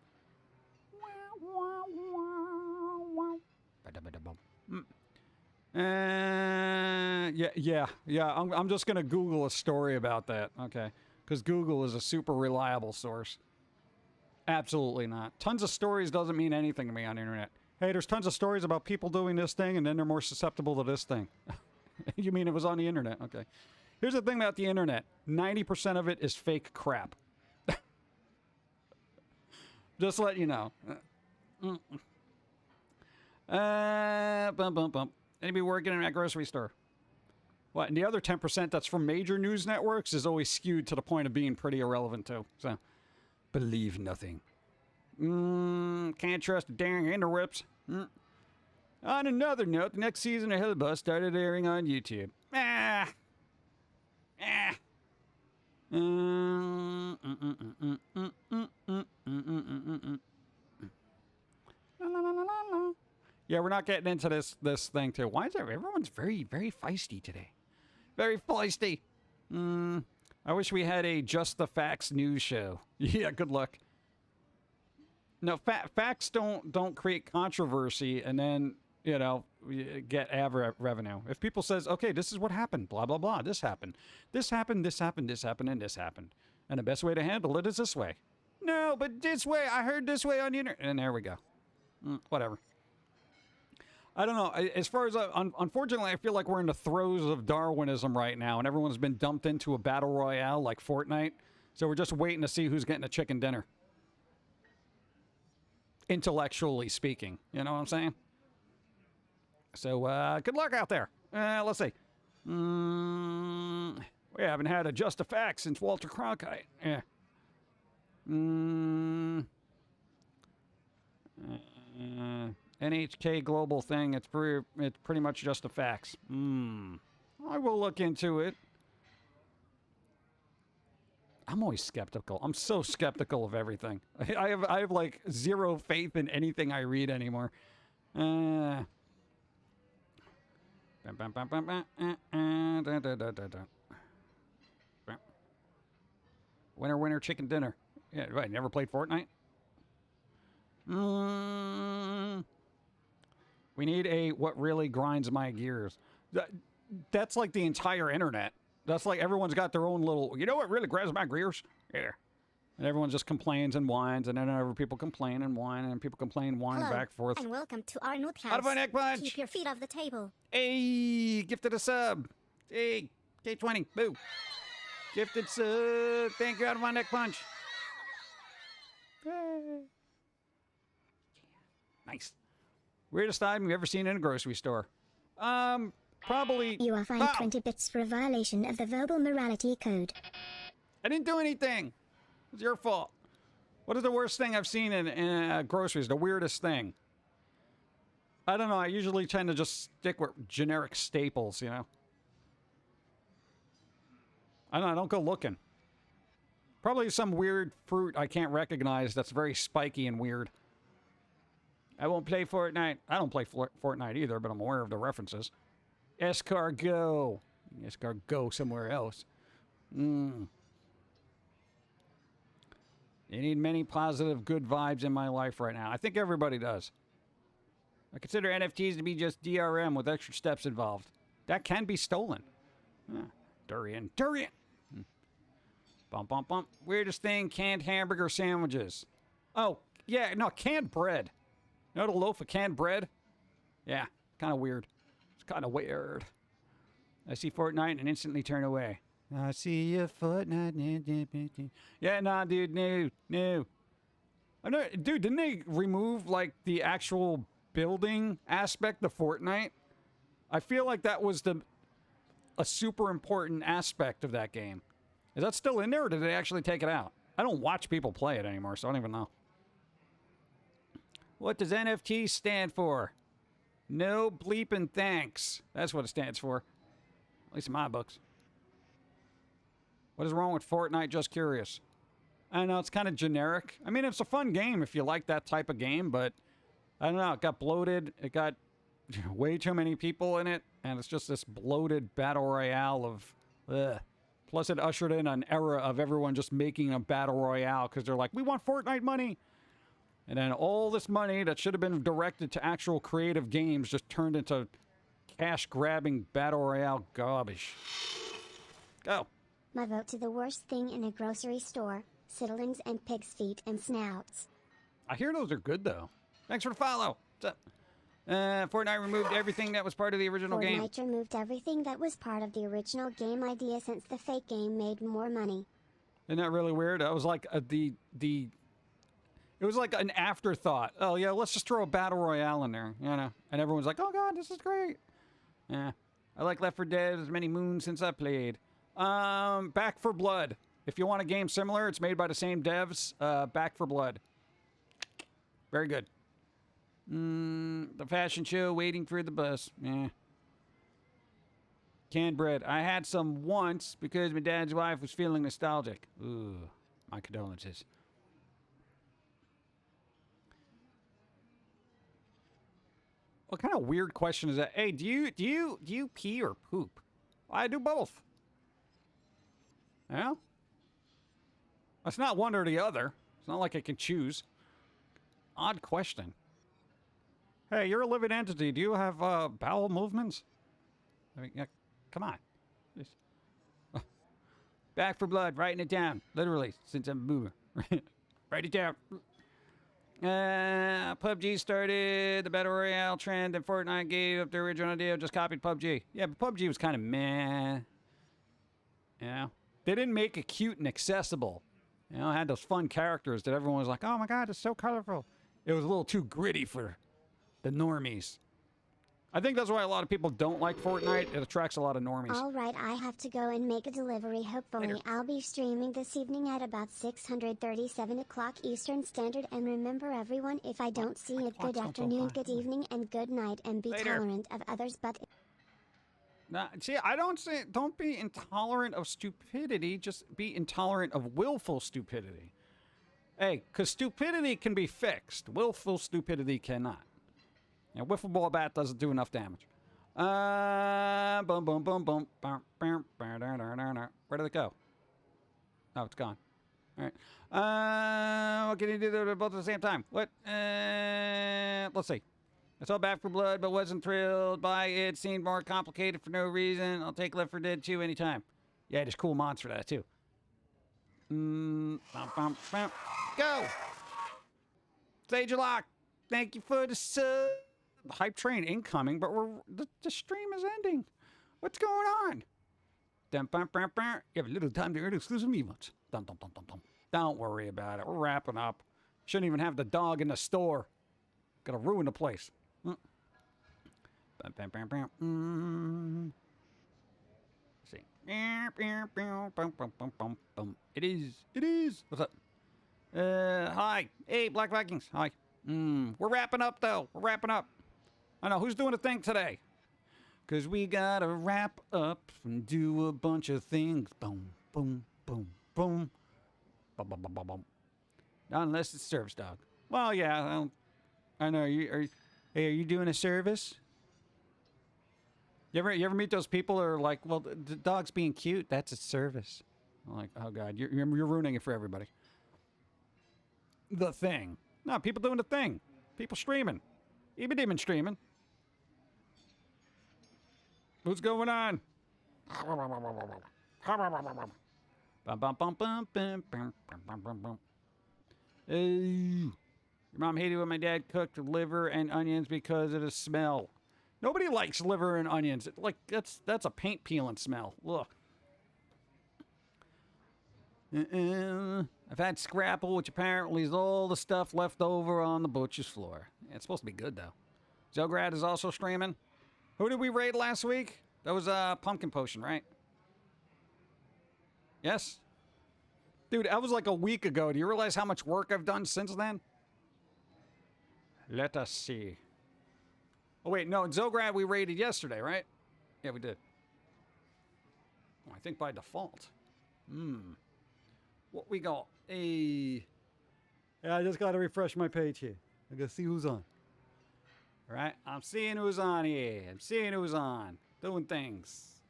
Yeah. I'm just gonna Google a story about that, okay? Because Google is a super reliable source. Absolutely not. Tons of stories doesn't mean anything to me on the internet. Hey, there's tons of stories about people doing this thing, and then they're more susceptible to this thing. You mean it was on the internet? Okay. Here's the thing about the internet: 90% of it is fake crap. Just to let you know. Anybody working in that grocery store? What? And the other 10% that's from major news networks is always skewed to the point of being pretty irrelevant too. So, believe nothing. Can't trust a dang interwebs. On another note, the next season of Hillbus started airing on YouTube. Yeah, we're not getting into this thing too. Why is everyone's very, very feisty today? Very feisty. I wish we had a Just the Facts news show. Yeah, good luck. No, facts don't create controversy and then, you know, get ad revenue. If people says, okay, this is what happened, blah, blah, blah, this happened, and this happened, and this happened. And the best way to handle it is this way. No, but this way, I heard this way on the internet. And there we go. Whatever. I don't know. As far as, unfortunately, I feel like we're in the throes of Darwinism right now, and everyone's been dumped into a battle royale like Fortnite. So we're just waiting to see who's getting a chicken dinner. Intellectually speaking. You know what I'm saying? So, good luck out there. Let's see. We haven't had a Just a Fact since Walter Cronkite. Yeah. NHK global thing. It's pretty much just the facts. I will look into it. I'm always skeptical. I'm so skeptical of everything. I have like zero faith in anything I read anymore. Winner, chicken dinner. Yeah, right. Never played Fortnite? We need a what really grinds my gears. That's like the entire internet. That's like everyone's got their own little, you know what really grinds my gears? Yeah. And everyone just complains and whines, and then other people complain and whine, and people complain, whine, Hello, back and forth. and welcome to our note house. Out of my neck punch! Keep your feet off the table. Hey, gifted a sub. Hey, K20, boo. Gifted sub. Thank you, out of my neck punch. Yay. Nice. Weirdest item you've ever seen in a grocery store? Probably. You are fined 20 bits for a violation of the verbal morality code. I didn't do anything. It's your fault. What is the worst thing I've seen in groceries? The weirdest thing? I don't know. I usually tend to just stick with generic staples, you know? I don't go looking. Probably some weird fruit I can't recognize that's very spiky and weird. I won't play Fortnite. I don't play Fortnite either, but I'm aware of the references. Escargot. Escargot somewhere else. You need many positive, good vibes in my life right now. I think everybody does. I consider NFTs to be just DRM with extra steps involved. That can be stolen. Durian. Bump, bump, bump. Weirdest thing, canned hamburger sandwiches. Oh, yeah, no, canned bread. You know the loaf of canned bread? Yeah, kind of weird. It's kind of weird. I see Fortnite and instantly turn away. I see you Fortnite. Yeah, nah, dude, no. I know, dude, didn't they remove, like, the actual building aspect of Fortnite? I feel like that was a super important aspect of that game. Is that still in there, or did they actually take it out? I don't watch people play it anymore, so I don't even know. What does NFT stand for? No bleeping thanks. That's what it stands for. At least in my books. What is wrong with Fortnite? Just curious. I know, it's kind of generic. I mean, it's a fun game if you like that type of game, but I don't know. It got bloated. It got way too many people in it, and it's just this bloated battle royale of... Ugh. Plus, it ushered in an era of everyone just making a battle royale because they're like, we want Fortnite money. And then all this money that should have been directed to actual creative games just turned into cash-grabbing battle royale garbage. Go. My vote to the worst thing in a grocery store, siddlings and pig's feet and snouts. I hear those are good, though. Thanks for the follow. What's up? Fortnite removed everything that was part of the original game. Fortnite removed everything that was part of the original game idea since the fake game made more money. Isn't that really weird? That was like it was like an afterthought. Oh, yeah, let's just throw a battle royale in there, you know? And everyone's like, oh, God, this is great. Yeah. I like Left 4 Dead as many moons since I played. Back 4 Blood. If you want a game similar, it's made by the same devs. Back 4 Blood. Very good. The fashion show, waiting for the bus. Yeah. Canned bread. I had some once because my dad's wife was feeling nostalgic. Ooh, my condolences. What kind of weird question is that? Hey, do you pee or poop? I do both. Yeah? It's not one or the other. It's not like I can choose. Odd question. Hey, you're a living entity. Do you have bowel movements? I mean, yeah, come on. Just, Back 4 Blood, writing it down. Literally, since I'm a boomer. Write it down. PUBG started the Battle Royale trend, and Fortnite gave up their original idea, just copied PUBG. Yeah, but PUBG was kind of meh. You know? They didn't make it cute and accessible. You know, it had those fun characters that everyone was like, oh my God, it's so colorful. It was a little too gritty for the normies. I think that's why a lot of people don't like Fortnite. It attracts a lot of normies. Alright, I have to go and make a delivery. Hopefully, Later. I'll be streaming this evening at about 6:37 o'clock Eastern Standard. And remember, everyone, if I don't see it, good afternoon, good evening, and good night, and be Later. tolerant of others, but... Nah, see, I don't say don't be intolerant of stupidity, just be intolerant of willful stupidity. Hey, because stupidity can be fixed. Willful stupidity cannot. Yeah, wiffle ball bat doesn't do enough damage. Boom, boom, boom, boom. Where did it go? Oh, it's gone. All right. What can you do both at the same time? What? Let's see. I saw Back 4 Blood, but wasn't thrilled by it. Seemed more complicated for no reason. I'll take Left 4 Dead 2 anytime. Yeah, there's cool mods for that, too. Go! Stage lock. Thank you for the sub. Hype train incoming, but the stream is ending. What's going on? You have a little time to earn exclusive emotes. Don't worry about it. We're wrapping up. Shouldn't even have the dog in the store. Gonna ruin the place. See. It is. What's up? Hi. Hey, Black Vikings. Hi. We're wrapping up, though. We're wrapping up. I know. Who's doing a thing today? Because we gotta wrap up and do a bunch of things. Boom, boom, boom, boom. Boom, boom, boom, boom, boom. Not unless it's service dog. Well, yeah. I know. Hey, are you doing a service? You ever meet those people who are like, well, the dog's being cute. That's a service. I'm like, oh God, you're ruining it for everybody. The Thing. No, people doing the thing. People streaming. Even demon streaming. What's going on? Your mom hated when my dad cooked liver and onions because of the smell. Nobody likes liver and onions. Like that's a paint peeling smell. Look. I've had scrapple, which apparently is all the stuff left over on the butcher's floor. Yeah, it's supposed to be good though. Zograd is also streaming. Who did we raid last week? That was Pumpkin Potion, right? Yes? Dude, that was like a week ago. Do you realize how much work I've done since then? Let us see. Oh, wait, no, Zograd we raided yesterday, right? Yeah, we did. Oh, I think by default. What we got? Yeah, I just got to refresh my page here. I got to see who's on. All right, I'm seeing who's on here. I'm seeing who's on. Doing things.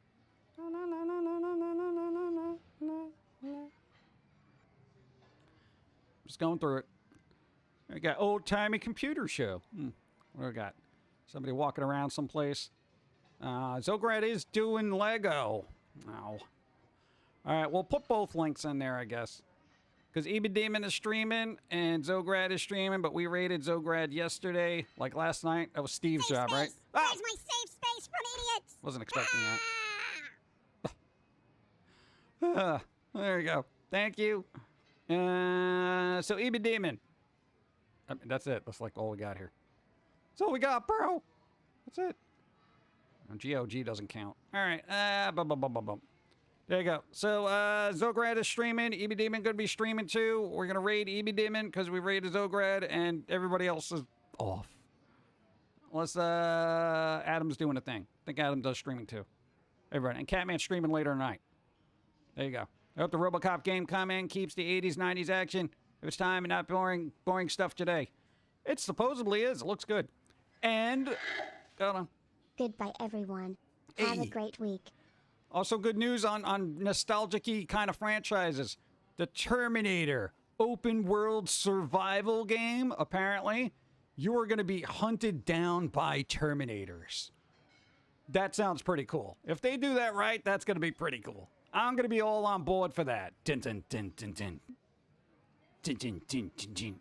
Just going through it. We got old-timey computer show. What do we got? Somebody walking around someplace. Zograd is doing Lego. Ow. All right, we'll put both links in there, I guess. Because EB Demon is streaming and Zograd is streaming, but we raided Zograd yesterday, like last night. That was Steve's job, right? Where's my safe space from idiots? Wasn't expecting that. There you go. Thank you. So EB Demon. I mean, that's it. That's like all we got here. That's all we got, bro. That's it. GOG doesn't count. All right. There you go. So, Zograd is streaming. EB Demon going to be streaming too. We're going to raid EB Demon because we raided Zograd and everybody else is off. Unless, Adam's doing a thing. I think Adam does streaming too. Everybody. And Catman's streaming later tonight. There you go. I hope the RoboCop game comment keeps the 80s, 90s action. If it's time and not boring stuff today. It supposedly is. It looks good. And, hold on. Goodbye, everyone. Have a great week. Also good news on nostalgic-y kind of franchises. The Terminator open world survival game, apparently, you are going to be hunted down by Terminators. That sounds pretty cool. If they do that right, that's going to be pretty cool. I'm going to be all on board for that. Tin, tin, tin, tin, tin. Tin, tin, tin, tin, tin.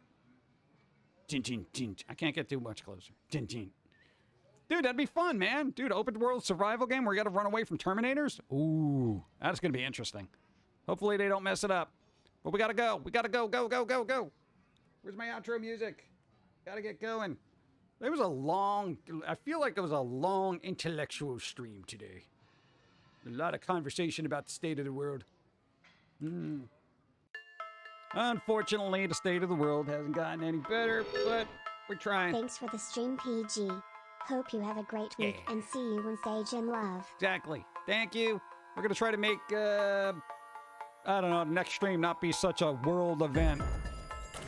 Tin, tin, tin. I can't get too much closer. Tin, tin. Dude, that'd be fun, man. Dude, open world survival game where you got to run away from Terminators? Ooh, that's going to be interesting. Hopefully they don't mess it up. But we got to go. We got to go, go, go, go, go. Where's my outro music? Got to get going. It was a long, I feel like it was a long intellectual stream today. A lot of conversation about the state of the world. Unfortunately, the state of the world hasn't gotten any better, but we're trying. Thanks for the stream, PG. Hope you have a great week and see you Wednesday, Jim Love. Exactly. Thank you. We're going to try to make, I don't know, the next stream not be such a world event.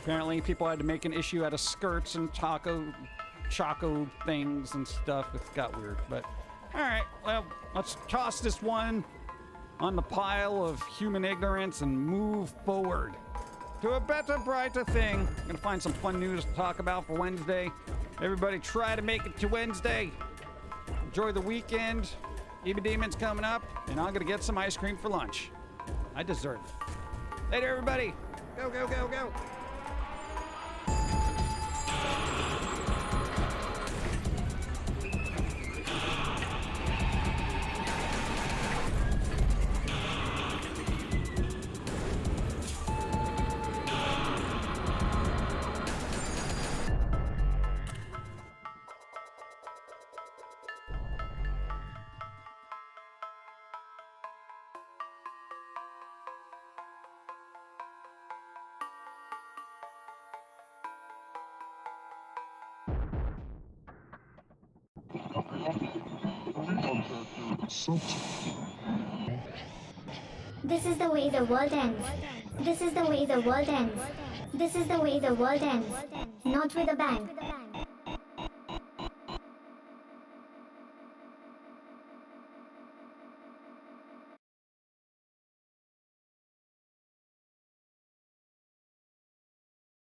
Apparently, people had to make an issue out of skirts and Choco things and stuff. It got weird, but all right. Well, let's toss this one on the pile of human ignorance and move forward to a better, brighter thing. I'm going to find some fun news to talk about for Wednesday. Everybody try to make it to Wednesday. Enjoy the weekend. EB Demon's coming up, and I'm going to get some ice cream for lunch. I deserve it. Later, everybody. Go, go, go, go. This is the way the world ends. This is the way the world ends. This is the way the world ends. Not with a bang.